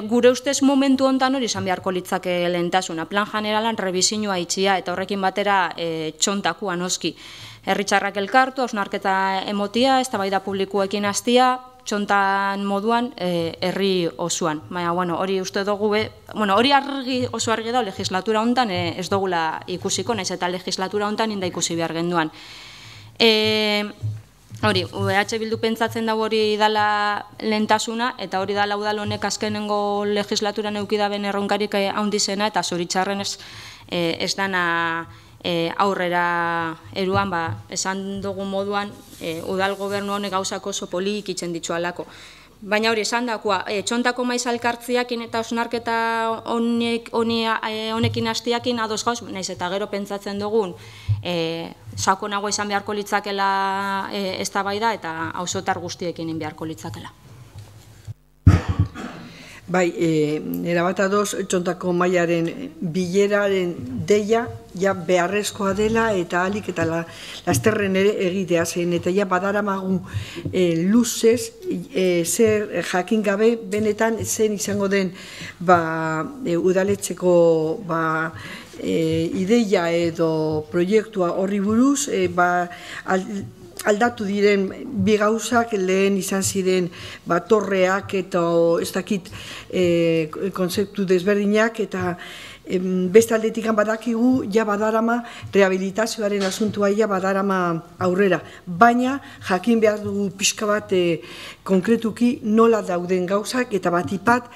Speaker 2: Gure ustez momentu hontan hori izan beharko litzake lehentasuna. Plan generalan rebizinua itxia eta horrekin batera txontakua noski. Herritarrak elkartu, hausnarketa emotia, eztabaida publikoekin hastia, txontan moduan herri osoan. Baina, hori uste dugu, hori oso argi da legislatura hontan ez dugula ikusiko, naiz eta legislatura hontan inda ikusi behar genduan. Hori, UH Bildu pentsatzen dago hori dala lehentasuna, eta hori dala udal honek azkenengo legislaturan eukidaben erronkarik handizena, eta zoritxarren ez dana aurrera eruan, esan dugu moduan, udal gobernu honek gauzak oso polik itzen ditzualako. Baina hori esan dakoa, txontako maiz alkartziakin eta osnarketa honekin hastiakin ados gauz, naiz eta gero pentsatzen dugun, sakonago izan beharko litzakela eztabaida eta auzotar guztiekin beharko litzakela.
Speaker 4: Bai, erabat ados txontako mailaren bileraren deia ja beharrezkoa dela eta alik eta lasterren ere egitea zen, eta ja badaramagu luzez zer jakin gabe benetan zen izango den udaletxeko ideia edo proiektua horri buruz, aldatu diren bi gauzak, lehen izan ziren torreak eta ez dakit konzeptu desberdinak, eta beste aldetikan badakigu ja badarama rehabilitazioaren asuntua ja badarama aurrera, baina jakin behar dugu pixka bat konkretuki nola dauden gauzak eta batipat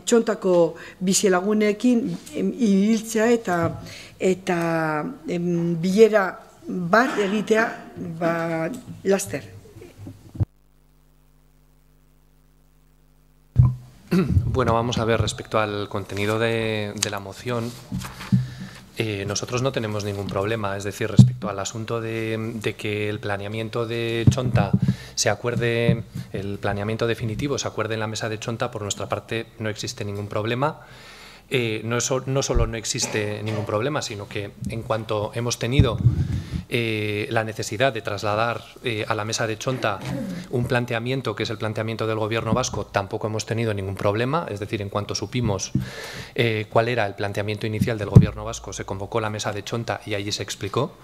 Speaker 4: txontako bizilagunekin ibiltzea eta bilera bat egitea laster.
Speaker 13: Bueno, vamos a ver, respecto al contenido de la moción, nosotros no tenemos ningún problema, es decir, respecto al asunto de que el planeamiento de Chonta se acuerde, el planeamiento definitivo se acuerde en la mesa de Chonta, por nuestra parte no existe ningún problema. No solo no existe ningún problema, sino que en cuanto hemos tenido la necesidad de trasladar a la mesa de Chonta un planteamiento que es el planteamiento del Gobierno vasco, tampoco hemos tenido ningún problema, es decir, en cuanto supimos cuál era el planteamiento inicial del Gobierno vasco, se convocó la mesa de Chonta y allí se explicó.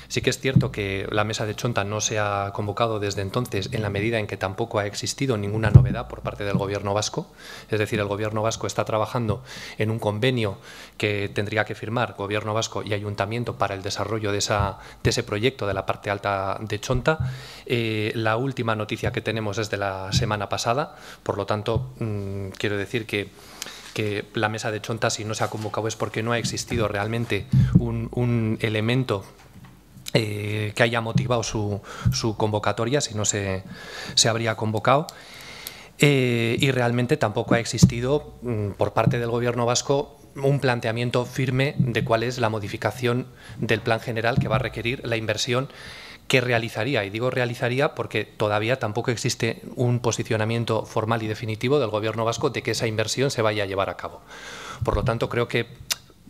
Speaker 13: Sí que es cierto que la mesa de Chonta no se ha convocado desde entonces, en la medida en que tampoco ha existido ninguna novedad por parte del Gobierno vasco, es decir, el Gobierno vasco está trabajando en un convenio que tendría que firmar Gobierno vasco y Ayuntamiento para el desarrollo de ese proyecto de la parte alta de Chonta. La última noticia que tenemos es de la semana pasada, por lo tanto, quiero decir que la mesa de Chonta, si no se ha convocado, es porque no ha existido realmente un elemento que haya motivado su convocatoria, si no se habría convocado. Y realmente tampoco ha existido por parte del Gobierno vasco un planteamiento firme de cuál es la modificación del plan general que va a requerir la inversión que realizaría. Y digo realizaría porque todavía tampoco existe un posicionamiento formal y definitivo del Gobierno vasco de que esa inversión se vaya a llevar a cabo. Por lo tanto, creo que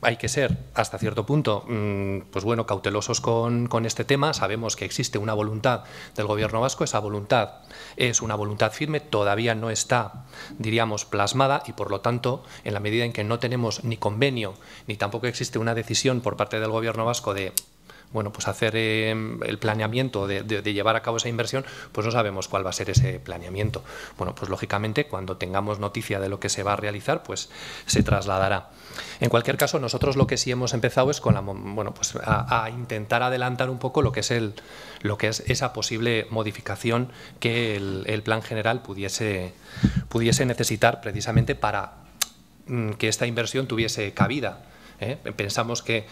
Speaker 13: hay que ser, hasta cierto punto, pues bueno, cautelosos con este tema. Sabemos que existe una voluntad del Gobierno vasco, esa voluntad es una voluntad firme, todavía no está, diríamos, plasmada, y por lo tanto, en la medida en que no tenemos ni convenio, ni tampoco existe una decisión por parte del Gobierno vasco de bueno, pues hacer el planeamiento de llevar a cabo esa inversión, pues no sabemos cuál va a ser ese planeamiento. Bueno, pues lógicamente cuando tengamos noticia de lo que se va a realizar, pues se trasladará. En cualquier caso, nosotros lo que sí hemos empezado es con pues a intentar adelantar un poco lo que es esa posible modificación que el plan general pudiese necesitar precisamente para que esta inversión tuviese cabida. Pensamos que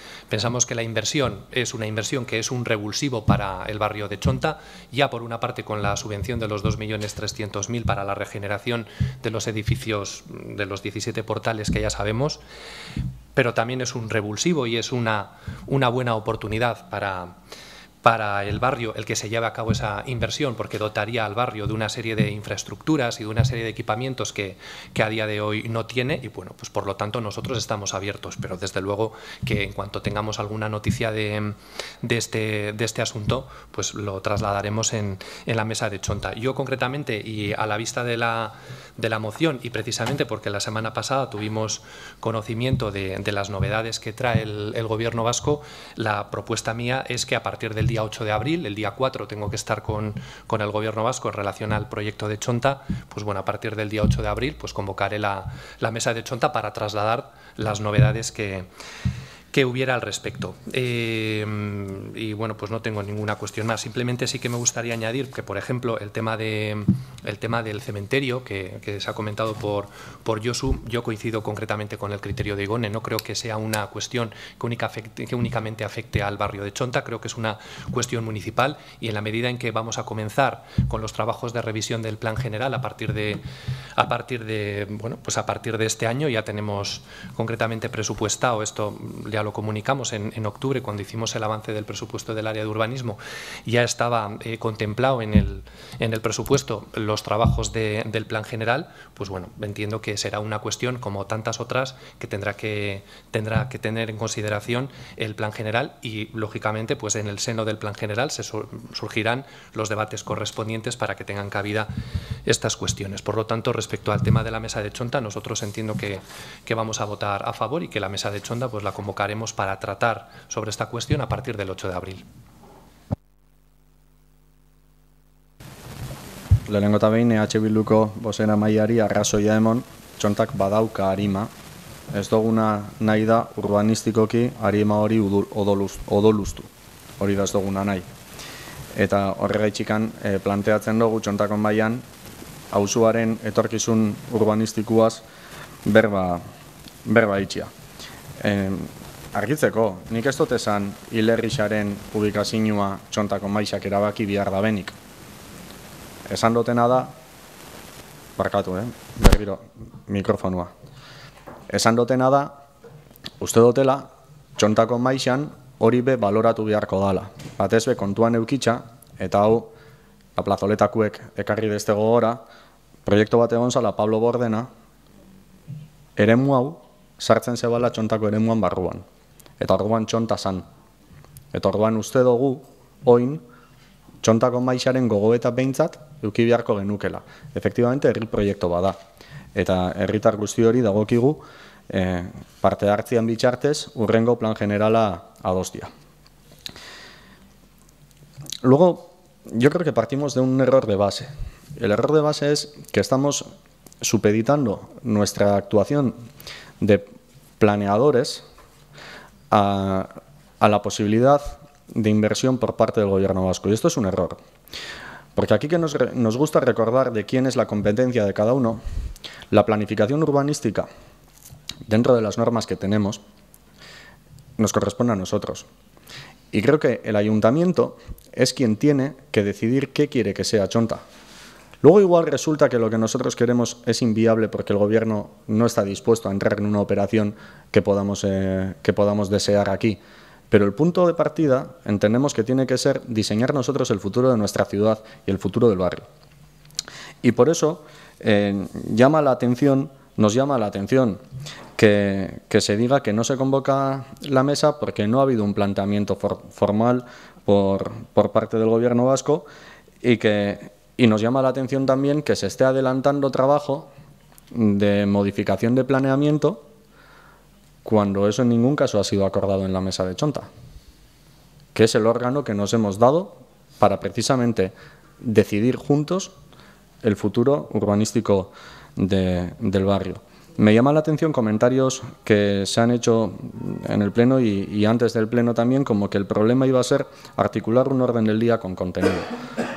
Speaker 13: la inversión es una inversión que es un revulsivo para el barrio de Chonta, ya por una parte con la subvención de los 2.300.000 para la regeneración de los edificios de los 17 portales que ya sabemos, pero también es un revulsivo y es una buena oportunidad para el barrio el que se lleve a cabo esa inversión, porque dotaría al barrio de una serie de infraestructuras y de una serie de equipamientos que a día de hoy no tiene, y bueno, pues por lo tanto nosotros estamos abiertos, pero desde luego que en cuanto tengamos alguna noticia de este asunto, pues lo trasladaremos en la mesa de Chonta. Yo concretamente, y a la vista de la moción, y precisamente porque la semana pasada tuvimos conocimiento de las novedades que trae el Gobierno vasco, la propuesta mía es que a partir del día 8 de abril, el día 4 tengo que estar con el Gobierno vasco en relación al proyecto de Chonta, pues bueno, a partir del día 8 de abril pues convocaré la mesa de Chonta para trasladar las novedades que hubiera al respecto. Y bueno, pues no tengo ninguna cuestión más. Simplemente sí que me gustaría añadir que, por ejemplo, el tema del cementerio que se ha comentado por Josu, yo coincido concretamente con el criterio de Igone. No creo que sea una cuestión que únicamente afecte al barrio de Chonta, creo que es una cuestión municipal, y en la medida en que vamos a comenzar con los trabajos de revisión del plan general a partir de este año, ya tenemos concretamente presupuestado, esto ya lo comunicamos en octubre cuando hicimos el avance del presupuesto del área de urbanismo, ya estaba contemplado en el presupuesto los trabajos del plan general, pues bueno, entiendo que será una cuestión como tantas otras que tendrá que tener en consideración el plan general, y lógicamente pues en el seno del plan general surgirán los debates correspondientes para que tengan cabida estas cuestiones. Por lo tanto, respecto al tema de la mesa de Chonta, nosotros entiendo que vamos a votar a favor y que la mesa de Chonta pues la convocaremos para tratar sobre esta cuestión a partir del 8 de abril.
Speaker 3: Lehenengo eta behin, EH Bilduko bozera mailari arrazoia emon, Txontak badauka arima. Ez duguna nahi da urbanistikoki arima hori odoluztu. Hori da ez duguna nahi. Eta horregaitxikan planteatzen dugu Txontakon baian, auzuaren etorkizun urbanistikuaz berba itxia. Argitzeko, nik ez dut esan hilerrixaren ubikazioa Txontako maixak erabaki bihar da benik. Esan dutena da, barkatu, berriro mikrofonua. Esan dutena da, uste dutela, Txontako maixan hori be baloratu beharko dala. Batez be kontuan eukitxa, eta hau, la plazoletakuek ekarri deste gogora, proiektu bat egon zala Pablo Bordena, eremu hau, sartzen zebala Txontako eremuan barruan. Eta orduan Txonta zan. Eta orduan uste dugu, oin, Txontako maixaren gogoeta behintzat, euki beharko genukela. Efektibamente, herri proiektu bada. Eta herritar guzti hori dagokigu, parte hartzian bitxartez, urrengo plan generala adostia. Luego, yo creo que partimos de un error de base. El error de base es que estamos supeditando nuestra actuación de planeadores a la posibilidad de inversión por parte del Gobierno vasco. Y esto es un error. Porque aquí que nos gusta recordar de quién es la competencia de cada uno, la planificación urbanística, dentro de las normas que tenemos, nos corresponde a nosotros. Y creo que el ayuntamiento es quien tiene que decidir qué quiere que sea Chonta. Luego igual resulta que lo que nosotros queremos es inviable porque el Gobierno no está dispuesto a entrar en una operación que podamos desear aquí. Pero el punto de partida entendemos que tiene que ser diseñar nosotros el futuro de nuestra ciudad y el futuro del barrio. Y por eso nos llama la atención que se diga que no se convoca la mesa porque no ha habido un planteamiento formal por parte del Gobierno vasco y nos llama la atención también que se esté adelantando trabajo de modificación de planeamiento cuando eso en ningún caso ha sido acordado en la mesa de Chonta. que es el órgano que nos hemos dado para precisamente decidir juntos el futuro urbanístico del barrio. Me llama la atención comentarios que se han hecho en el Pleno y antes del Pleno también, como que el problema iba a ser articular un orden del día con contenido.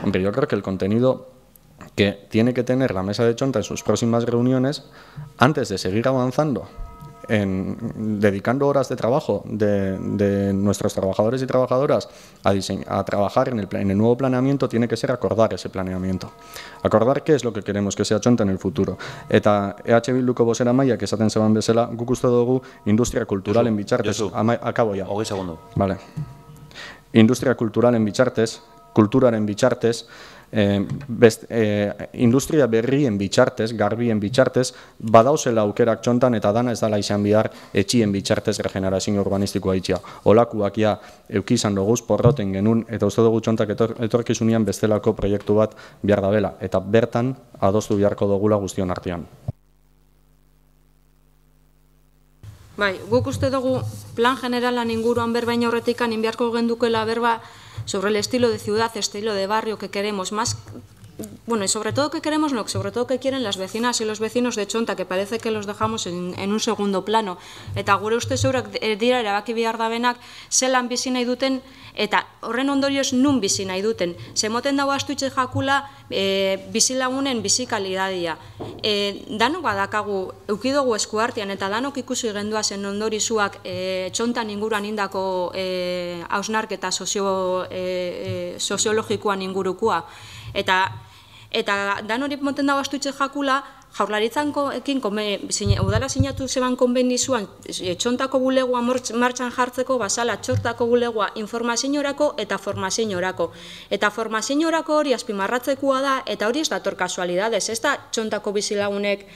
Speaker 3: Hombre, yo creo que el contenido que tiene que tener la mesa de Chonta en sus próximas reuniones, antes de seguir avanzando, dedicando horas de trabajo de nuestros trabajadores y trabajadoras a trabajar en el nuevo planeamiento, tiene que ser acordar ese planeamiento. Acordar qué es lo que queremos que sea Chonta en el futuro. Eta EH Bilduko bozeramaileak esaten zeban bezala, guk uste dugu industria kulturalen bitartez, akabo ya.
Speaker 1: 20 segundo.
Speaker 3: Vale. Industria kulturalen bitartez, kulturaren bitartez, industria berrien bitartez, garbien bitartez, badauzela aukerak Txontan eta dana ez dala izan behar etxien bitartez regenerazio urbanistikoa itxia. Olakuak ja euki izan doguz, porroten genuen, eta uste dugu Txontak etorkizunean bestelako proiektu bat behar dabela, eta bertan adostu beharko dugula guztion artean.
Speaker 2: Bai, guk uste dugu plan generalan inguruan berbaina horretikan inbiarko gendukela berba sobre el estilo de ciudad, estilo de barrio que queremos más, bueno, y sobre todo que queremos, no, sobre todo que quieren las vecinas y los vecinos de Txonta, que parece que los dejamos en un segundo plano. Eta gure uste zeurak dira erabaki behar dabenak zelan bizi nahi duten, eta horren ondorioz nun bizi nahi duten. Zemoten dago astuitxe jakula bizilagunen bizikalidadia. Danok badakagu, eukidogu eskuartean, eta danok ikusi genduazen ondorizuak Txontan inguruan indako hausnarketa soziologikoan ingurukua. Eta dan hori moten dago astuitxe jakula, jaurlaritzanekin udala sinatu zeban konbenizuan Txontako bulegoa martxan jartzeko bazala Txortako bulegoa informaziorako eta formaziorako. Eta formaziorako hori azpimarratzekoa da, eta hori ez dator kasualidades, ez da Txontako bizilagunek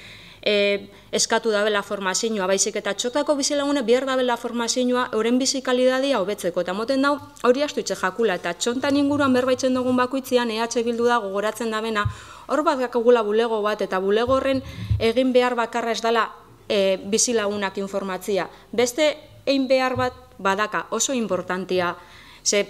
Speaker 2: eskatu dabela formazioa, baizik eta Txotako bizilagune behar dabela formazioa euren bizikalidadia hobetzeko. Eta moten dau hori astuitxe jakula, eta Txontan inguruan berbaitzen dugun bakoitzean EH Bildu da gogoratzen dabena, hor bat dakagula bulego bat, eta bulego horren egin behar bakarra ez dela bizilagunak informatzia. Beste egin behar bat badaka, oso importantia.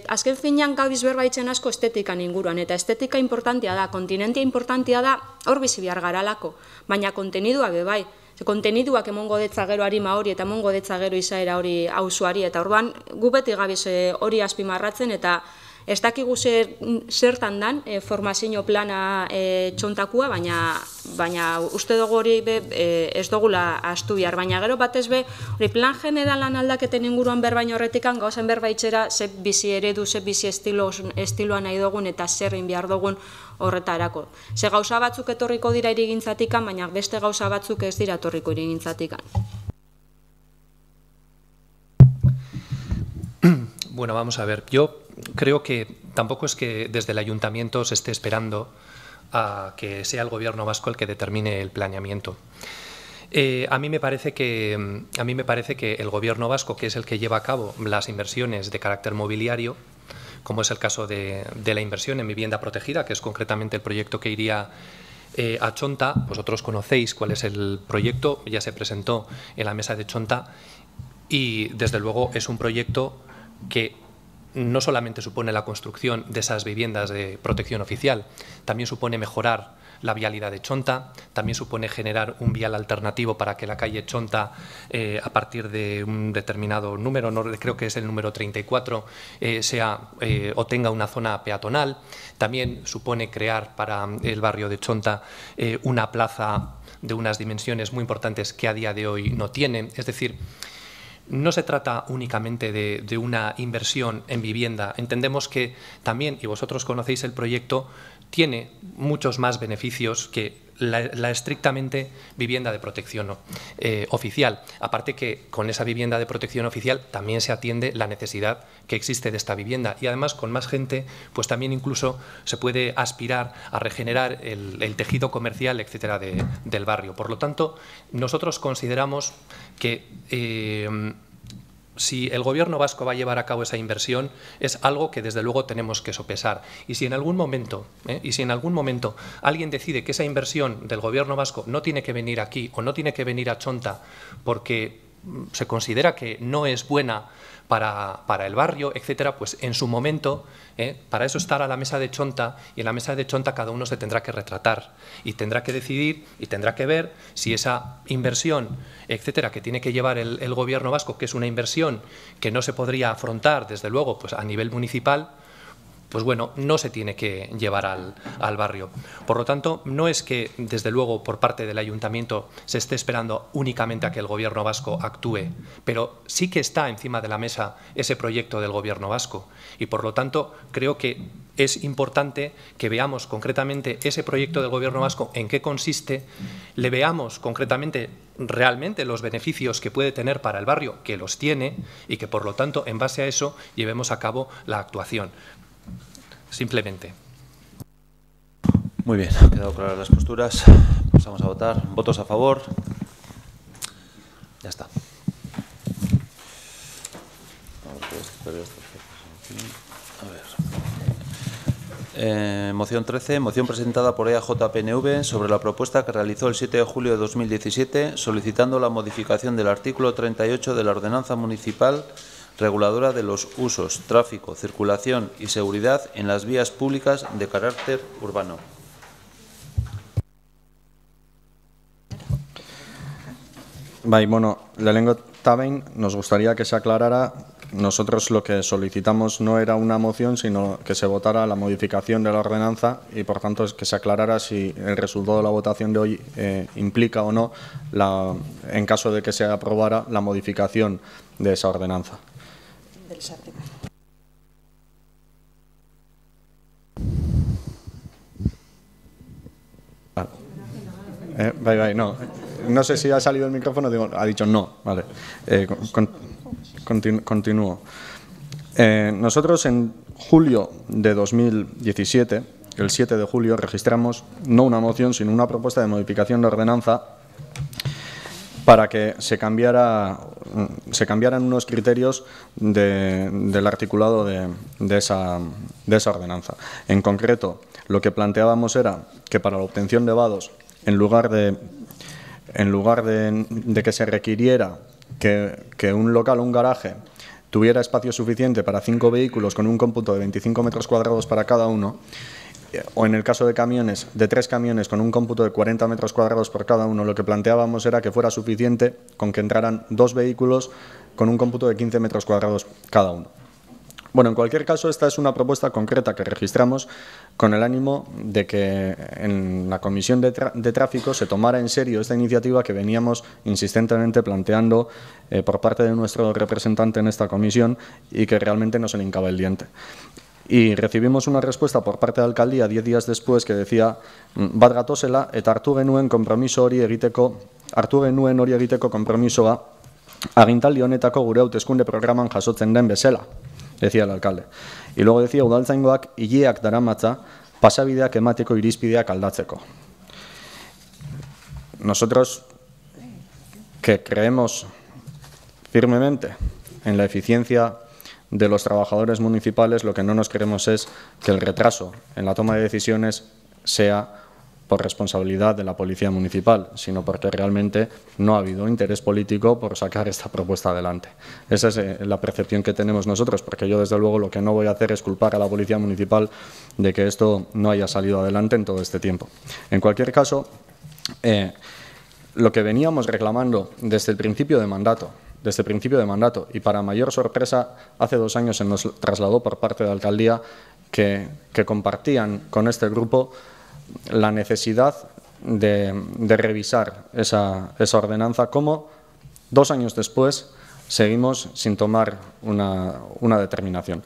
Speaker 2: Azken finean gabiz berbaitzen asko estetikan inguruan, eta estetika importantia da, kontinentia importantia da, hor bizi behar garalako, baina kontenidua bebai. Konteniduak emongo detza gero harima hori, eta emongo detza gero izaera hori auzuari, eta orduan gu beti gabiz hori azpimarratzen, eta ez dakigu zertan dan formazio plana Txontakua, baina uste dugu hori ez dugula astu behar. Baina gero batez be, hori plan generalan aldaketen inguruan berbaino horretikan, gauzen berbaitzera ze bizi eredu, ze bizi estiloa nahi dugun eta zer egin behar dugun horretarako. Ze gauza batzuk etorriko dira irigintzatikan, baina beste gauza batzuk ez dira etorriko irigintzatikan.
Speaker 13: Bueno, vamos a ver. Yo creo que tampoco es que desde el ayuntamiento se esté esperando a que sea el gobierno vasco el que determine el planeamiento. A mí me parece que el gobierno vasco, que es el que lleva a cabo las inversiones de carácter mobiliario, como es el caso de la inversión en vivienda protegida, que es concretamente el proyecto que iría a Txonta, vosotros conocéis cuál es el proyecto, ya se presentó en la mesa de Txonta y desde luego es un proyecto que no solamente supone la construcción de esas viviendas de protección oficial, también supone mejorar la vialidad de Txonta, también supone generar un vial alternativo para que la calle Txonta, a partir de un determinado número, creo que es el número 34, o tenga una zona peatonal. También supone crear para el barrio de Txonta una plaza de unas dimensiones muy importantes que a día de hoy no tiene. Es decir, no se trata únicamente de una inversión en vivienda. Entendemos que también, y vosotros conocéis el proyecto, tiene muchos más beneficios que la estrictamente vivienda de protección oficial. Aparte que con esa vivienda de protección oficial también se atiende la necesidad que existe de esta vivienda y además con más gente pues también incluso se puede aspirar a regenerar el tejido comercial, etcétera, del barrio. Por lo tanto, nosotros consideramos que si el gobierno vasco va a llevar a cabo esa inversión es algo que desde luego tenemos que sopesar. Y si en algún momento alguien decide que esa inversión del gobierno vasco no tiene que venir aquí o no tiene que venir a Txonta porque se considera que no es buena para el barrio, etcétera, pues en su momento, para eso estará la mesa de Chonta, y en la mesa de Chonta cada uno se tendrá que retratar y tendrá que decidir y tendrá que ver si esa inversión, etcétera, que tiene que llevar el Gobierno vasco, que es una inversión que no se podría afrontar, desde luego, pues a nivel municipal, pues bueno, no se tiene que llevar al barrio. Por lo tanto, no es que, desde luego, por parte del Ayuntamiento se esté esperando únicamente a que el Gobierno vasco actúe, pero sí que está encima de la mesa ese proyecto del Gobierno vasco. Y, por lo tanto, creo que es importante que veamos concretamente ese proyecto del Gobierno vasco, en qué consiste, le veamos concretamente realmente los beneficios que puede tener para el barrio, que los tiene, y que, por lo tanto, en base a eso, llevemos a cabo la actuación. Simplemente.
Speaker 1: Muy bien, han quedado claras las posturas. Pasamos a votar. ¿Votos a favor? Ya está. Moción 13, moción presentada por EAJ-PNV sobre la propuesta que realizó el 7 de julio de 2017 solicitando la modificación del artículo 38 de la Ordenanza Municipal reguladora de los usos, tráfico, circulación y seguridad en las vías públicas de carácter urbano.
Speaker 3: Bai, bueno, lehenengo eta behin nos gustaría que se aclarara. Nosotros lo que solicitamos no era una moción, sino que se votara la modificación de la ordenanza y, por tanto, es que se aclarara si el resultado de la votación de hoy implica o no, en caso de que se aprobara, la modificación de esa ordenanza. No sé si ha salido el micrófono, ha dicho no, vale. Continúo. Nosotros en julio de 2017, el 7 de julio, registramos no una moción, sino una propuesta de modificación de ordenanza para que se cambiaran unos criterios del articulado de esa ordenanza. En concreto, lo que planteábamos era que para la obtención de vados, en lugar de que se requiriera que un local o un garaje tuviera espacio suficiente para 5 vehículos con un cómputo de 25 metros cuadrados para cada uno, o en el caso de camiones, de 3 camiones con un cómputo de 40 metros cuadrados por cada uno, lo que planteábamos era que fuera suficiente con que entraran 2 vehículos con un cómputo de 15 metros cuadrados cada uno. Bueno, en cualquier caso, esta es una propuesta concreta que registramos con el ánimo de que en la Comisión de Tráfico se tomara en serio esta iniciativa que veníamos insistentemente planteando por parte de nuestro representante en esta comisión y que realmente no se le hincaba el diente. Y recibimos una respuesta por parte de la alcaldía 10 días después que decía bat gatozela eta hartu genuen hori egiteko konpromisoa agintaldi honetako gure hauteskunde programan jasotzen den bezala, decía el alcalde. Y luego decía udaltzaingoak hileak daramatza pasabideak emateko irizpideak aldatzeko. Nosotros, que creemos firmemente en la eficiencia de los trabajadores municipales, lo que no nos queremos es que el retraso en la toma de decisiones sea por responsabilidad de la Policía Municipal, sino porque realmente no ha habido interés político por sacar esta propuesta adelante. Esa es la percepción que tenemos nosotros, porque yo desde luego lo que no voy a hacer es culpar a la Policía Municipal de que esto no haya salido adelante en todo este tiempo. En cualquier caso, lo que veníamos reclamando desde el principio de mandato, y para mayor sorpresa, hace 2 años se nos trasladó por parte de la alcaldía que compartían con este grupo la necesidad de revisar esa ordenanza, como 2 años después seguimos sin tomar una determinación.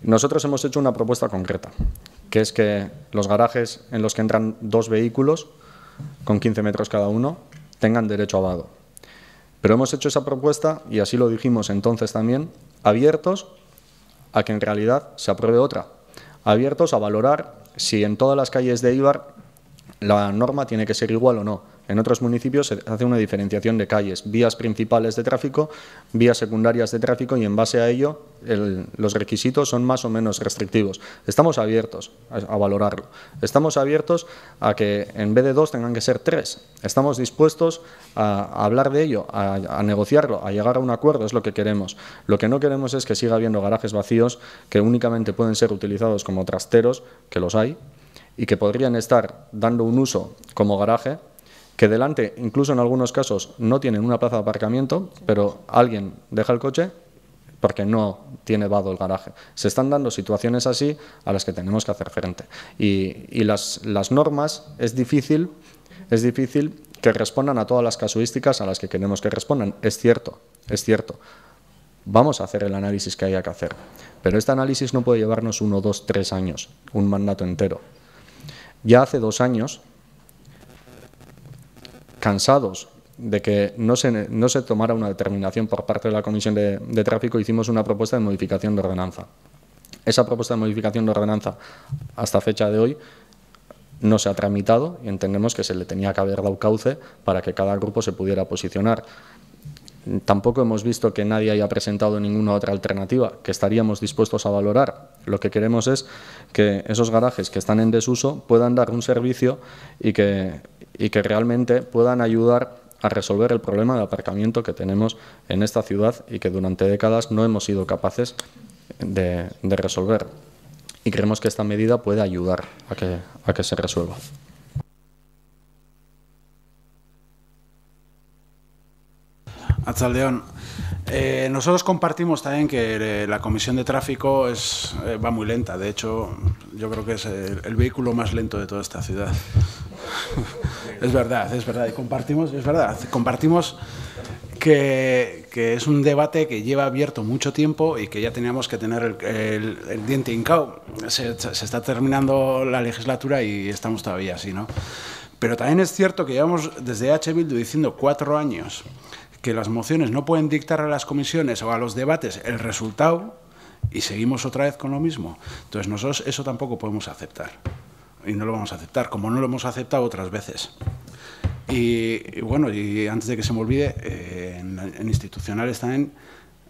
Speaker 3: Nosotros hemos hecho una propuesta concreta, que es que los garajes en los que entran 2 vehículos con 15 metros cada uno tengan derecho a vado. Pero hemos hecho esa propuesta, y así lo dijimos entonces también, abiertos a que en realidad se apruebe otra, abiertos a valorar si en todas las calles de Eibar la norma tiene que ser igual o no. En otros municipios se hace una diferenciación de calles, vías principales de tráfico, vías secundarias de tráfico y en base a ello los requisitos son más o menos restrictivos. Estamos abiertos a valorarlo. Estamos abiertos a que en vez de 2 tengan que ser 3. Estamos dispuestos a hablar de ello, a negociarlo, a llegar a un acuerdo, es lo que queremos. Lo que no queremos es que siga habiendo garajes vacíos que únicamente pueden ser utilizados como trasteros, que los hay, y que podrían estar dando un uso como garaje, que delante, incluso en algunos casos, no tienen una plaza de aparcamiento, pero alguien deja el coche porque no tiene vado el garaje. Se están dando situaciones así a las que tenemos que hacer frente. Y las normas es difícil que respondan a todas las casuísticas a las que queremos que respondan. Es cierto. Vamos a hacer el análisis que haya que hacer, pero este análisis no puede llevarnos 1, 2, 3 años, un mandato entero. Ya hace 2 años, cansados de que no se tomara una determinación por parte de la Comisión de Tráfico, hicimos una propuesta de modificación de ordenanza. Esa propuesta de modificación de ordenanza, hasta fecha de hoy, no se ha tramitado y entendemos que se le tenía que haber dado cauce para que cada grupo se pudiera posicionar. Tampoco hemos visto que nadie haya presentado ninguna otra alternativa que estaríamos dispuestos a valorar. Lo que queremos es que esos garajes que están en desuso puedan dar un servicio y que realmente puedan ayudar a resolver el problema de aparcamiento que tenemos en esta ciudad y que durante décadas no hemos sido capaces de resolver. Y creemos que esta medida puede ayudar a que se resuelva.
Speaker 14: Arratsaldeon. Nosotros compartimos también que la Comisión de Tráfico va muy lenta. De hecho, yo creo que es el vehículo más lento de toda esta ciudad. Es verdad. Y compartimos que es un debate que lleva abierto mucho tiempo y que ya teníamos que tener el diente hincado. Se está terminando la legislatura y estamos todavía así, ¿no? Pero también es cierto que llevamos desde H. Bildu diciendo 4 años que las mociones no pueden dictar a las comisiones o a los debates el resultado y seguimos otra vez con lo mismo. Entonces nosotros eso tampoco podemos aceptar y no lo vamos a aceptar, como no lo hemos aceptado otras veces. Y bueno, y antes de que se me olvide, en institucionales también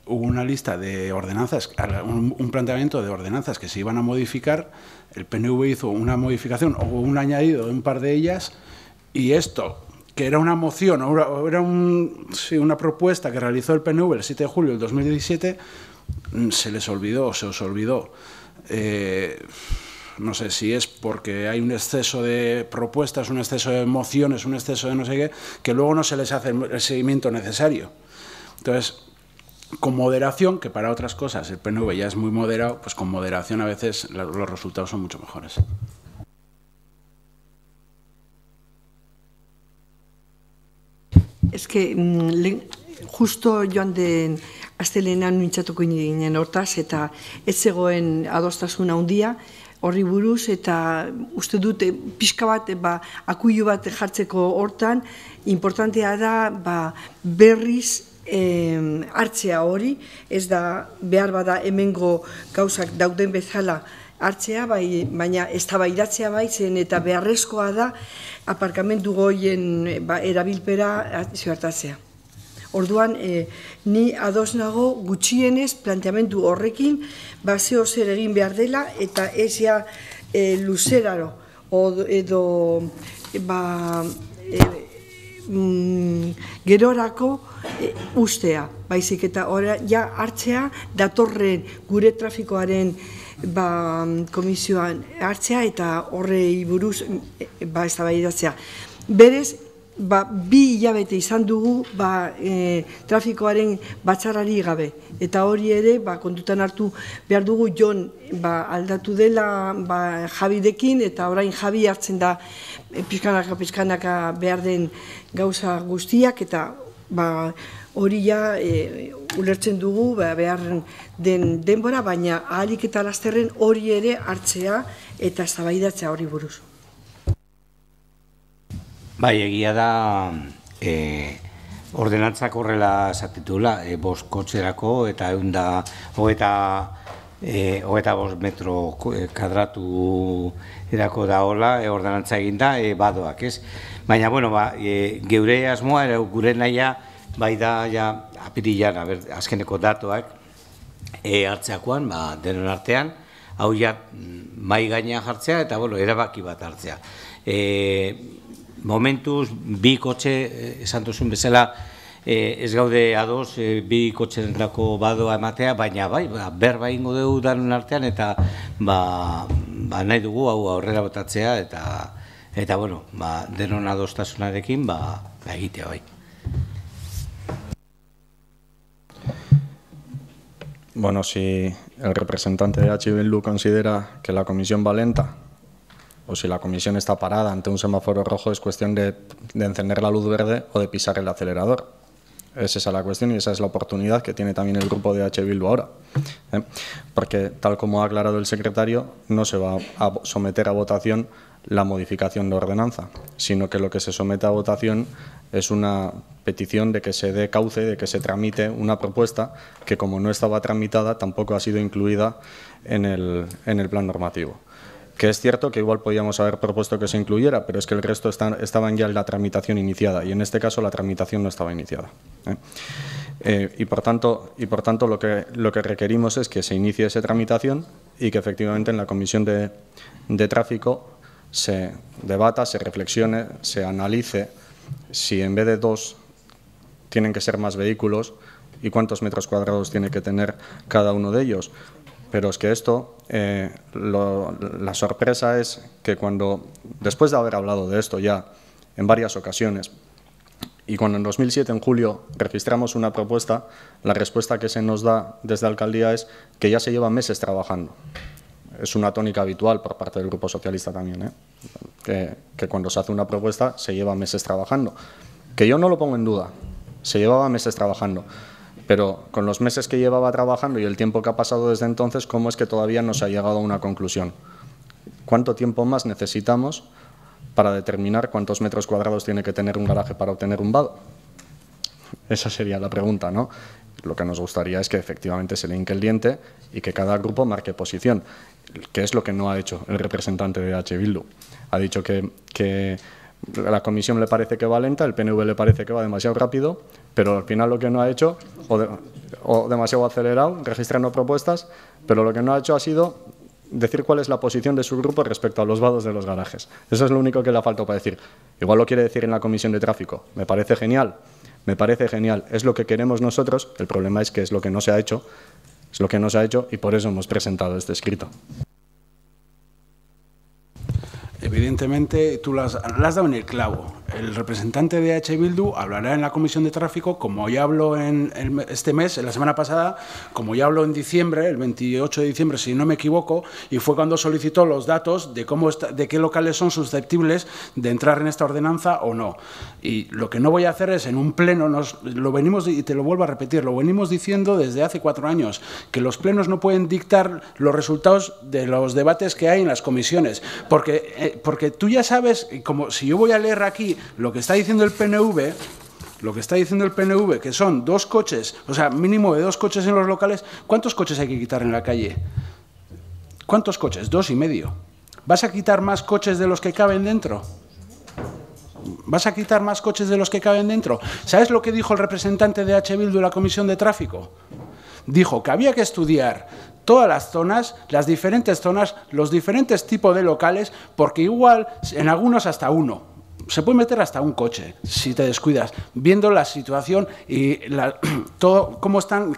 Speaker 14: hubo una lista de ordenanzas, un planteamiento de ordenanzas que se iban a modificar. El PNV hizo una modificación o un añadido de un par de ellas y esto, que era una moción, era una propuesta que realizó el PNV el 7 de julio del 2017, se os olvidó. No sé si es porque hay un exceso de propuestas, un exceso de mociones, un exceso de no sé qué, que luego no se les hace el seguimiento necesario. Entonces, con moderación, que para otras cosas el PNV ya es muy moderado, pues con moderación a veces los resultados son mucho mejores.
Speaker 4: Es que justo joan den astelehenan mintzatuko ginen hortaz eta ez zegoen adostasuna handia horri buruz eta uste dut pixka bat akuilu bat jartzeko hortan importantea da berriz hartzea hori, ez da behar bada hemengo gauzak dauden bezala hartzea, baina eztabaidatzea zen eta beharrezkoa da aparkamentu goien erabilpera ziurtatzea. Orduan, ni ados nago gutxienez planteamendu horrekin zeo zer egin behar dela eta ez ja luzeraro edo gerorako ustea, baizik eta ja hartzea datorren gure trafikoaren komisioan hartzea eta horrei buruz eztabaidatzea. Berez, 2 hilabete izan dugu trafikoaren batzarrari gabe. Eta hori ere kontutan hartu behar dugu Jon aldatu dela Jabidekin eta orain Jabi hartzen da pizkanaka behar den gauza guztiak eta hori ja ulertzen dugu behar den denbora, baina ahalik eta lasterren hori ere hartzea eta eztabaidatzea hori buruz.
Speaker 8: Bai, egia da ordenantzak horrela zatitula, 5 kotxerako eta 130 25 metro kadratu erako da hola, ordenantza eginda, badoak, ez? Baina, bueno, geure asmoa, gure nahia, bai da, ja, apirilan, azkeneko datuak, hartzeakoan, denon artean, hau ja, mai gainean jartzea, eta, bueno, erabaki bat hartzea. Momentuz, bi kotxe, esan duzun bezala, ez gaude ados, bi kotxerendako badoa ematea, baina bai, berba ingo dugu danon artean, eta nahi dugu hau aurrera botatzea, eta bueno, denon adostasunarekin egitea bai.
Speaker 3: Bueno, si el representante de H. Bildu considera que la comisión va lenta, o si la comisión está parada ante un semáforo rojo, es cuestión de encender la luz verde o de pisar el acelerador. Es esa la cuestión y esa es la oportunidad que tiene también el grupo de H. Bildu ahora. Porque, tal como ha aclarado el secretario, no se va a someter a votación la modificación de ordenanza, sino que lo que se somete a votación es una petición de que se dé cauce, de que se tramite una propuesta que, como no estaba tramitada, tampoco ha sido incluida en el plan normativo. Que es cierto que igual podíamos haber propuesto que se incluyera, pero es que el resto estaban ya en la tramitación iniciada, y en este caso la tramitación no estaba iniciada. Y por tanto lo que requerimos es que se inicie esa tramitación y que efectivamente en la Comisión de Tráfico se debata, se reflexione, se analice si en vez de 2 tienen que ser más vehículos y cuántos metros cuadrados tiene que tener cada uno de ellos. Pero es que esto, la sorpresa es que después de haber hablado de esto ya en varias ocasiones, y cuando en 2007, en julio, registramos una propuesta, la respuesta que se nos da desde la alcaldía es que ya se lleva meses trabajando. Es una tónica habitual por parte del Grupo Socialista también, que cuando se hace una propuesta se lleva meses trabajando. Que yo no lo pongo en duda, se llevaba meses trabajando. Pero con los meses que llevaba trabajando y el tiempo que ha pasado desde entonces, ¿cómo es que todavía no se ha llegado a una conclusión? ¿Cuánto tiempo más necesitamos para determinar cuántos metros cuadrados tiene que tener un garaje para obtener un vado? Esa sería la pregunta, ¿no? Lo que nos gustaría es que efectivamente se le hinque el diente y que cada grupo marque posición, que es lo que no ha hecho el representante de H. Bildu. Ha dicho que a la comisión le parece que va lenta, el PNV le parece que va demasiado rápido, pero al final lo que no ha hecho, o demasiado acelerado, registrando propuestas, pero lo que no ha hecho ha sido decir cuál es la posición de su grupo respecto a los vados de los garajes. Eso es lo único que le ha faltado para decir. Igual lo quiere decir en la Comisión de Tráfico. Me parece genial, es lo que queremos nosotros. El problema es que es lo que no se ha hecho, y por eso hemos presentado este escrito.
Speaker 14: Evidentemente, tú las has dado en el clavo. El representante de H. Bildu hablará en la Comisión de Tráfico, como ya habló este mes, en la semana pasada, como ya habló en diciembre, el 28 de diciembre, si no me equivoco, y fue cuando solicitó los datos de qué locales son susceptibles de entrar en esta ordenanza o no. Y lo que no voy a hacer es, en un pleno, y te lo vuelvo a repetir, lo venimos diciendo desde hace 4 años, que los plenos no pueden dictar los resultados de los debates que hay en las comisiones, porque tú ya sabes, como si yo voy a leer aquí lo que está diciendo el PNV, que son 2 coches, o sea, mínimo de 2 coches en los locales. ¿Cuántos coches hay que quitar en la calle? ¿Cuántos coches? 2,5. ¿Vas a quitar más coches de los que caben dentro? ¿Sabes lo que dijo el representante de H. Bildu en la Comisión de Tráfico? Dijo que había que estudiar todas las zonas, las diferentes zonas, los diferentes tipos de locales, porque igual en algunos hasta uno. Se puede meter hasta un coche, si te descuidas, viendo la situación y todo cómo están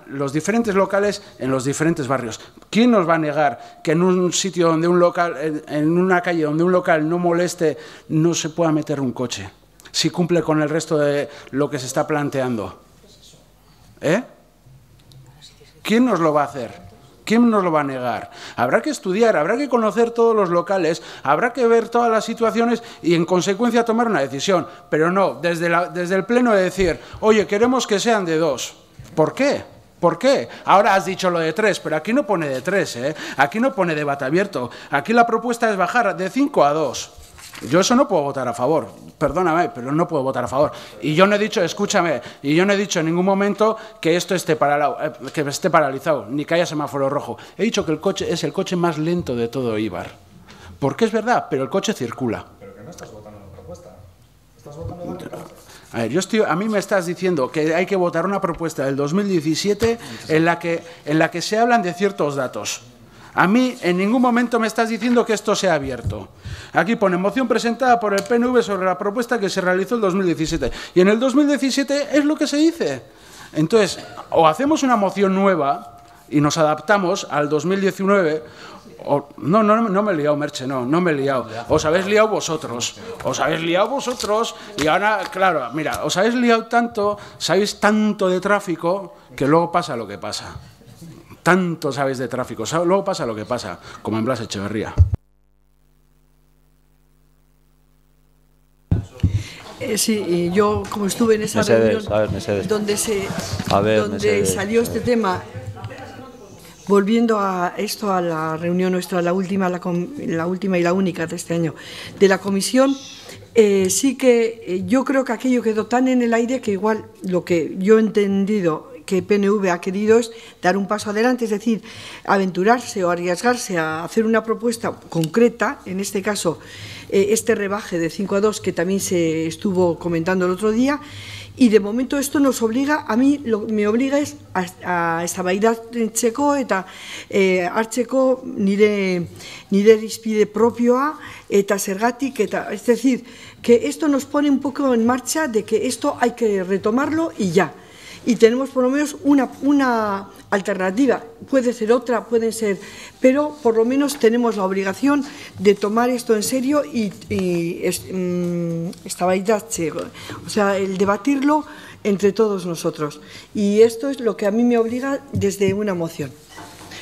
Speaker 14: los diferentes locales en los diferentes barrios. ¿Quién nos va a negar que en un sitio donde un local, en una calle donde un local no moleste, no se pueda meter un coche? Si cumple con el resto de lo que se está planteando. ¿Quién nos lo va a hacer? ¿Quién nos lo va a negar? Habrá que estudiar, habrá que conocer todos los locales, habrá que ver todas las situaciones y, en consecuencia, tomar una decisión. Pero no, desde el Pleno de decir, oye, queremos que sean de 2. ¿Por qué? ¿Por qué? Ahora has dicho lo de 3, pero aquí no pone de 3, Aquí no pone debate abierto. Aquí la propuesta es bajar de 5 a 2. Yo eso no puedo votar a favor, perdóname, pero no puedo votar a favor. Y yo no he dicho, escúchame, y yo no he dicho en ningún momento que esto esté paralizado, ni que haya semáforo rojo. He dicho que el coche es el coche más lento de todo Eibar. Porque es verdad, pero el coche circula.
Speaker 3: Pero que no estás votando la propuesta. Estás votando la propuesta.
Speaker 14: A ver, a mí me estás diciendo que hay que votar una propuesta del 2017 en la que se hablan de ciertos datos. A mí en ningún momento me estás diciendo que esto sea abierto. Aquí pone moción presentada por el PNV sobre la propuesta que se realizó en el 2017. Y en el 2017 es lo que se dice. Entonces, o hacemos una moción nueva y nos adaptamos al 2019... No me he liado, Merche, no me he liado. Os habéis liado vosotros. Y ahora, claro, mira, os habéis liado tanto, sabéis tanto de tráfico, que luego pasa lo que pasa. Tanto sabéis de tráfico, luego pasa lo que pasa, como en Blas Echeverría.
Speaker 4: Sí, yo como estuve en esa reunión donde salió este tema, volviendo a esto, a la reunión nuestra, la última y la única de este año, de la comisión, sí que yo creo que aquello quedó tan en el aire que igual lo que yo he entendido que PNV ha querido es dar un paso adelante, es decir, aventurarse o arriesgarse a hacer una propuesta concreta, en este caso este rebaje de 5 a 2 que también se estuvo comentando el otro día, y de momento esto nos obliga, a mí me obliga es a eztabaidatzeko eta hartzeko nire irizpide propioa eta zergatik, es decir, que esto nos pone un poco en marcha de que esto hay que retomarlo y ya. Y tenemos por lo menos una alternativa, puede ser otra, pueden ser, pero por lo menos tenemos la obligación de tomar esto en serio y o sea, el debatirlo entre todos nosotros. Y esto es lo que a mí me obliga desde una moción.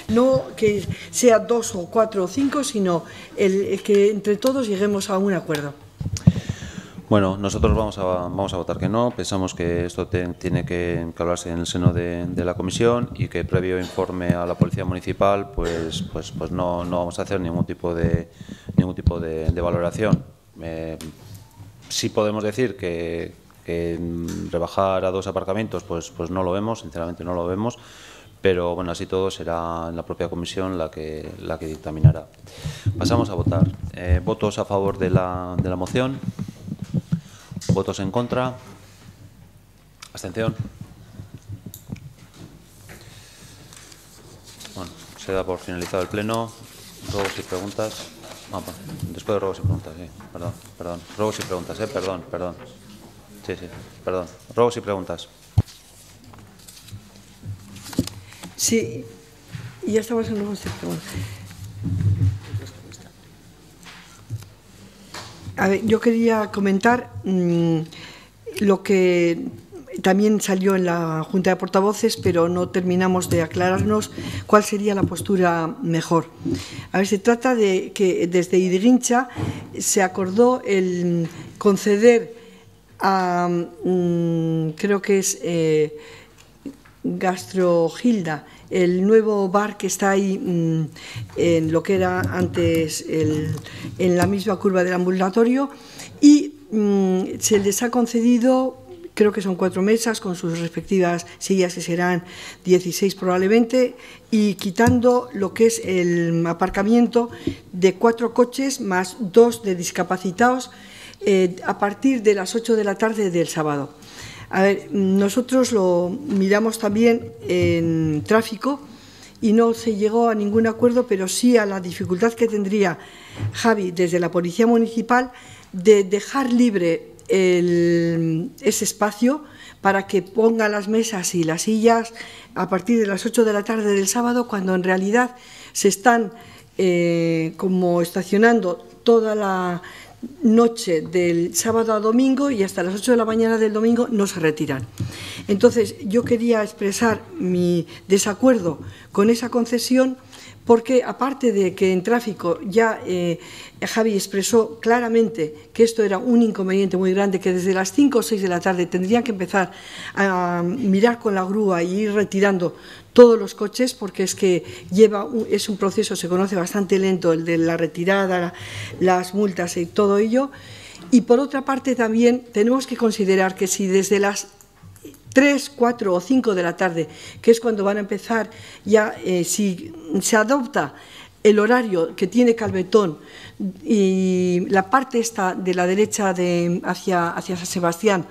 Speaker 4: No que sea 2 o 4 o 5, sino el que entre todos lleguemos a un acuerdo.
Speaker 1: Bueno, nosotros vamos a votar que no. Pensamos que esto tiene que hablarse en el seno de la comisión y que previo informe a la Policía Municipal, pues no vamos a hacer ningún tipo de valoración. Sí podemos decir que rebajar a 2 aparcamientos, pues no lo vemos, sinceramente no lo vemos. Pero bueno, así todo será la propia comisión la que dictaminará. Pasamos a votar. ¿Votos a favor de la moción? ¿Votos en contra? ¿Abstención? Bueno, se da por finalizado el pleno. Ruegos y preguntas. Después de ruegos y preguntas, sí. Perdón. Ruegos y preguntas, perdón. Sí, perdón. Ruegos y preguntas.
Speaker 4: Sí, y ya estamos en ruegos y preguntas. A ver, yo quería comentar lo que también salió en la Junta de Portavoces, pero no terminamos de aclararnos cuál sería la postura mejor. A ver, se trata de que desde Idigincha se acordó el conceder a, creo que es Gastrogilda, el nuevo bar que está ahí en lo que era antes en la misma curva del ambulatorio, y se les ha concedido, creo que son 4 mesas con sus respectivas sillas, que serán 16 probablemente, y quitando lo que es el aparcamiento de 4 coches más 2 de discapacitados a partir de las 8 de la tarde del sábado. A ver, nosotros lo miramos también en tráfico y no se llegó a ningún acuerdo, pero sí a la dificultad que tendría Javi desde la Policía Municipal de dejar libre ese espacio para que ponga las mesas y las sillas a partir de las 8 de la tarde del sábado, cuando en realidad se están como estacionando toda la noche del sábado a domingo, y hasta las 8 de la mañana del domingo no se retiran. Entonces yo quería expresar mi desacuerdo con esa concesión, porque aparte de que en tráfico ya Javi expresó claramente que esto era un inconveniente muy grande, que desde las 5 o 6 de la tarde tendrían que empezar a mirar con la grúa y ir retirando todos los coches, porque es que es un proceso, se conoce, bastante lento, el de la retirada, las multas y todo ello. Y por otra parte también tenemos que considerar que si desde las 3, 4 o 5 de la tarde, que es cuando van a empezar ya, si se adopta el horario que tiene Calvetón y la parte esta de la derecha hacia San Sebastián,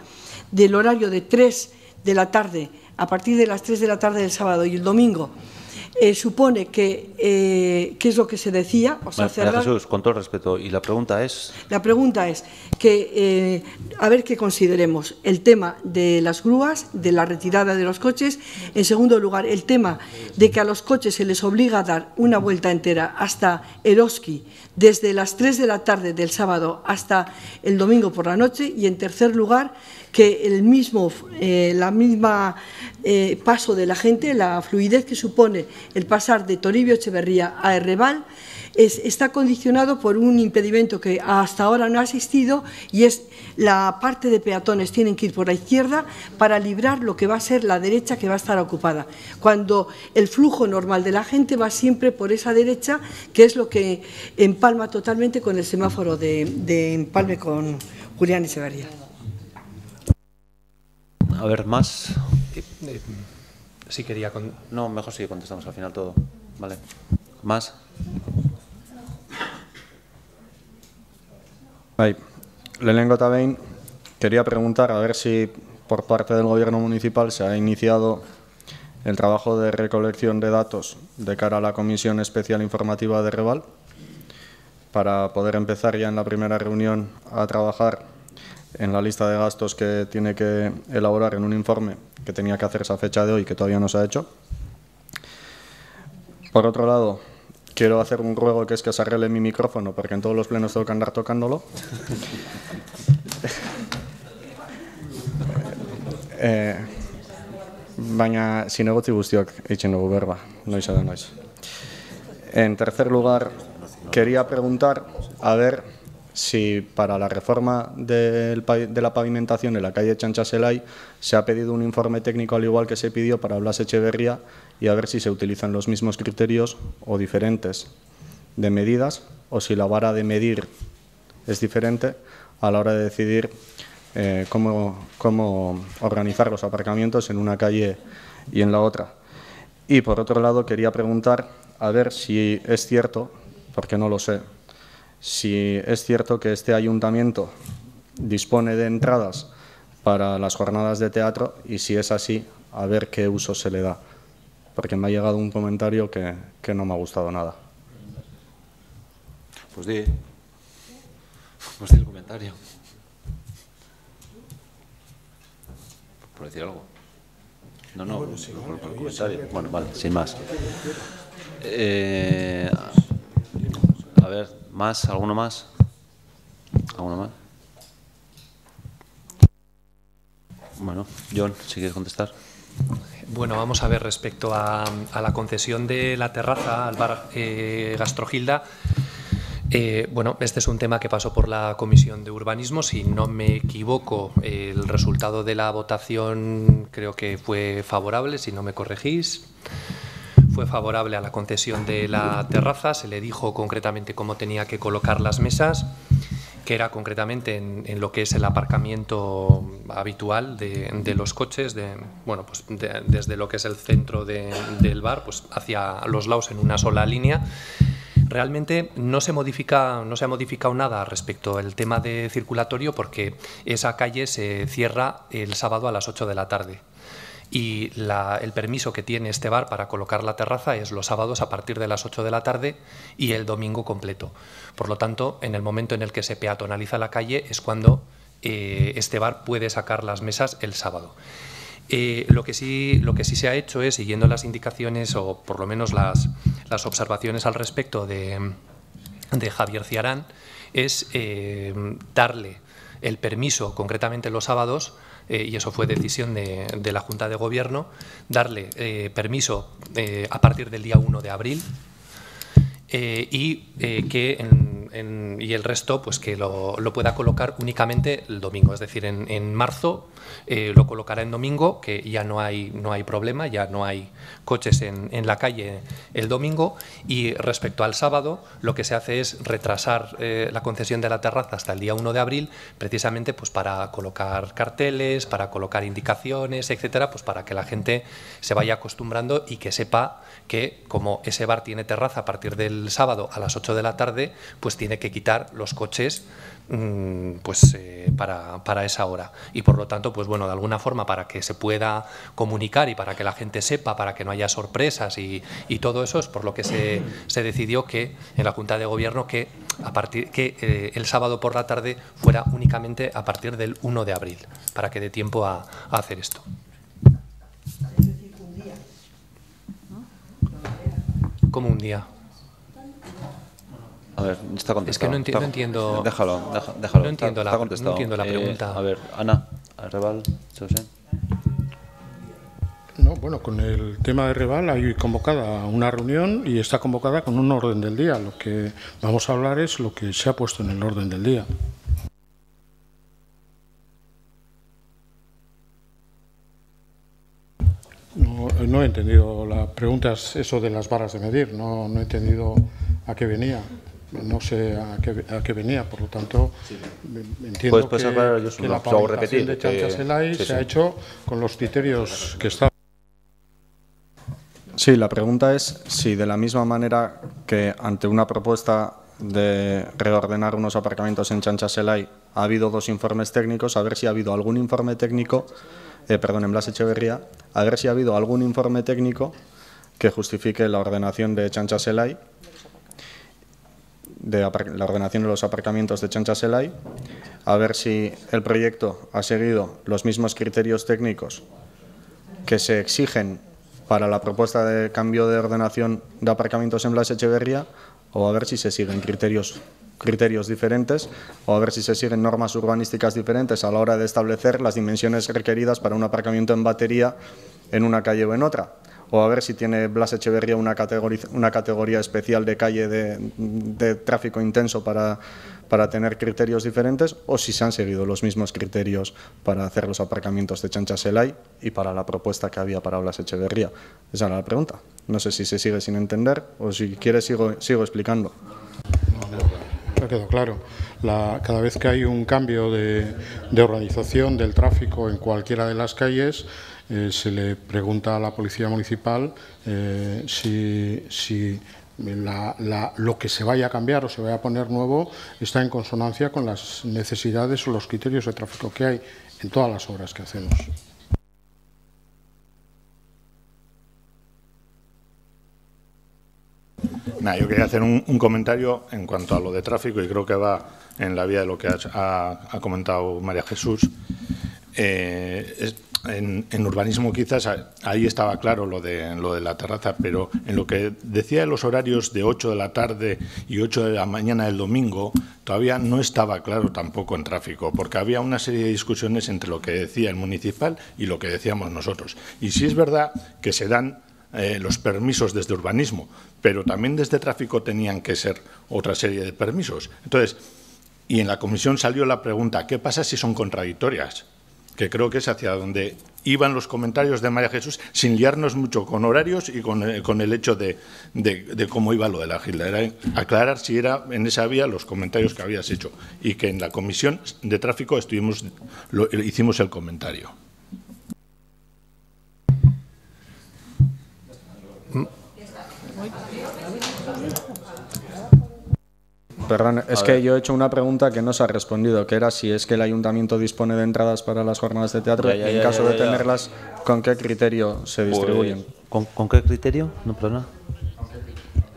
Speaker 4: del horario de 3 de la tarde, a partir de las 3 de la tarde del sábado y el domingo, supone que es lo que se decía, o sea,
Speaker 1: María Jesús, con todo el respeto, y la pregunta es...
Speaker 4: La pregunta es que, a ver qué consideremos, el tema de las grúas, de la retirada de los coches, en segundo lugar, el tema de que a los coches se les obliga a dar una vuelta entera hasta Eroski, desde las 3 de la tarde del sábado hasta el domingo por la noche, y en tercer lugar, que el mismo paso de la gente, la fluidez que supone el pasar de Toribio Echeverría a Errebal, está condicionado por un impedimento que hasta ahora no ha existido, y es la parte de peatones tienen que ir por la izquierda para librar lo que va a ser la derecha, que va a estar ocupada, cuando el flujo normal de la gente va siempre por esa derecha, que es lo que empalma totalmente con el semáforo de empalme con Julián Echeverría.
Speaker 1: A ver, ¿más?
Speaker 13: Sí, quería...
Speaker 1: No, mejor sí, contestamos al final todo. Vale. ¿Más?
Speaker 3: Lehenengo eta behin, quería preguntar a ver si por parte del Gobierno municipal se ha iniciado el trabajo de recolección de datos de cara a la Comisión Especial Informativa de Errebal, para poder empezar ya en la primera reunión a trabajar en la lista de gastos que tiene que elaborar en un informe que tenía que hacerse a fecha de hoy, que todavía no se ha hecho. Por otro lado, quiero hacer un ruego, que es que se arregle mi micrófono, porque en todos los plenos tengo que andar tocándolo. Baina zinegotzi guztiok eitzen dugu berba, noiz edo noiz. En tercer lugar, quería preguntar a ver si para la reforma de la pavimentación en la calle Chanchaselay se ha pedido un informe técnico al igual que se pidió para Blas Echeverría, y a ver si se utilizan los mismos criterios o diferentes de medidas, o si la vara de medir es diferente a la hora de decidir cómo organizar los aparcamientos en una calle y en la otra. Y por otro lado, quería preguntar a ver si es cierto, porque no lo sé, si es cierto que este ayuntamiento dispone de entradas para las jornadas de teatro, y si es así, a ver qué uso se le da, porque me ha llegado un comentario que no me ha gustado nada.
Speaker 1: Pues di el comentario. Por decir algo. No, por el comentario. Bueno, vale, sin más. A ver, ¿más? ¿Alguno más? ¿Alguno más? Bueno, John, si quieres contestar.
Speaker 13: Bueno, vamos a ver, respecto a la concesión de la terraza al bar Gastrogilda. Bueno, este es un tema que pasó por la Comisión de Urbanismo. Si no me equivoco, el resultado de la votación creo que fue favorable, si no me corregís. Fue favorable a la concesión de la terraza. Se le dijo concretamente cómo tenía que colocar las mesas, que era concretamente en lo que es el aparcamiento habitual de los coches, desde lo que es el centro del bar, pues hacia los lados en una sola línea. Realmente no se ha modificado nada respecto al tema de circulatorio, porque esa calle se cierra el sábado a las 8 de la tarde. Y el permiso que tiene este bar para colocar la terraza es los sábados a partir de las 8 de la tarde y el domingo completo. Por lo tanto, en el momento en el que se peatonaliza la calle es cuando este bar puede sacar las mesas el sábado. Lo que sí se ha hecho es, siguiendo las indicaciones o por lo menos las observaciones al respecto de Javier Ciarán, es darle el permiso, concretamente los sábados, y eso fue decisión de la Junta de Gobierno, darle permiso a partir del día 1 de abril y el resto pues que lo pueda colocar únicamente el domingo. Es decir, en marzo lo colocará en domingo, que ya no hay problema, ya no hay coches en la calle el domingo. Y respecto al sábado, lo que se hace es retrasar la concesión de la terraza hasta el día 1 de abril, precisamente pues para colocar carteles, para colocar indicaciones, etcétera, pues para que la gente se vaya acostumbrando y que sepa que como ese bar tiene terraza a partir del sábado a las 8 de la tarde, pues tiene que quitar los coches para esa hora. Y por lo tanto, pues bueno, de alguna forma, para que se pueda comunicar y para que la gente sepa, para que no haya sorpresas y todo eso, es por lo que se decidió que en la Junta de Gobierno que el sábado por la tarde fuera únicamente a partir del 1 de abril, para que dé tiempo a hacer esto. Como un día.
Speaker 1: A ver, está contestado.
Speaker 13: Es que no entiendo.
Speaker 1: Déjalo.
Speaker 13: No entiendo la pregunta.
Speaker 1: A ver, Ana, Reval, José.
Speaker 5: No, bueno, con el tema de Reval hay convocada una reunión y está convocada con un orden del día. Lo que vamos a hablar es lo que se ha puesto en el orden del día. No he entendido la pregunta, es eso de las varas de medir, no he entendido a qué venía, no sé a qué venía, por lo tanto entiendo que la pavimentación de Chancha-Selai se ha hecho con los criterios que estaban.
Speaker 3: Sí, la pregunta es si de la misma manera que ante una propuesta de reordenar unos aparcamientos en Chancha-Selai ha habido 2 informes técnicos, a ver si ha habido algún informe técnico, en Blas Echeverría, a ver si ha habido algún informe técnico que justifique la ordenación de Chancha-Selai, la ordenación de los aparcamientos de Chancha-Selai, a ver si el proyecto ha seguido los mismos criterios técnicos que se exigen para la propuesta de cambio de ordenación de aparcamientos en Blas Echeverría, o a ver si se siguen criterios diferentes, o a ver si se siguen normas urbanísticas diferentes a la hora de establecer las dimensiones requeridas para un aparcamiento en batería en una calle o en otra, o a ver si tiene Blas Echeverría una categoría especial de calle de tráfico intenso para tener criterios diferentes, o si se han seguido los mismos criterios para hacer los aparcamientos de Chancha-Selai y para la propuesta que había para Blas Echeverría. Esa era la pregunta. No sé si se sigue sin entender o si quieres sigo explicando.
Speaker 5: No quedó claro. Cada vez que hay un cambio de organización del tráfico en cualquiera de las calles, se le pregunta a la Policía Municipal si lo que se vaya a cambiar o se vaya a poner nuevo está en consonancia con las necesidades o los criterios de tráfico que hay en todas las obras que hacemos.
Speaker 15: Yo quería hacer un comentario en cuanto a lo de tráfico y creo que va en la vía de lo que ha comentado María Jesús. En urbanismo quizás ahí estaba claro lo de la terraza, pero en lo que decía de los horarios de 8 de la tarde y 8 de la mañana del domingo, todavía no estaba claro tampoco en tráfico, porque había una serie de discusiones entre lo que decía el municipal y lo que decíamos nosotros. Y sí es verdad que se dan los permisos desde urbanismo, pero también desde tráfico tenían que ser otra serie de permisos. Entonces, y en la comisión salió la pregunta, ¿qué pasa si son contradictorias? Que creo que es hacia donde iban los comentarios de María Jesús, sin liarnos mucho con horarios y con el hecho de cómo iba lo de la Gilda. Era aclarar si era en esa vía los comentarios que habías hecho y que en la comisión de tráfico hicimos el comentario.
Speaker 3: Perdón, es que yo he hecho una pregunta que no se ha respondido, que era si es que el ayuntamiento dispone de entradas para las jornadas de teatro y en caso de tenerlas, ¿con qué criterio se distribuyen?
Speaker 1: ¿Con qué criterio? No, perdona.
Speaker 3: ¿Con qué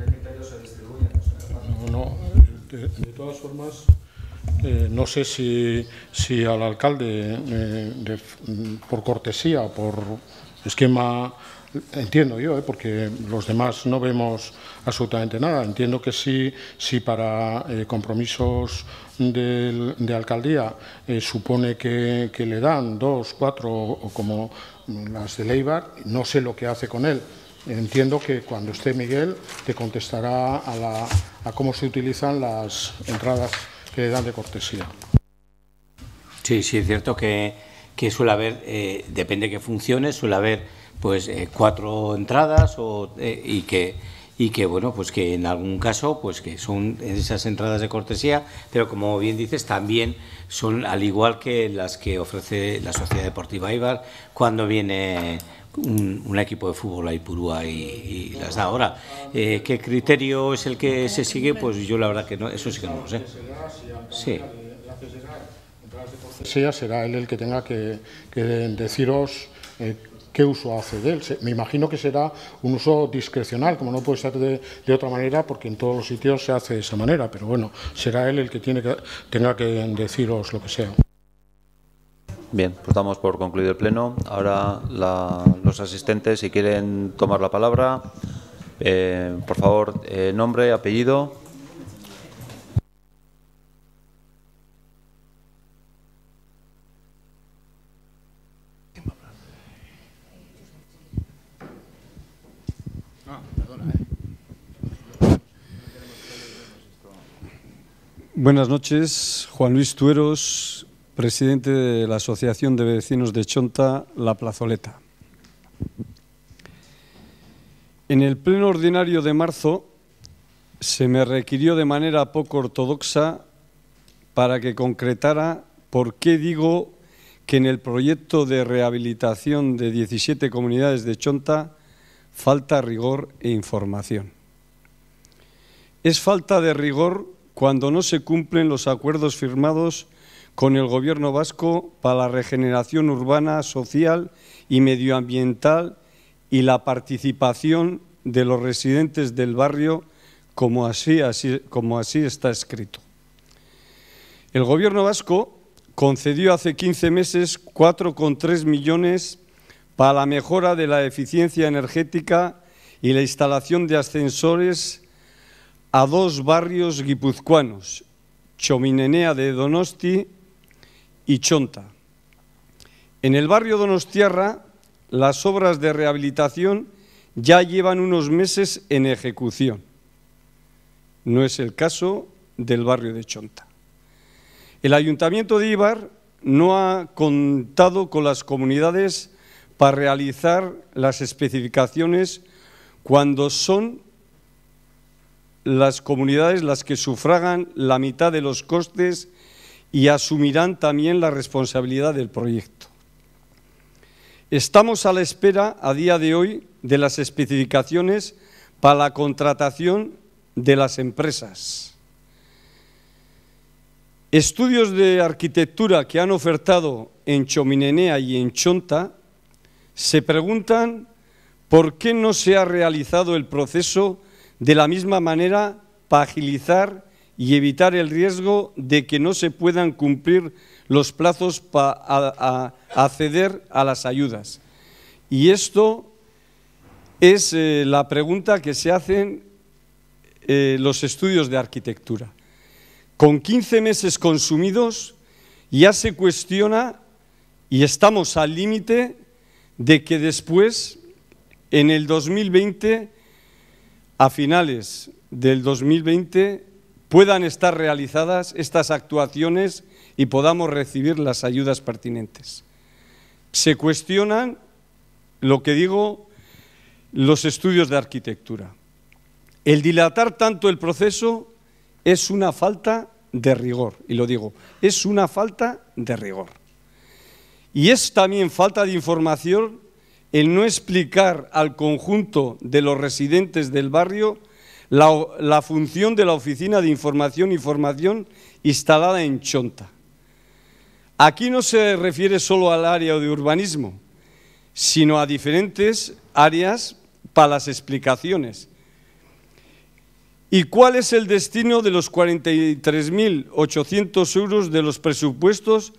Speaker 3: criterio se distribuyen?
Speaker 5: De todas formas, no sé si al alcalde, por cortesía o por esquema, entiendo yo, porque los demás no vemos absolutamente nada. Entiendo que sí para compromisos de alcaldía supone que le dan 2, 4 o como las de Leibar. No sé lo que hace con él, entiendo que cuando esté Miguel te contestará a cómo se utilizan las entradas que le dan de cortesía.
Speaker 8: Sí, sí, es cierto que suele haber, depende de qué funciones, suele haber pues 4 entradas y que bueno, pues que en algún caso pues que son esas entradas de cortesía, pero como bien dices también son al igual que las que ofrece la Sociedad Deportiva Eibar cuando viene un equipo de fútbol a Ipurúa y las da. Ahora, ¿qué criterio es el que se sigue? Pues yo la verdad que no, eso sí que no lo sé. Sí.
Speaker 5: Será él el que tenga que deciros qué uso hace de él. Me imagino que será un uso discrecional, como no puede ser de otra manera, porque en todos los sitios se hace de esa manera, pero bueno, será él el que tenga que deciros lo que sea.
Speaker 1: Bien, pues damos por concluido el pleno. Ahora los asistentes, si quieren tomar la palabra, por favor, nombre, apellido.
Speaker 16: Buenas noches, Juan Luis Tueros, presidente de la Asociación de Vecinos de Chonta, La Plazoleta. En el pleno ordinario de marzo se me requirió de manera poco ortodoxa para que concretara por qué digo que en el proyecto de rehabilitación de 17 comunidades de Chonta falta rigor e información. Es falta de rigor cuando no se cumplen los acuerdos firmados con el Gobierno vasco para la regeneración urbana, social y medioambiental y la participación de los residentes del barrio, como así está escrito. El Gobierno vasco concedió hace 15 meses 4,3 millones para la mejora de la eficiencia energética y la instalación de ascensores a 2 barrios guipuzcoanos, Txominenea de Donosti y Chonta. En el barrio donostiarra, las obras de rehabilitación ya llevan unos meses en ejecución. No es el caso del barrio de Chonta. El Ayuntamiento de Eibar no ha contado con las comunidades para realizar las especificaciones cuando son las comunidades las que sufragan la mitad de los costes y asumirán también la responsabilidad del proyecto. Estamos a la espera, a día de hoy, de las especificaciones para la contratación de las empresas. Estudios de arquitectura que han ofertado en Txominenea y en Chonta se preguntan por qué no se ha realizado el proceso de la misma manera para agilizar y evitar el riesgo de que no se puedan cumplir los plazos para acceder a las ayudas. Y esto es la pregunta que se hacen los estudios de arquitectura. Con 15 meses consumidos ya se cuestiona y estamos al límite de que después, en el 2020, a finales del 2020, puedan estar realizadas estas actuaciones y podamos recibir las ayudas pertinentes. Se cuestionan, lo que digo, los estudios de arquitectura. El dilatar tanto el proceso es una falta de rigor, y lo digo, es una falta de rigor. Y es también falta de información el no explicar al conjunto de los residentes del barrio la función de la Oficina de Información y Formación instalada en Chonta. Aquí no se refiere solo al área de urbanismo, sino a diferentes áreas para las explicaciones. ¿Y cuál es el destino de los 43.800 euros de los presupuestos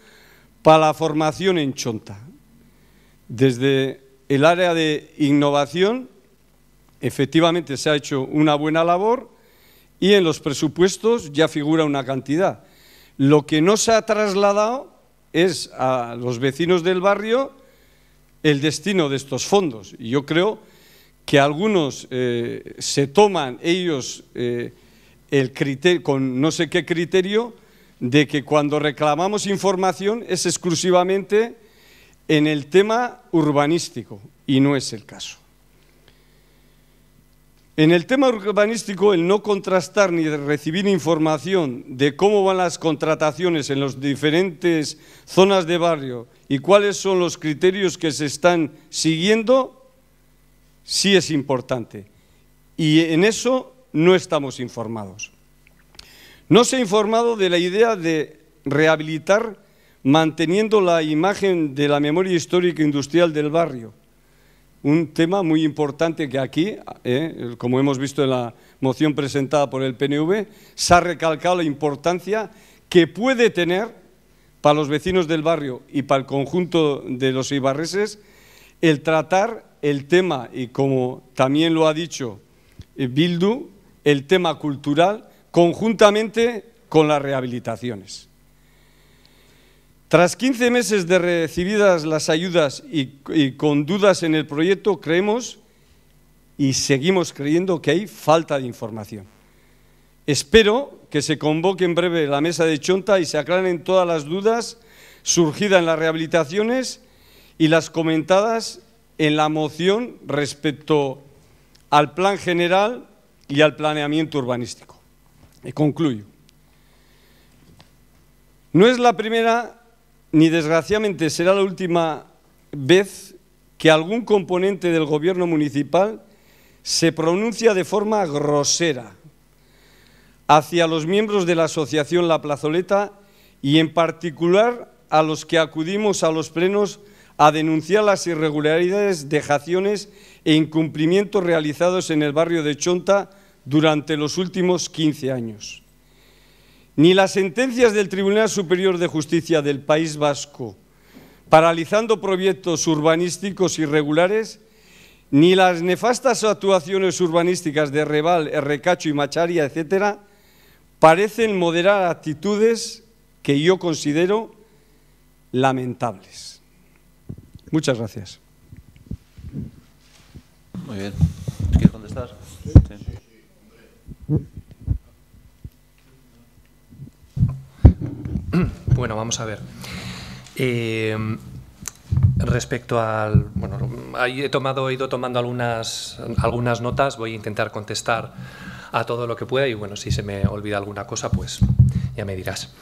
Speaker 16: para la formación en Chonta? Desde el área de innovación, efectivamente se ha hecho una buena labor y en los presupuestos ya figura una cantidad. Lo que no se ha trasladado es a los vecinos del barrio el destino de estos fondos. Y yo creo que algunos se toman ellos el criterio, con no sé qué criterio, de que cuando reclamamos información es exclusivamente en el tema urbanístico, y no es el caso. En el tema urbanístico, el no contrastar ni recibir información de cómo van las contrataciones en las diferentes zonas de barrio y cuáles son los criterios que se están siguiendo, sí es importante. Y en eso no estamos informados. No se ha informado de la idea de rehabilitar manteniendo la imagen de la memoria histórica industrial del barrio. Un tema muy importante que aquí, como hemos visto en la moción presentada por el PNV, se ha recalcado la importancia que puede tener para los vecinos del barrio y para el conjunto de los eibarreses el tratar el tema, y como también lo ha dicho Bildu, el tema cultural conjuntamente con las rehabilitaciones. Tras 15 meses de recibidas las ayudas y con dudas en el proyecto, creemos y seguimos creyendo que hay falta de información. Espero que se convoque en breve la mesa de Chonta y se aclaren todas las dudas surgidas en las rehabilitaciones y las comentadas en la moción respecto al plan general y al planeamiento urbanístico. Y concluyo. No es la primera ni desgraciadamente será la última vez que algún componente del gobierno municipal se pronuncia de forma grosera hacia los miembros de la asociación La Plazoleta y en particular a los que acudimos a los plenos a denunciar las irregularidades, dejaciones e incumplimientos realizados en el barrio de Chonta durante los últimos 15 años. Ni las sentencias del Tribunal Superior de Justicia del País Vasco paralizando proyectos urbanísticos irregulares, ni las nefastas actuaciones urbanísticas de Reval, Errecacho y Macharia, etcétera, parecen moderar actitudes que yo considero lamentables. Muchas gracias.
Speaker 1: Muy bien. ¿Quieres contestar? Sí.
Speaker 13: Bueno, vamos a ver. Respecto al... Bueno, ahí he ido tomando algunas notas, voy a intentar contestar a todo lo que pueda y bueno, si se me olvida alguna cosa, pues ya me dirás.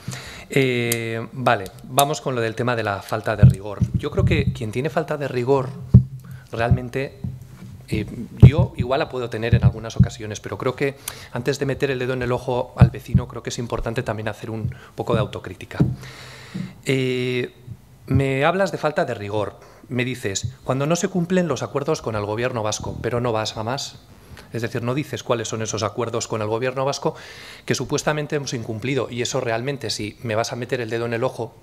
Speaker 13: Vale, vamos con lo del tema de la falta de rigor. Yo creo que quien tiene falta de rigor realmente... yo igual la puedo tener en algunas ocasiones, pero creo que antes de meter el dedo en el ojo al vecino, creo que es importante también hacer un poco de autocrítica. Me hablas de falta de rigor, me dices, cuando no se cumplen los acuerdos con el gobierno vasco, pero no vas a más. Es decir, no dices cuáles son esos acuerdos con el gobierno vasco que supuestamente hemos incumplido y eso realmente, si me vas a meter el dedo en el ojo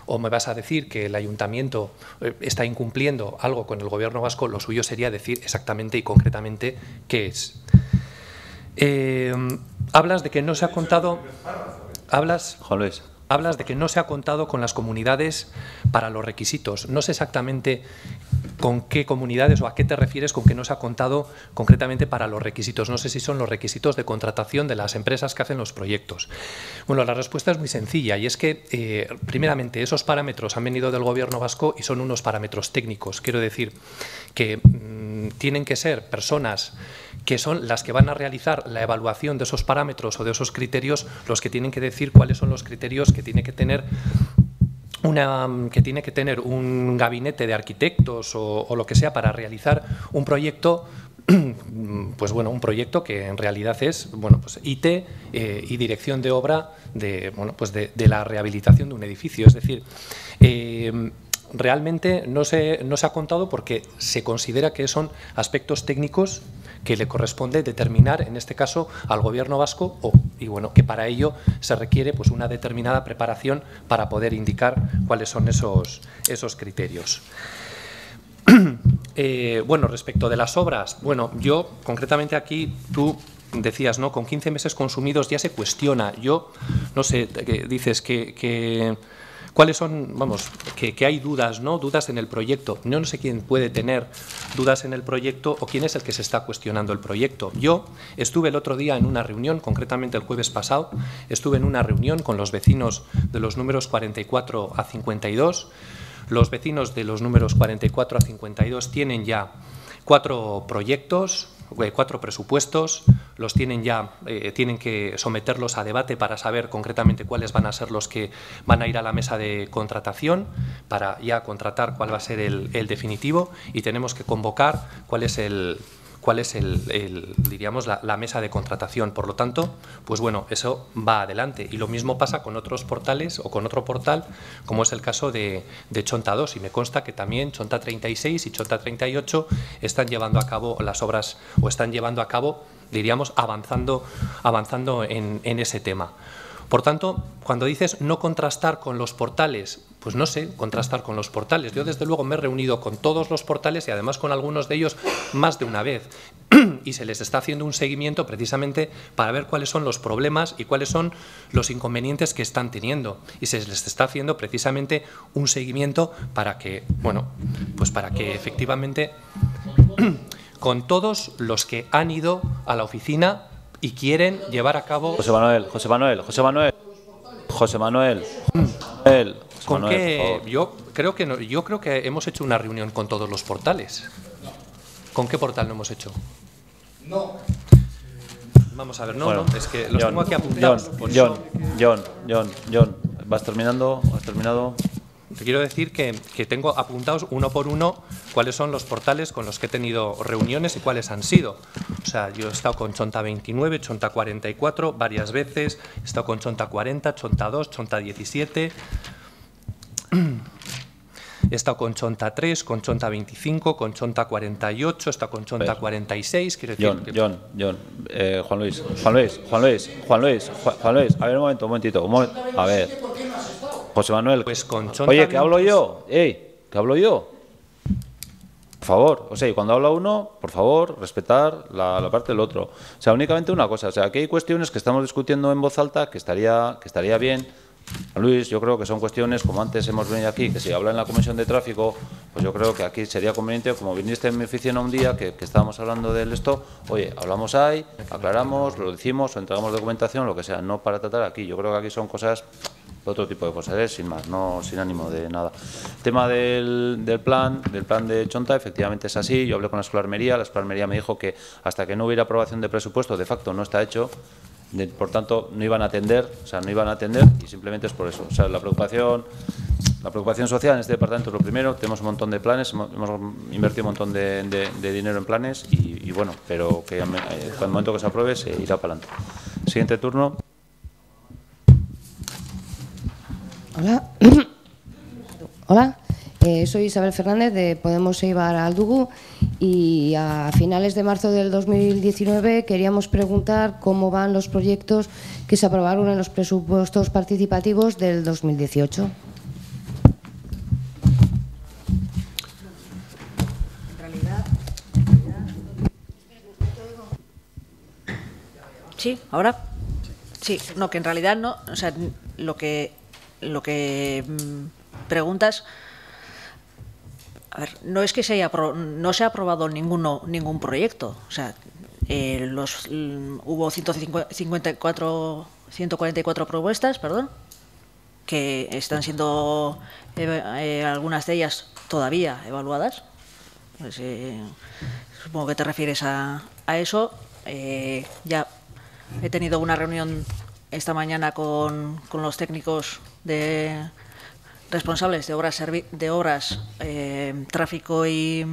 Speaker 13: o me vas a decir que el ayuntamiento está incumpliendo algo con el gobierno vasco, lo suyo sería decir exactamente y concretamente qué es. Hablas de que no se ha contado... Hablas de que no se ha contado con las comunidades para los requisitos. No sé exactamente con qué comunidades o a qué te refieres con que no se ha contado concretamente para los requisitos. No sé si son los requisitos de contratación de las empresas que hacen los proyectos. Bueno, la respuesta es muy sencilla y es que, primeramente, esos parámetros han venido del gobierno vasco y son unos parámetros técnicos. Quiero decir que tienen que ser personas que son las que van a realizar la evaluación de esos parámetros o de esos criterios, los que tienen que decir cuáles son los criterios que tiene que tener un gabinete de arquitectos o lo que sea para realizar un proyecto, pues bueno, un proyecto que en realidad es, bueno, pues IT y dirección de obra de, bueno, pues de la rehabilitación de un edificio. Es decir, realmente no se ha contado porque se considera que son aspectos técnicos que le corresponde determinar, en este caso, al gobierno vasco, y bueno, que para ello se requiere pues una determinada preparación para poder indicar cuáles son esos criterios. Bueno, respecto de las obras, bueno, yo concretamente aquí, tú decías, ¿no? Con 15 meses consumidos ya se cuestiona. Yo, no sé, dices que ¿Cuáles son, vamos, que hay dudas, ¿no? Dudas en el proyecto. No sé quién puede tener dudas en el proyecto o quién es el que se está cuestionando el proyecto. Yo estuve el otro día en una reunión, concretamente el jueves pasado, estuve en una reunión con los vecinos de los números 44 a 52. Los vecinos de los números 44 a 52 tienen ya 4 proyectos, 4 presupuestos, los tienen ya, tienen que someterlos a debate para saber concretamente cuáles van a ser los que van a ir a la mesa de contratación para ya contratar cuál va a ser el definitivo, y tenemos que convocar cuál es diríamos, la mesa de contratación. Por lo tanto, pues bueno, eso va adelante. Y lo mismo pasa con otros portales o con otro portal, como es el caso de Chonta 2. Y me consta que también Chonta 36 y Chonta 38 están llevando a cabo las obras, o están llevando a cabo, diríamos, avanzando en ese tema. Por tanto, cuando dices no contrastar con los portales, pues no sé contrastar con los portales. Yo, desde luego, me he reunido con todos los portales y además con algunos de ellos más de una vez. Y se les está haciendo un seguimiento precisamente para ver cuáles son los problemas y cuáles son los inconvenientes que están teniendo. Y se les está haciendo precisamente un seguimiento para que, bueno, pues para que efectivamente con todos los que han ido a la oficina y quieren llevar a cabo...
Speaker 1: José Manuel.
Speaker 13: ¿Con qué? Yo creo que hemos hecho una reunión con todos los portales. ¿Con qué portal no hemos hecho?
Speaker 1: No.
Speaker 13: Vamos a ver,
Speaker 1: Bueno,
Speaker 13: es que los tengo aquí apuntados.
Speaker 1: John, ¿has terminado?
Speaker 13: Te quiero decir que tengo apuntados uno por uno cuáles son los portales con los que he tenido reuniones y cuáles han sido. O sea, yo he estado con Chonta 29, Chonta 44 varias veces, he estado con Chonta 40, Chonta 2, Chonta 17, he estado con Chonta 3, con Chonta 25, con Chonta 48, he estado con Chonta 46. Quiero decir
Speaker 1: Juan Luis, a ver, un momentito, a ver. José Manuel,
Speaker 13: pues con Chonta,
Speaker 1: oye, ¿que hablo yo? ¿Que hablo yo? Por favor, o sea, y cuando habla uno, por favor, respetar la parte del otro. O sea, únicamente una cosa, o sea, aquí hay cuestiones que estamos discutiendo en voz alta que estaría bien. Luis, yo creo que son cuestiones, como antes hemos venido aquí, que si habla en la Comisión de Tráfico, pues yo creo que aquí sería conveniente, como viniste en mi oficina un día, que estábamos hablando de esto, oye, hablamos ahí, aclaramos, lo decimos, o entregamos documentación, lo que sea, no para tratar aquí. Yo creo que aquí son cosas, otro tipo de cosas, sin más, no sin ánimo de nada. Tema del plan de Chonta, efectivamente es así. Yo hablé con la Escuela de Armería, la Escuela de Armería me dijo que hasta que no hubiera aprobación de presupuesto, de facto no está hecho. Por tanto, no iban a atender, y simplemente es por eso. O sea, la preocupación social en este departamento es lo primero. Tenemos un montón de planes, hemos invertido un montón de dinero en planes y bueno, pero que al momento que se apruebe se irá para adelante. Siguiente turno.
Speaker 17: Hola. Soy Isabel Fernández de Podemos Eibar Aldugu y a finales de marzo del 2019 queríamos preguntar cómo van los proyectos que se aprobaron en los presupuestos participativos del 2018.
Speaker 18: Sí, ahora. Sí, no, que en realidad no, o sea, lo que preguntas. A ver, no es que no se ha aprobado ningún proyecto. O sea, hubo 144 propuestas, que están siendo algunas de ellas todavía evaluadas. Pues, supongo que te refieres a eso. Ya he tenido una reunión esta mañana con los técnicos responsables de obras, tráfico y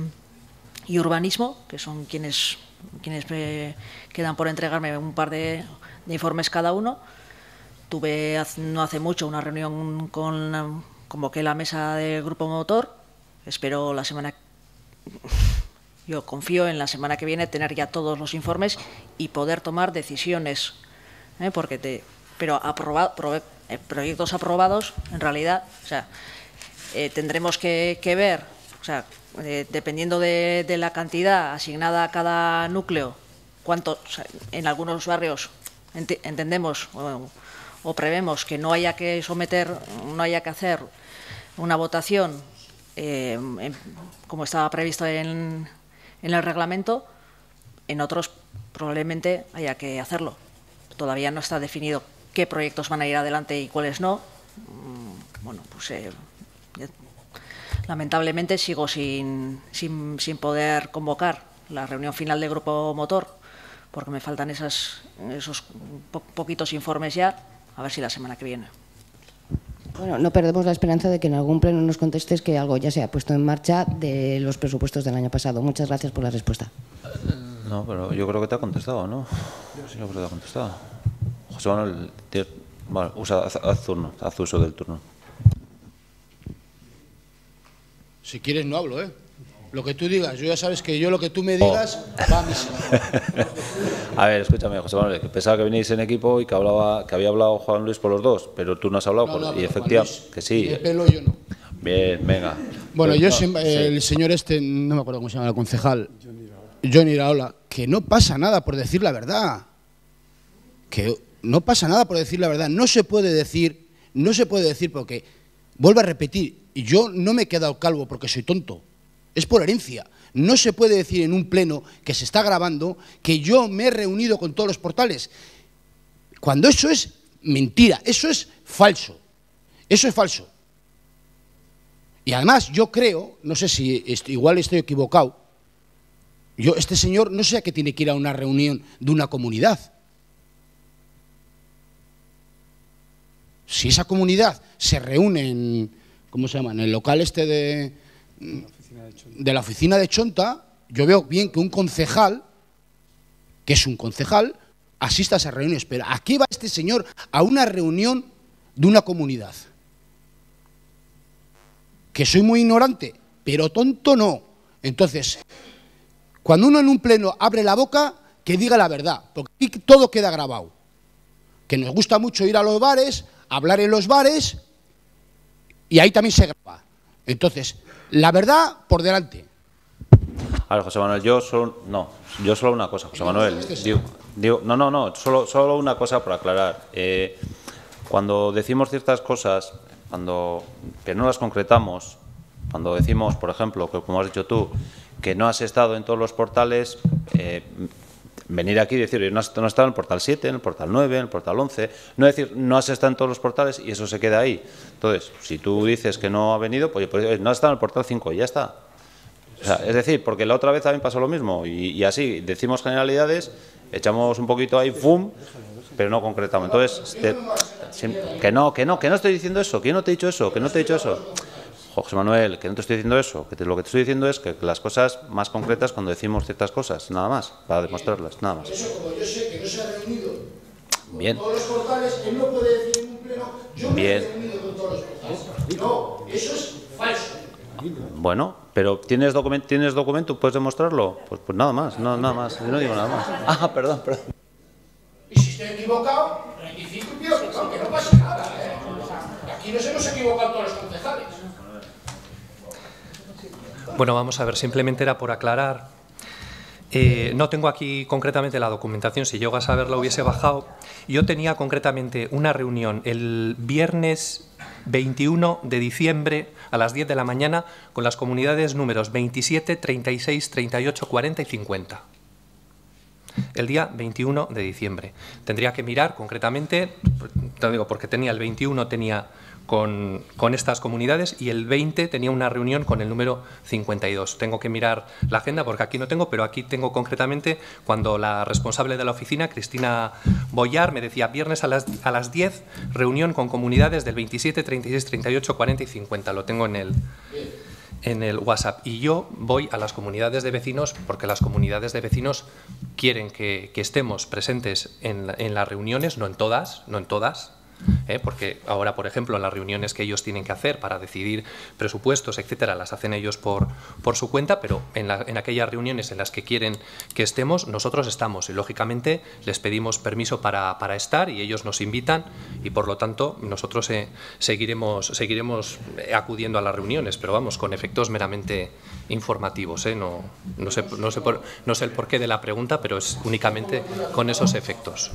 Speaker 18: urbanismo, que son quienes quedan por entregarme un par de informes cada uno. Tuve no hace mucho una reunión convoqué la mesa del grupo motor. Espero yo confío en la semana que viene tener ya todos los informes y poder tomar decisiones, pero proyectos aprobados, en realidad, o sea, tendremos que ver, o sea, dependiendo de la cantidad asignada a cada núcleo, cuánto, o sea, en algunos barrios entendemos o o prevemos que no haya que hacer una votación como estaba previsto en el reglamento, en otros probablemente haya que hacerlo. Todavía no está definido qué proyectos van a ir adelante y cuáles no. Bueno, pues lamentablemente sigo sin poder convocar la reunión final del grupo motor, porque me faltan esos poquitos informes ya, a ver si la semana que viene.
Speaker 17: Bueno, no perdemos la esperanza de que en algún pleno nos contestes que algo ya se ha puesto en marcha de los presupuestos del año pasado. Muchas gracias por la respuesta.
Speaker 1: No, pero yo creo que te ha contestado, ¿no? Yo creo que te ha contestado. José Manuel, bueno, haz uso del turno.
Speaker 19: Si quieres no hablo, ¿eh? Lo que tú digas, yo ya sabes que yo lo que tú me digas va a misa.
Speaker 1: A ver, escúchame, José Manuel, que pensaba que veníais en equipo y que había hablado Juan Luis por los dos, pero tú no has hablado y efectivamente que sí.
Speaker 19: De pelo yo no.
Speaker 1: Bien, venga.
Speaker 19: Bueno, el señor no me acuerdo cómo se llama el concejal, Johnny Iraola, que no pasa nada por decir la verdad. Que no pasa nada por decir la verdad. No se puede decir porque, vuelvo a repetir, yo no me he quedado calvo porque soy tonto. Es por herencia. No se puede decir en un pleno que se está grabando que yo me he reunido con todos los portales. Cuando eso es mentira, eso es falso. Eso es falso. Y además yo creo, no sé si igual estoy equivocado, este señor no sé a qué tiene que ir a una reunión de una comunidad. Si esa comunidad se reúne en, ¿cómo se llama?, en el local de la oficina de Chonta, yo veo bien que un concejal, que es un concejal, asista a esas reuniones. Pero aquí va este señor a una reunión de una comunidad. Que soy muy ignorante, pero tonto no. Entonces, cuando uno en un pleno abre la boca, que diga la verdad, porque aquí todo queda grabado. Que nos gusta mucho ir a los bares, hablar en los bares, y ahí también se graba. Entonces, la verdad por delante.
Speaker 1: A ver, José Manuel, yo solo una cosa, José Manuel. Solo una cosa por aclarar. Cuando decimos ciertas cosas, que no las concretamos, cuando decimos, por ejemplo, que como has dicho tú, que no has estado en todos los portales, venir aquí y decir, no has estado en el portal 7, en el portal 9, en el portal 11, no decir, no has estado en todos los portales y eso se queda ahí. Entonces, si tú dices que no ha venido, pues no has estado en el portal 5 y ya está. O sea, es decir, porque la otra vez también pasó lo mismo y así decimos generalidades, echamos un poquito ahí, ¡fum!, pero no concretamos. Entonces, que no estoy diciendo eso, que yo no te he dicho eso, que no te he dicho eso. José Manuel, que no te estoy diciendo eso, que lo que te estoy diciendo es que las cosas más concretas cuando decimos ciertas cosas, nada más, para demostrarlas, nada más.
Speaker 19: Eso, como yo sé que no se ha reunido
Speaker 1: bien
Speaker 19: con todos los portales, él no puede decir en un pleno, yo me he reunido con todos los portales. No, eso es falso.
Speaker 1: Bueno, pero ¿tienes documento? ¿Puedes demostrarlo? Pues nada más, nada más, yo no digo nada más. Ah, perdón.
Speaker 19: Y si estoy equivocado, rectifico y pido que no pasa nada. Aquí nos hemos equivocado todos los concejales.
Speaker 13: Bueno, vamos a ver, simplemente era por aclarar. No tengo aquí concretamente la documentación, si llego a saberla hubiese bajado. Yo tenía concretamente una reunión el viernes 21 de diciembre a las 10 de la mañana con las comunidades números 27, 36, 38, 40 y 50. El día 21 de diciembre. Tendría que mirar concretamente, te digo, porque tenía el 21 con estas comunidades y el 20 tenía una reunión con el número 52. Tengo que mirar la agenda porque aquí no tengo, pero aquí tengo concretamente cuando la responsable de la oficina, Cristina Boyar, me decía viernes a las 10, reunión con comunidades del 27, 36, 38, 40 y 50. Lo tengo en el WhatsApp. Y yo voy a las comunidades de vecinos porque las comunidades de vecinos quieren que estemos presentes en las reuniones, no en todas, porque ahora, por ejemplo, en las reuniones que ellos tienen que hacer para decidir presupuestos, etcétera, las hacen ellos por su cuenta, pero en aquellas reuniones en las que quieren que estemos, nosotros estamos y, lógicamente, les pedimos permiso para estar y ellos nos invitan y, por lo tanto, nosotros seguiremos acudiendo a las reuniones, pero vamos, con efectos meramente informativos. No sé el porqué de la pregunta, pero es únicamente con esos efectos.